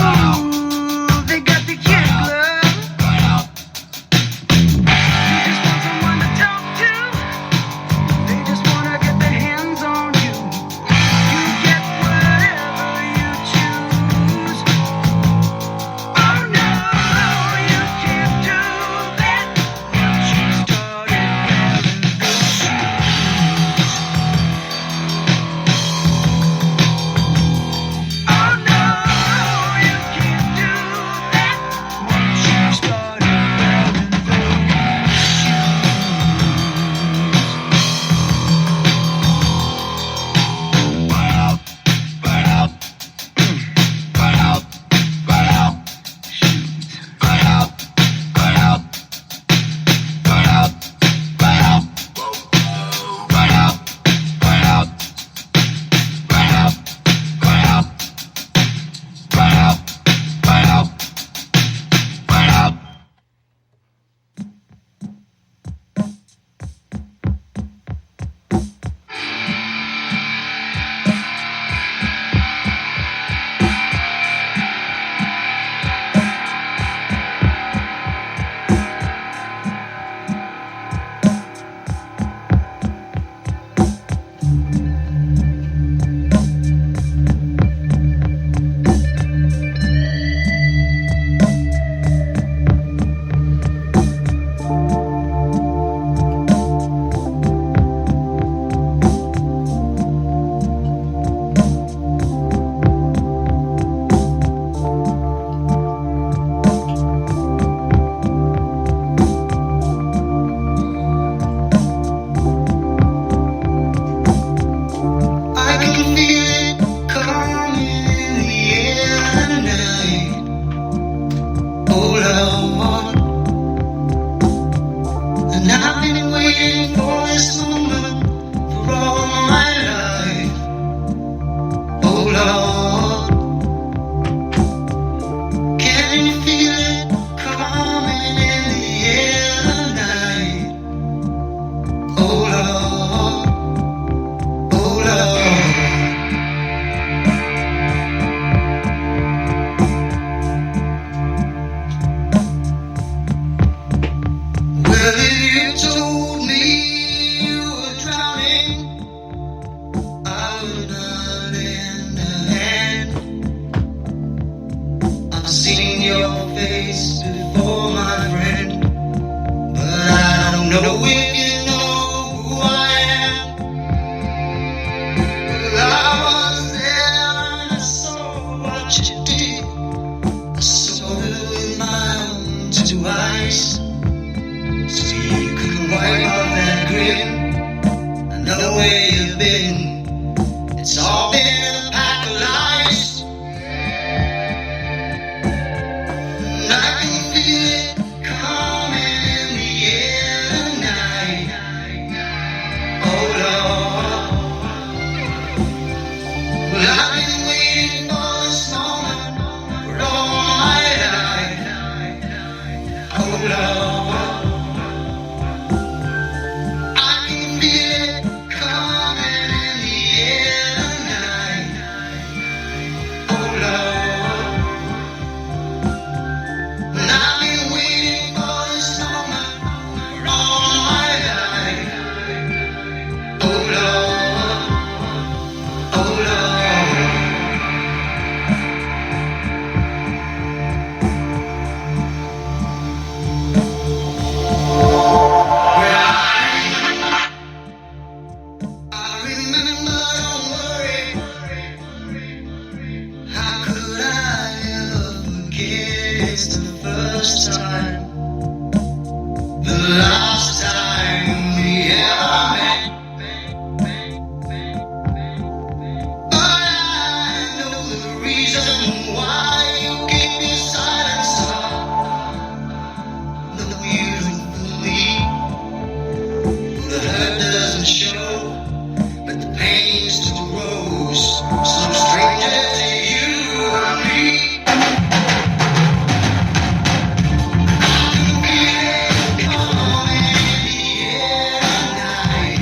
Ooh, they got the kick glove. You just want someone to talk to. They just wanna get their hands on you. You get whatever you choose. Oh no, you can't do that. Once you started having the shoes. Oh no, you can't do that. Once you started having the shoes. I can feel it coming in the air tonight. Oh Lord, and I've been waiting for this moment for all my life. Oh Lord, can you feel it coming in the air tonight? Oh Lord, oh Lord. Well, if you told me you were drowning, I would not lend a hand. I've seen your face before, my friend, but I don't know if you know who I am. Well, I was there and I saw what you did. I saw it with my own two eyes. So you couldn't wipe off that grin. I know where you've been. It's all been a pack of lies. And I can feel it coming in the air tonight. Oh Lord. Well, I've been waiting for this moment for all my life. Oh Lord. I can feel it coming in the air tonight. Oh Lord, and I've been waiting for this moment for all my life. Oh Lord, oh Lord. I remember, don't worry. How could I ever forget? It's the first time, the last time we ever met. But I know the reason why you keep your silence up. No, you don't believe. The hurt doesn't show, but the pain still grows. Some stranger to you and me. I can feel it coming in the air tonight.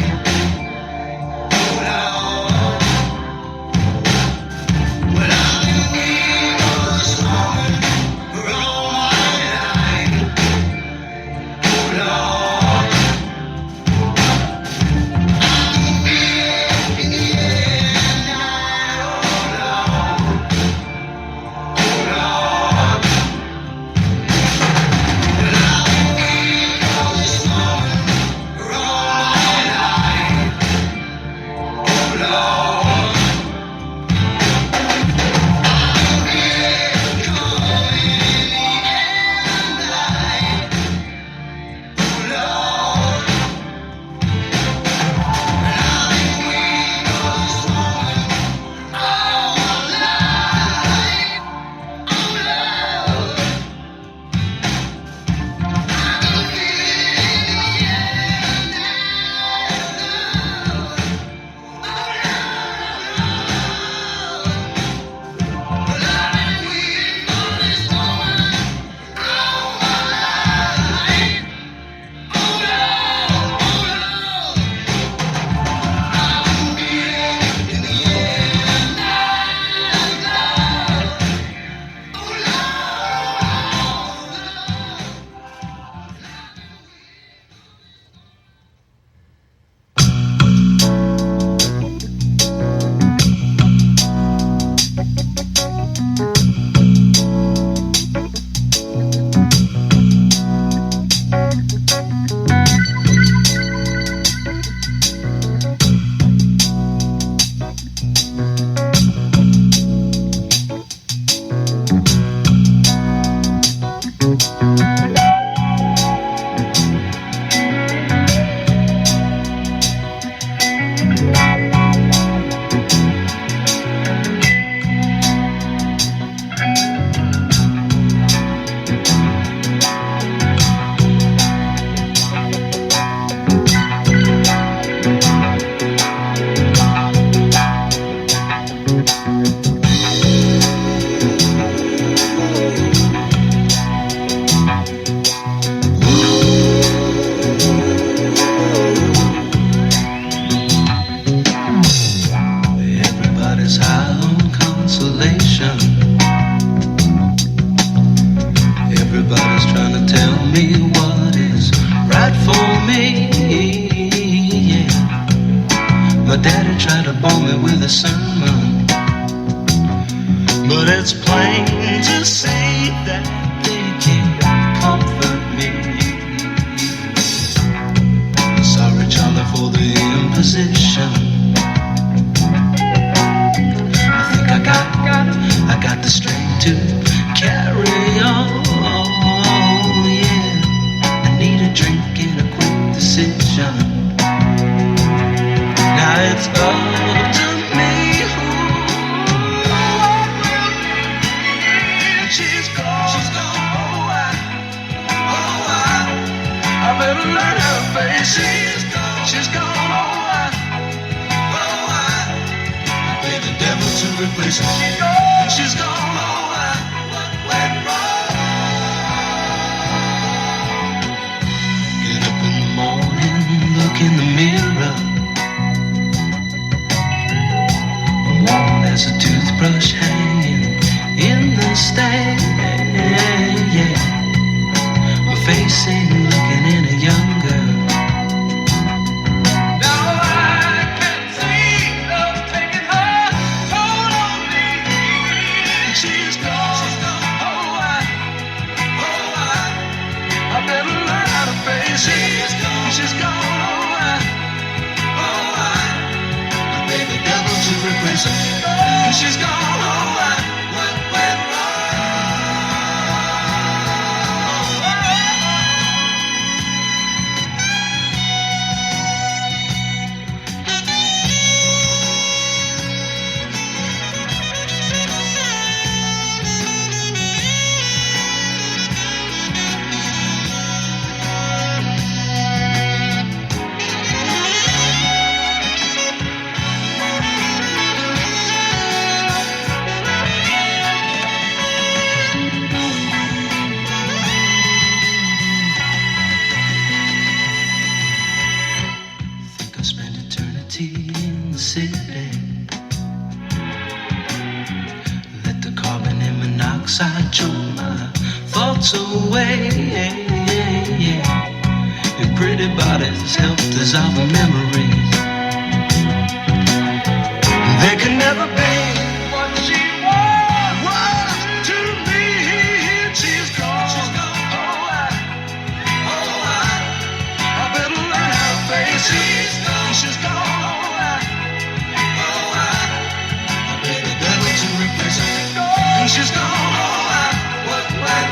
My daddy tried to bomb me with a sermon, but it's plain to see that they can't comfort me. Sorry, Charlie, for the imposition. I think I got the strength to carry on. Yeah, I need a drink and a quick decision. Now it's up to me who I will be. She's gone. Oh, I better learn her face. She's gone. Pay the devil to replace her. She's gone. What went wrong? Get up in the morning, look in the mirror. Worn as a toothbrush hanging in the stand. Yeah, my face ain't looking any younger. Now I can see love taking her toll on me. She's gone. Oh, I better learn how to face it. She's gone. Oh, I pay the devil to replace her. She's gone. What went in the city? Let the carbon and monoxide choke my thoughts away. And pretty bodies help dissolve the memories. They can never be what she was to me. She's gone. I better learn how to face it. She's gone. She's gone. What went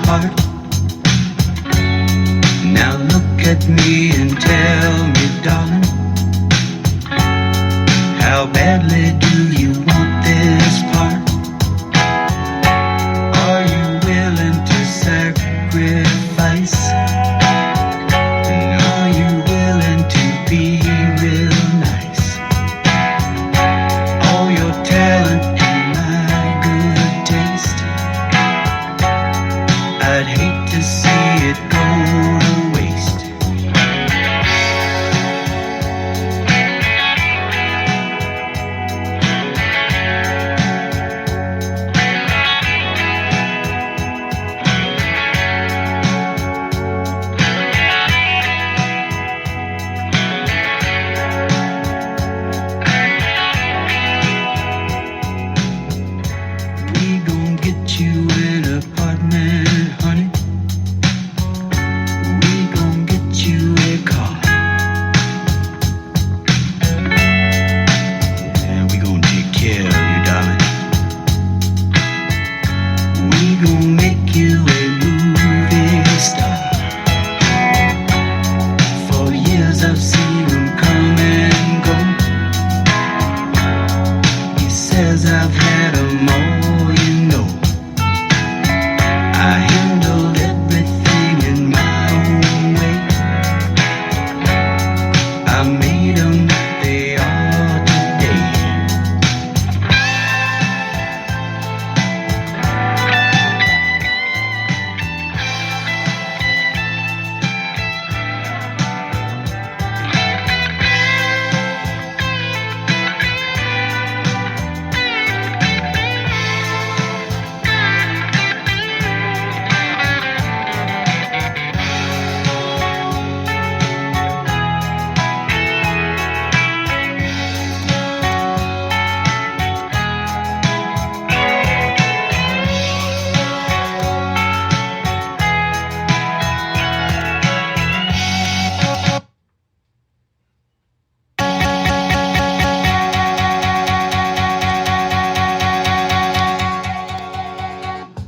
apart. Now look at me and tell me, darling, how badly do you want this part? Are you willing to sacrifice? And are you willing to be real nice? All your talent and my good taste, I'd hate to see it go to waste. We gon' get you an apartment, honey. We gon' get you a car. And we gon' take care of you, darling. We gon' make you a movie star. For years I've seen him come and go. He says I've had 'em all, you know. I handled everything in my own way. I made 'em what they are today.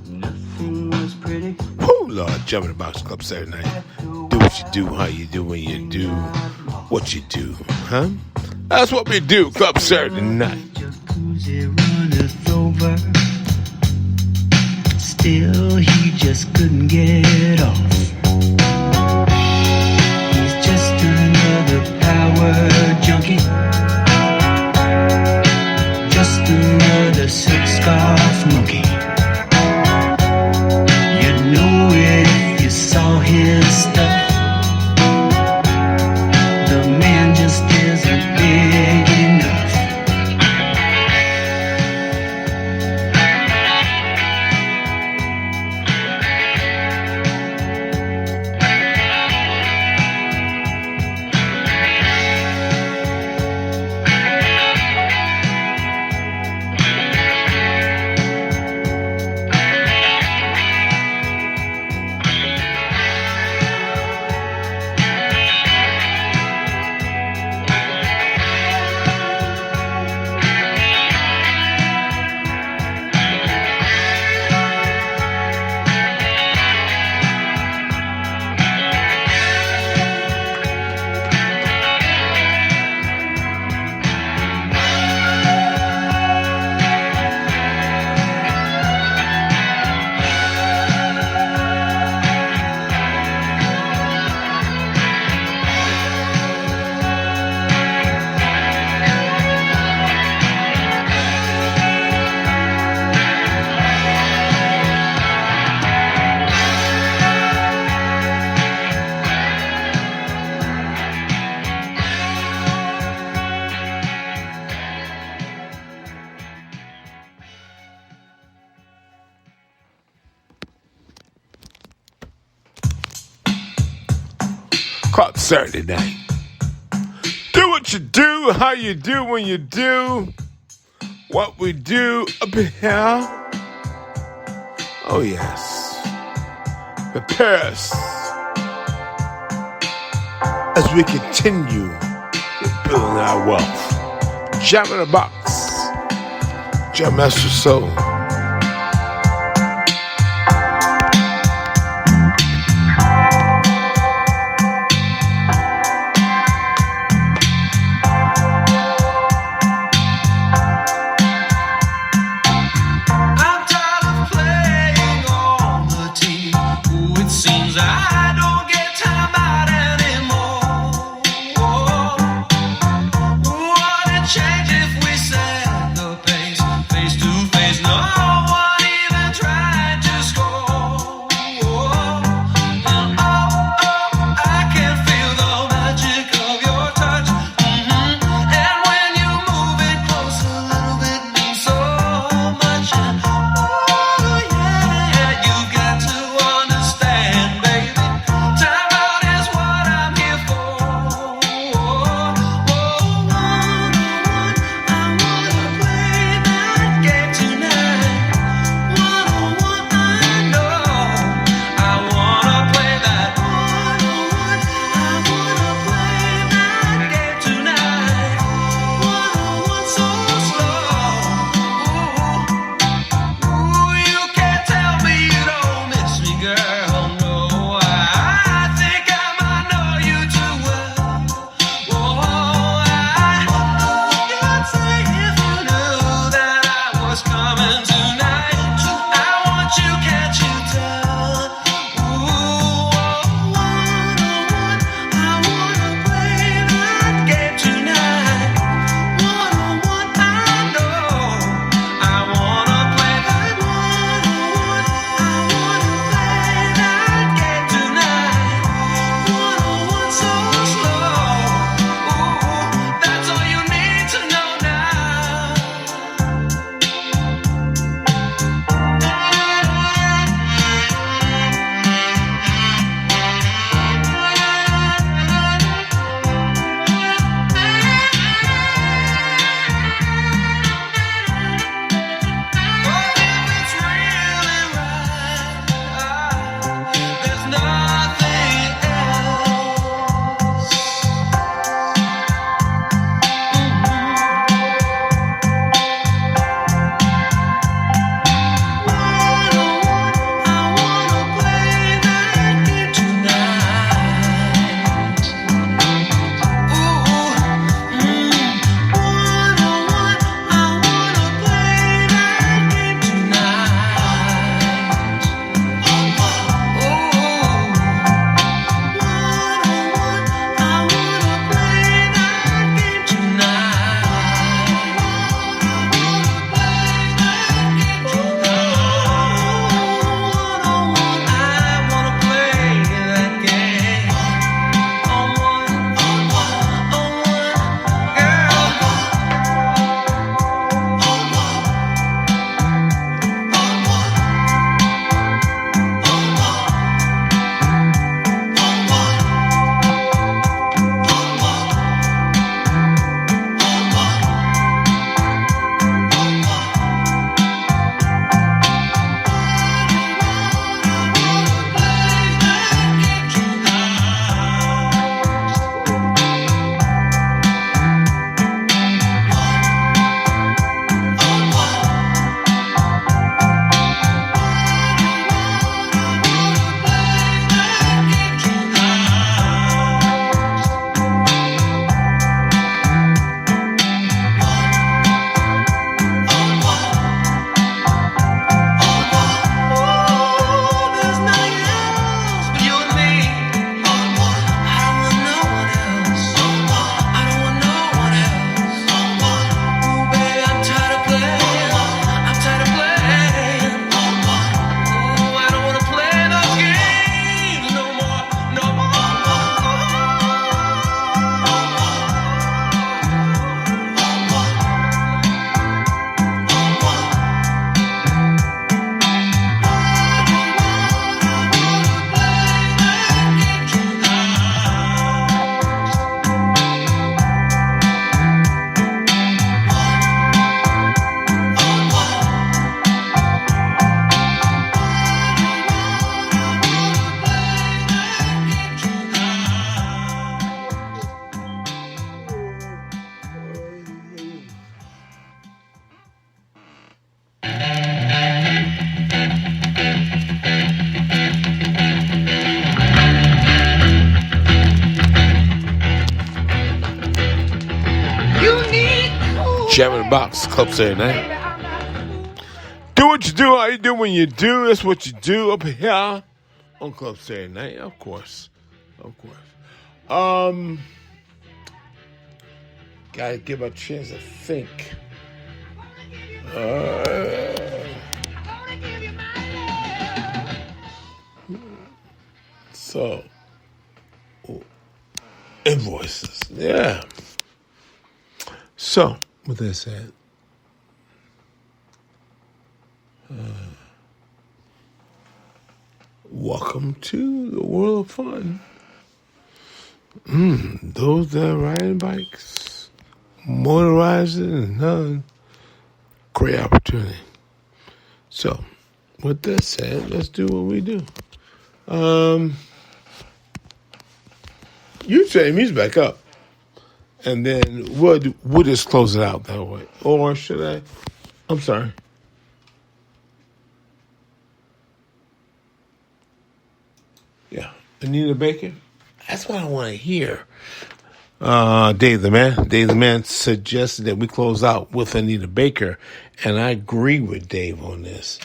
Nothing was pretty. Whoo, Lord, Jump in the Box Club Saturday night. Do what you do, how you do, when you do what you do, huh? That's what we do, Club Saturday night. Jacuzzi runneth over. Still, he just couldn't get off. He's just another power junkie. Just another sex scarf monkey. You'd know it if you saw his stuff. The man just isn't big enough. Club Saturday night. Do what you do, how you do, when you do what we do up in here. Oh, yes. Prepare us as we continue building our wealth. Jam in the Box. Jam Master Soul. Jamming the Box, Club Saturday night. Do what you do, how you do when you do. That's what you do up here. on Club Saturday Night, of course. Gotta give a chance to think. So, invoices, yeah. So, with that said, welcome to the world of fun. Those that are riding bikes, motorizing, and none, great opportunity. So, with that said, let's do what we do. You turn the music back up, and then we'll just close it out that way. Or should I? I'm sorry. Yeah, Anita Baker. That's what I want to hear. Dave the Man suggested that we close out with Anita Baker, and I agree with Dave on this.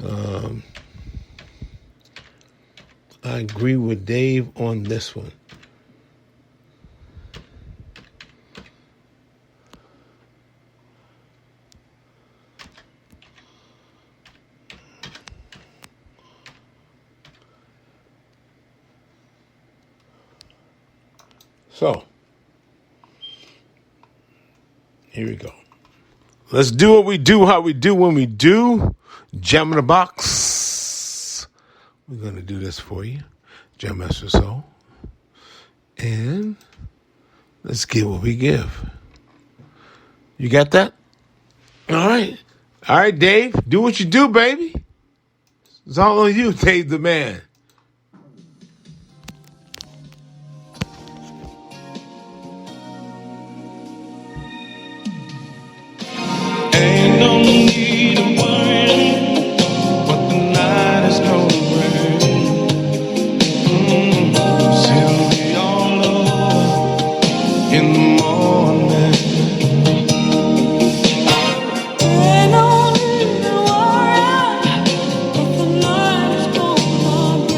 I agree with Dave on this one. So, here we go. Let's do what we do, how we do, when we do. Jam in the box. We're going to do this for you. Jam Master Soul. And let's give what we give. You got that? All right. All right, Dave. Do what you do, baby. It's all on you, Dave the Man. Ain't no need to worry what the night is gonna bring. She'll be all over in the morning. Ain't no need to worry what the night is gonna bring.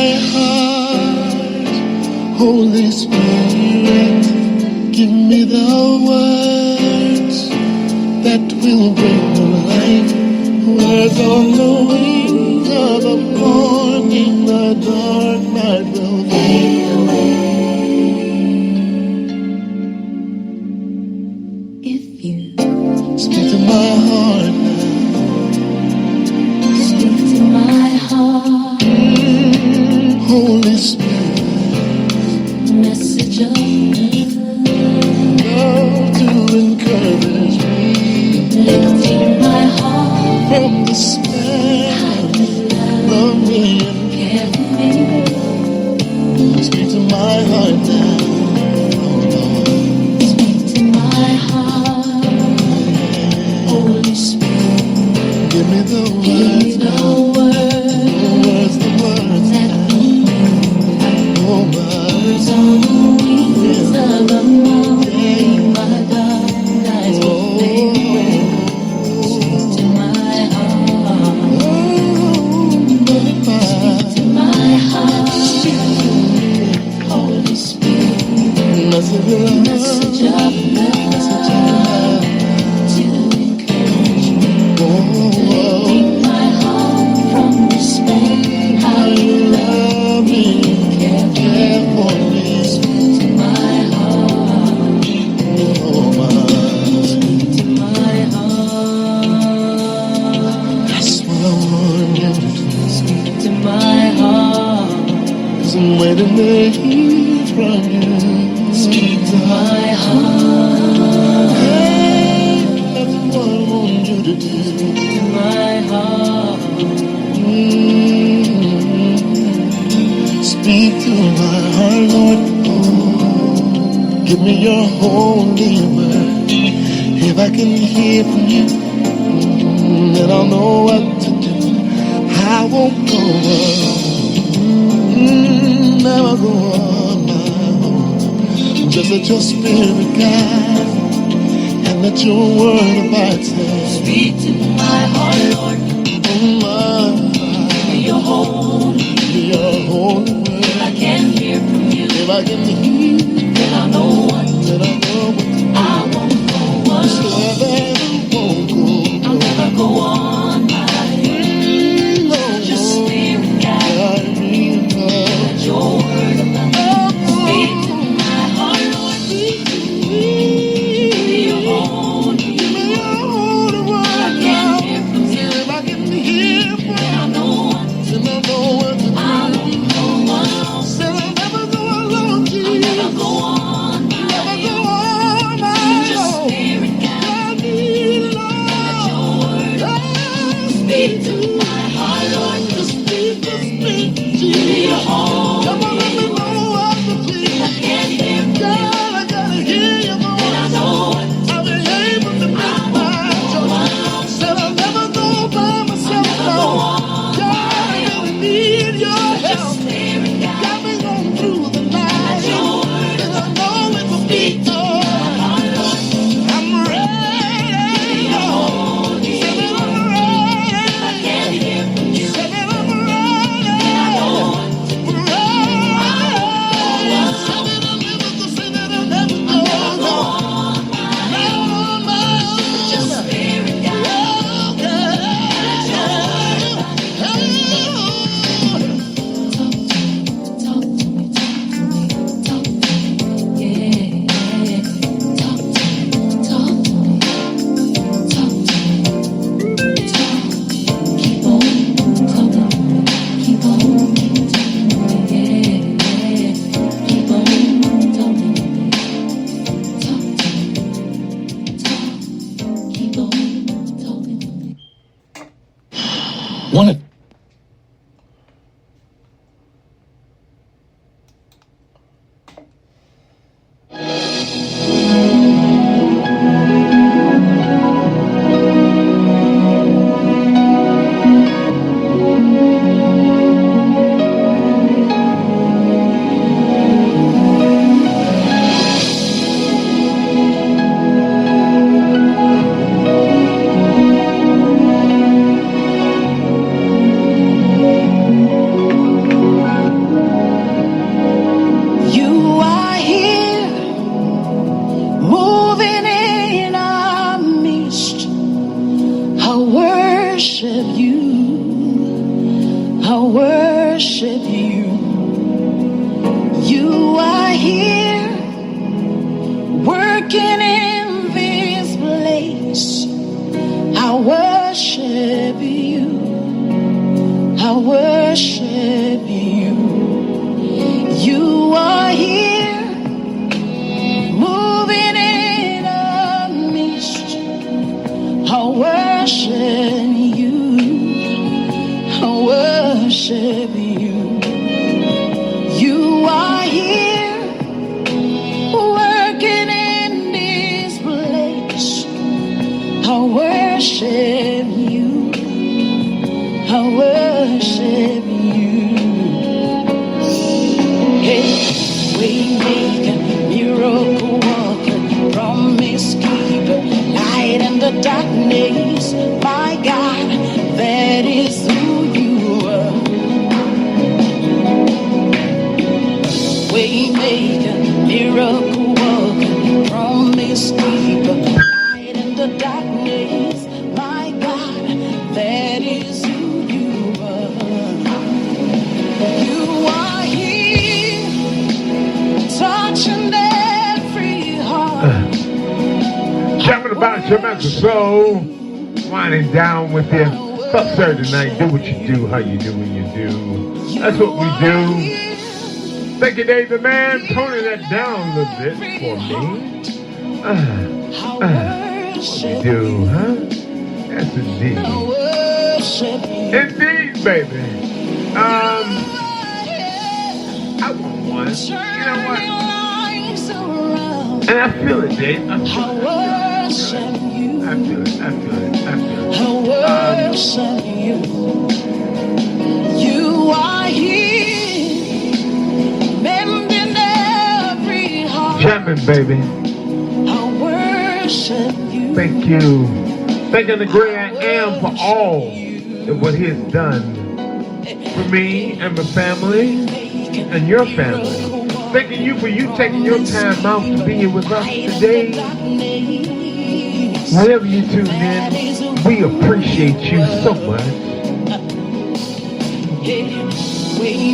my heart, Holy Spirit, give me the words that will bring to life. Words on the wings of the morning, the dark night will fade away. If you speak to my heart now, speak to my heart, Holy Spirit, message of love to encourage me, lifting my heart from despair, love me and care for me. Speak to my heart now, speak to my heart, Holy Spirit, give me the words, the words that oh my words on the wings of the morning, my dark nights will fade away. Speak to my heart, speak to my heart, Holy Spirit, message of love to encourage me, lifting my heart from despair. How you love me, care for me. Speak to my heart, speak to my heart. That's what I want you to do. Speak to my heart, 'cause I'm waiting to hear from you. Speak to my heart. Hey, that's what I want you to do. Speak to my heart. Speak to my heart, Lord. Oh, give me your holy word. If I can hear from you, then I'll know what to do. I won't go on, never go on my own. Just let your spirit guide, and let your word abide. Speak to my heart, Lord. Oh my, give me your holy word. If I can hear from you, if I can hear, then I know what to do. I won't go on. I'll never go on my own. Just spirit guide me, let your word abide. Speak to my heart, Lord. Give me your holy word. If I can hear from you, if I can hear from you, then I know what to do. I won't go on. Said I'll never go alone, Jesus. I'll never go on my own. Just spirit guide me, let your word abide. Speak to my heart, Lord. Just speak, Jesus. Give me your holy. Come on, let me know what to do. If I can't hear from you, God, I gotta hear your voice. Then I know what to do. I'll be able to make my choice. Said I'll never go by myself. I'll never go on. God, I really need your help. Got me going through the night. And I know it will be done. I'm ready. Said that I'm ready. Said that I'm ready. worship you. You are here, working in this place. I worship you. I worship you. You are here, moving in our midst. I worship you. I worship you. You are here, working in this place. I worship you. I worship you. Hey, we make a miracle worker, promise keeper, light in the darkness. My God, that is who you are. We make a miracle worker, promise keeper, light in the darkness. My God, that is who you are. You are here, touching every heart. Jumping about your mental soul, winding down with you. Club Saturday night, do what you do, how you do when you do. That's what we do. Thank you, Dave the Man, toning that down a little bit for me. What we do, huh? Yes, indeed. Indeed, baby. I want one. You know what? And I feel it, Dave. I feel it. You are here, mending every heart. Jamming, baby. I worship you. Thank you. Thanking the great I am for all of what he has done for me and my family and your family. Thanking you for you taking your time out to be here with us today. Wherever you tune in, we appreciate you so much.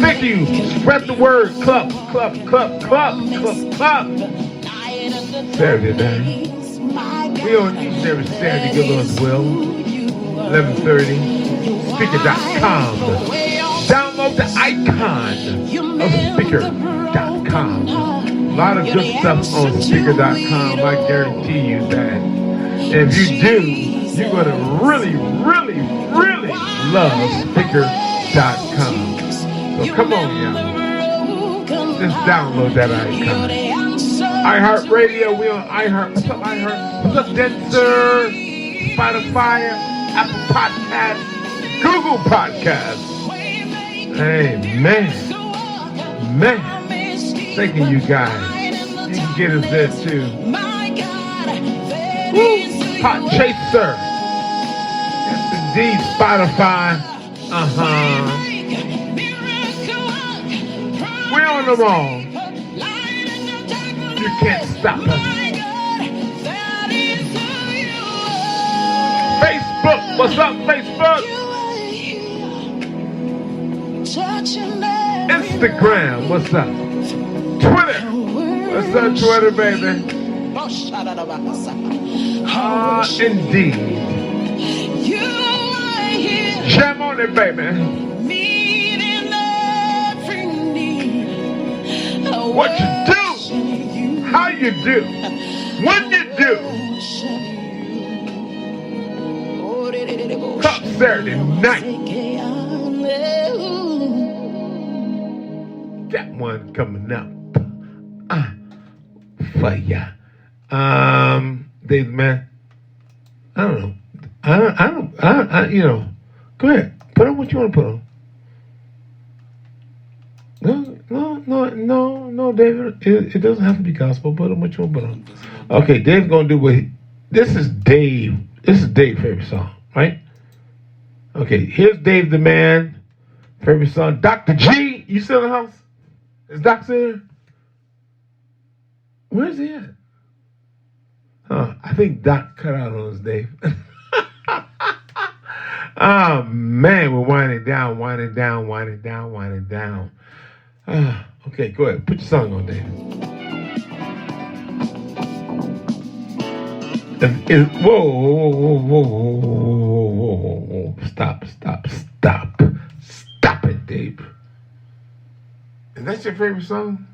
Thank you. Spread the word. Club. Saturday night. We on each and every Saturday, good Lord's will. 11:30. Speaker.com. Download the icon of Speaker.com. A lot of good stuff on Speaker.com. I guarantee you that. And if you do, you're going to really love Speaker.com. So come on, y'all. Just download that icon. iHeartRadio, we on iHeart. What's up, iHeart? What's up, Denser? Spotify, Apple Podcasts, Google Podcasts. Hey, man. Thanking you guys. You can get us there too. Woo! Hot Chaser. Yes, indeed, Spotify. We're on them all. You can't stop us. Facebook, what's up, Facebook? Instagram, what's up? Twitter, what's up, Twitter, baby? Indeed. Jam on it, baby. What you do, how you do, when you do. Club Saturday night. Got one coming up for ya. Dave, man. I don't know. I you know. Go ahead. Put on what you want to put on. No, David. It doesn't have to be gospel. Put on what you want to put on. Okay, Dave's gonna do what. This is Dave. This is Dave's favorite song, right? Okay, here's Dave the Man. Favorite song. Dr. G. You still in the house? Is Doc there? Where's he at? I think Doc cut out on us, Dave. Oh, man, we're winding down. Okay, go ahead. Put your song on, David. Whoa. Stop it, Dave. Is that your favorite song?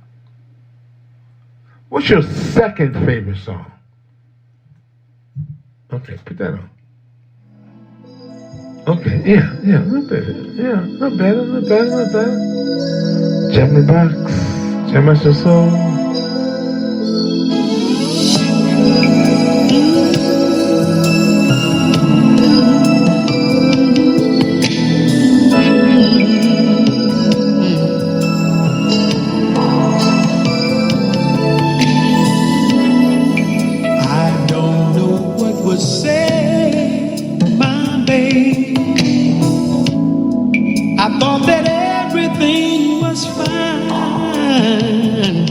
What's your second favorite song? Okay, put that on. Okay, yeah, not bad. Yeah, not bad. Jam in the box, jam out your soul. I don't know what was said, my babe. I thought that everything was fine.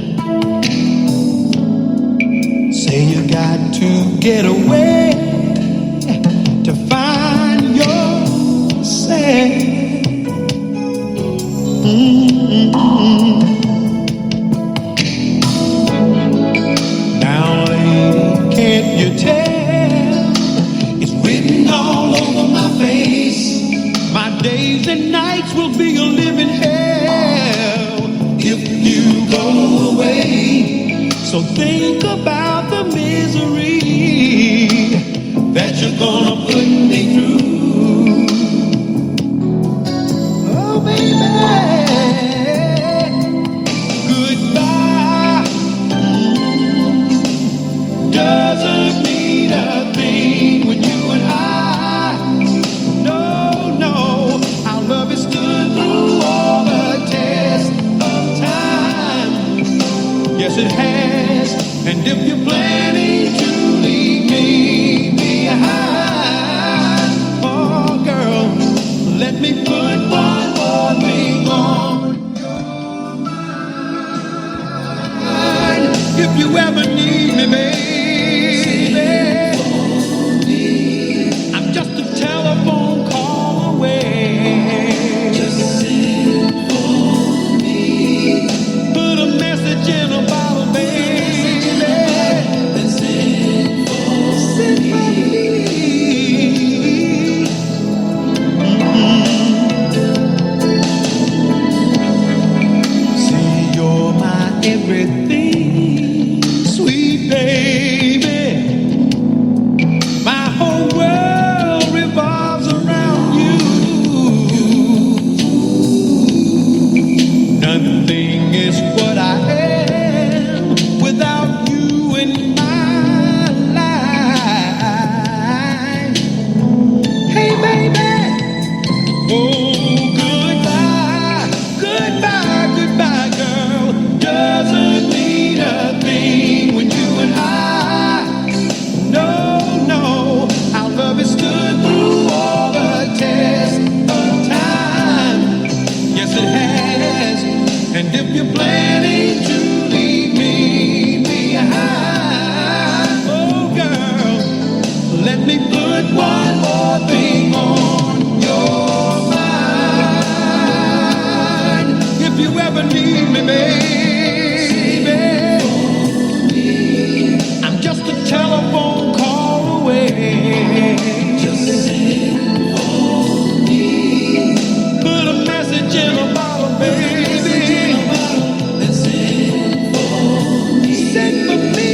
Say you got to get away to find yourself. Now, lady, can't you tell? It's written all over my face. My days and nights will be a living hell if you go away. So think about the misery that you're gonna put me through. Oh, baby, goodbye doesn't mean a thing when you and I. No, our love is stood through all the test of time. Yes, it has. And if you're planning to leave me behind, oh, girl, let me put one more thing on your mind. If you ever need me, baby, I'm just a telephone call away. Just send for me. Put a message in a bottle, baby. Then send for me. See, you're my everything, sweet baby. My whole world revolves around you. Nothing is what I am without you in my life. Hey, baby. Oh, goodbye, girl. Doesn't mean a thing when you and I. No, our love has stood through all the test of time. Yes, it has. And if you're planning to leave me behind, oh, girl, let me put one more thing on your mind. If you ever need me, baby, I'm just a telephone call away. Just send for me. Put a message in a bottle, baby. Then send for me.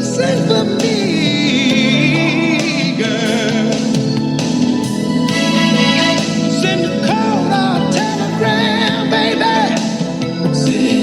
Send for me, girl. Send a call or a telegram, baby. Send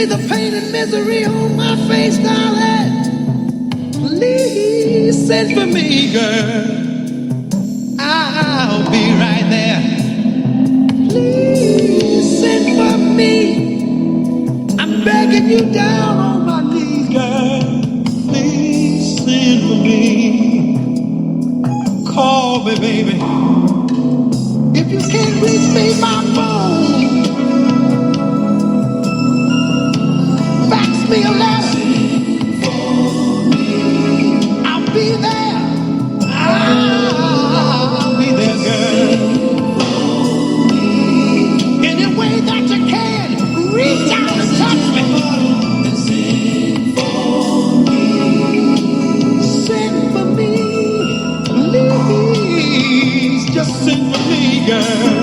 see the pain and misery on my face, darling, please send for me, girl. I'll be right there. Please send for me. I'm begging you down on my knees, girl. Please send for me. Call me, baby. If you can't reach me by phone, fax me a letter. I'll be there. I'll be there, girl. Any way that you can, reach out and touch me. Send for me, please. Just send for me, girl.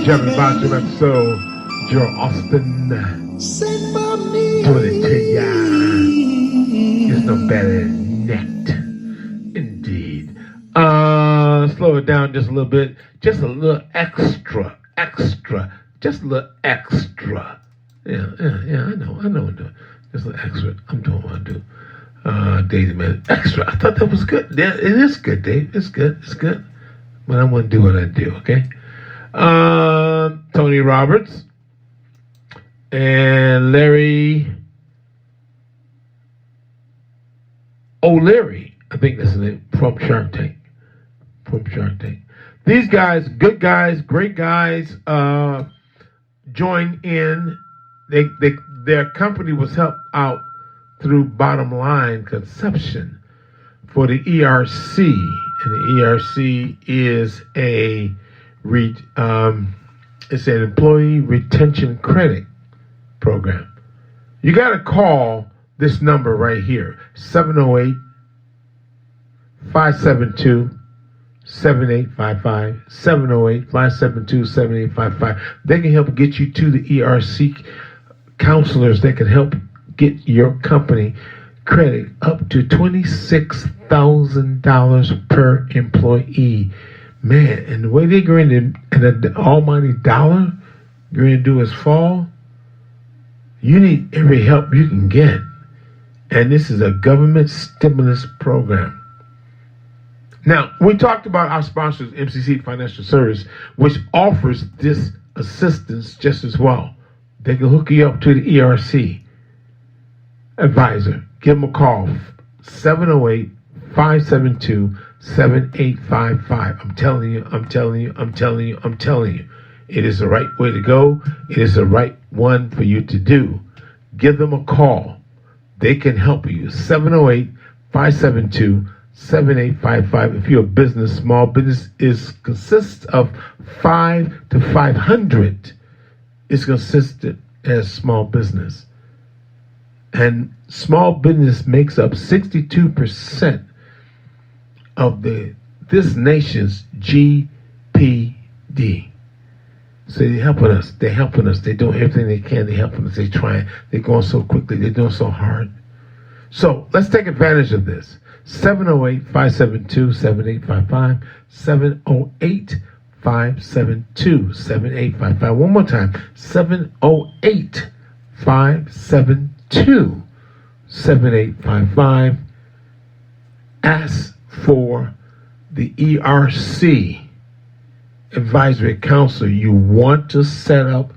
Jeremy Bottom episode, Joe Austin, doing it to ya. It's no better than net, indeed. Slow it down just a little bit, just a little extra, just a little extra. Yeah, I know. Just a little extra. I'm doing what I do. Daisy man, extra. I thought that was good. Yeah, it is good, Dave. It's good. But I'm gonna do what I do, okay? Tony Roberts and Larry O'Leary, I think that's the name, from Shark Tank. These guys, good guys, great guys, joined in. Their company was helped out through Bottom Line Conception for the ERC, and the ERC is it's an employee retention credit program. You got to call this number right here, 708-572-7855, 708-572-7855. They can help get you to the ERC counselors that can help get your company credit up to $26,000 per employee. Man, and the way they're going to, and the almighty dollar going to do is fall, you need every help you can get. And this is a government stimulus program. Now, we talked about our sponsors, MCC Financial Service, which offers this assistance just as well. They can hook you up to the ERC advisor. Give them a call, 708-572-7855. I'm telling you. It is the right way to go. It is the right one for you to do. Give them a call. They can help you. 708-572-7855. If you're a business, small business consists of 5 to 500. It's consistent as small business. And small business makes up 62% of this nation's GPD. So they're helping us. They're doing everything they can. They're helping us. They're trying. They're going so quickly. They're doing so hard. So let's take advantage of this. 708-572-7855. 708-572-7855. One more time. 708-572-7855. Ask for the ERC advisory counselor. You want to set up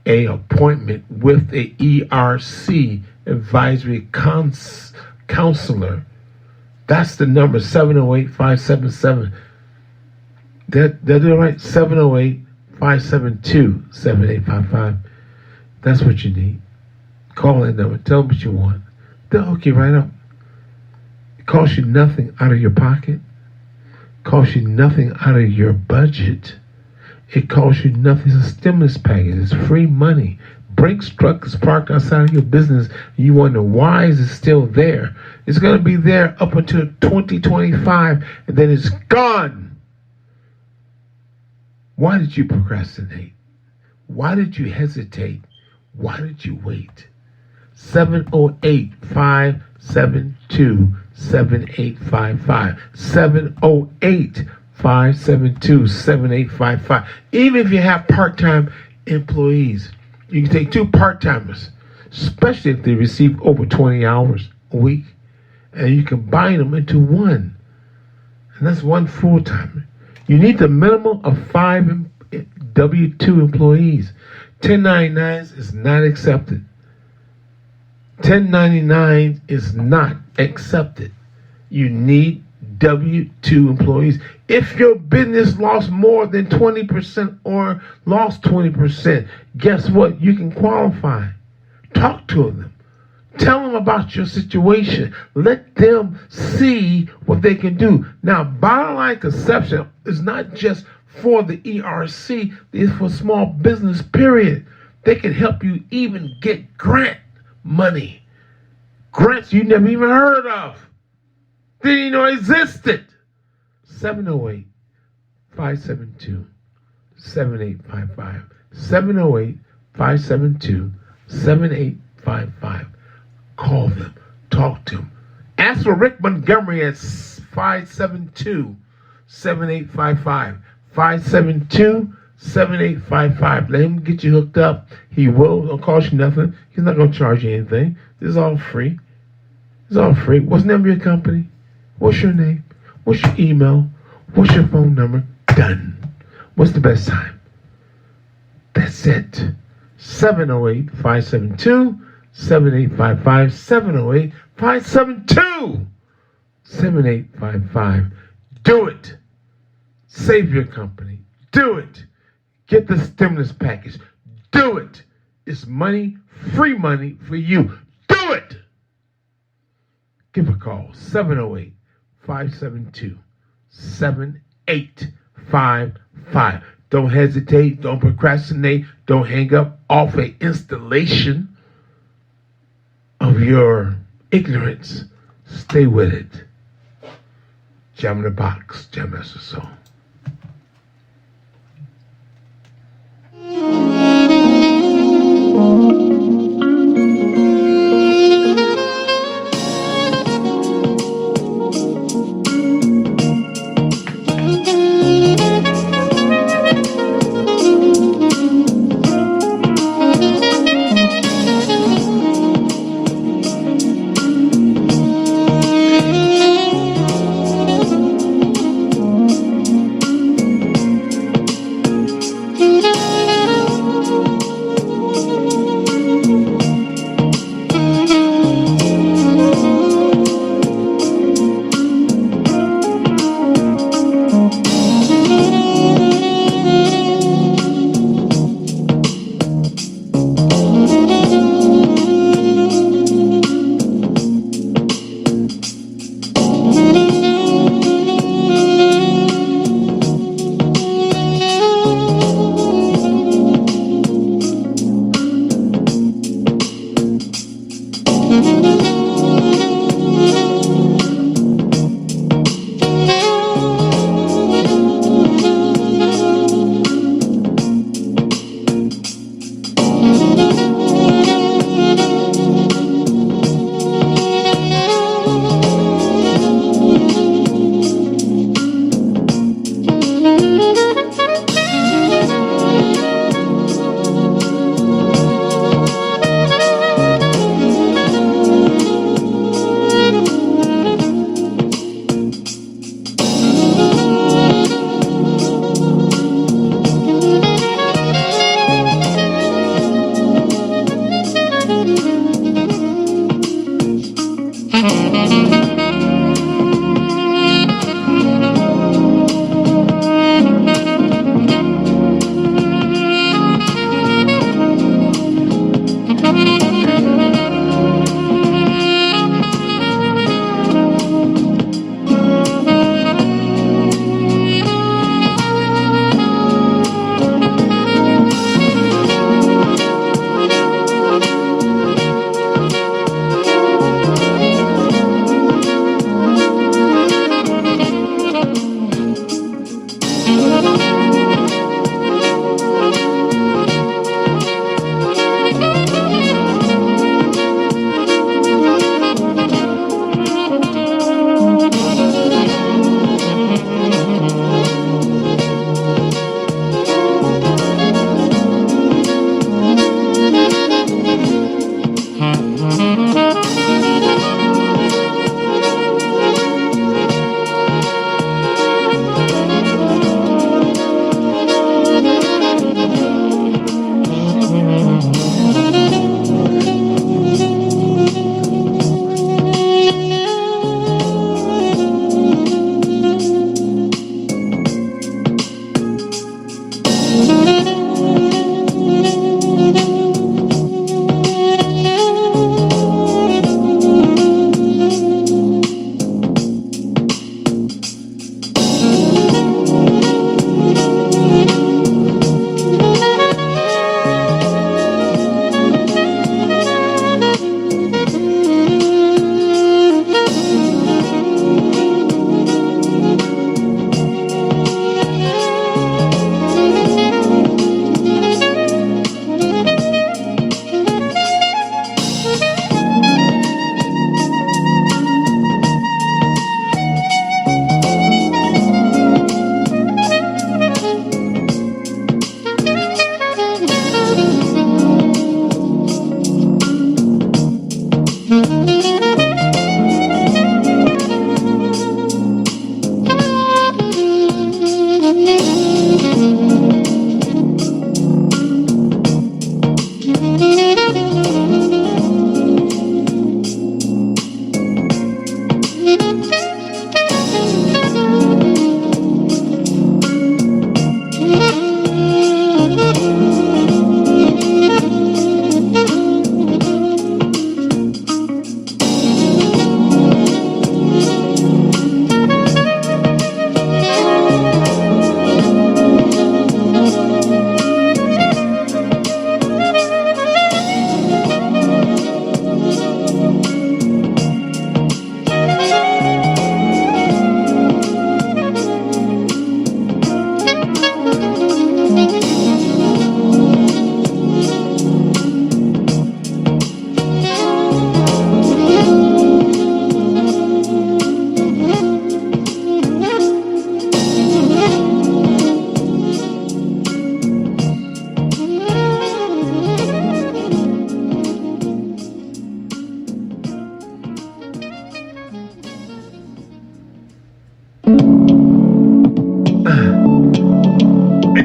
an appointment with a ERC advisory counselor. That's the number, 708-577. They're doing right, 708-572-7855. That's what you need. Call that number. Tell them what you want. They'll hook you right up. It costs you nothing out of your pocket. It costs you nothing out of your budget. It costs you nothing. It's a stimulus package. It's free money. Brinks truck is parked outside of your business, and you wonder why is it still there. It's going to be there up until 2025, and then it's gone. Why did you procrastinate? Why did you hesitate? Why did you wait? 708-572-7855. 708-572-7855. Even if you have part-time employees, you can take 2 part-timers, especially if they receive over 20 hours a week, and you combine them into one. And that's 1 full-timer. You need the minimum of 5 W-2 employees. 1099s is not accepted. 1099 is not accepted. You need W-2 employees. If your business lost more than 20% or lost 20%, guess what? You can qualify. Talk to them. Tell them about your situation. Let them see what they can do. Now, bottom line conception is not just for the ERC, it's for small business, period. They can help you even get grant money. Grants you never even heard of. Didn't even know existed. 708-572-7855. 708-572-7855. Call them. Talk to them. Ask for Rick Montgomery at 572-7855. 572-7855. Let him get you hooked up. He will. It'll cost you nothing. He's not going to charge you anything. This is all free. It's all free. What's the name of your company? What's your name? What's your email? What's your phone number? Done. What's the best time? That's it. 708-572-7855. 708-572-7855. Do it. Save your company. Do it. Get the stimulus package. Do it. It's money, free money for you. Do it. Give a call. 708-572-7855. Don't hesitate. Don't procrastinate. Don't hang up off an installation of your ignorance. Stay with it. Jam in the box. Jam Master Soul.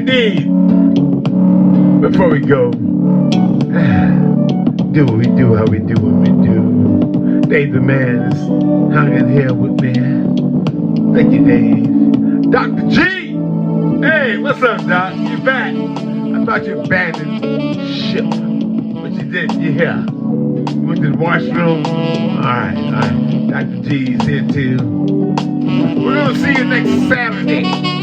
need. Before we go, do what we do, how we do what we do. Dave the man is hung in here with me. Thank you, Dave. Dr. G! Hey, what's up, Doc? You back? I thought you abandoned ship. But you didn't. You here. You went to the washroom? Alright. Dr. G is here too. We're gonna see you next Saturday.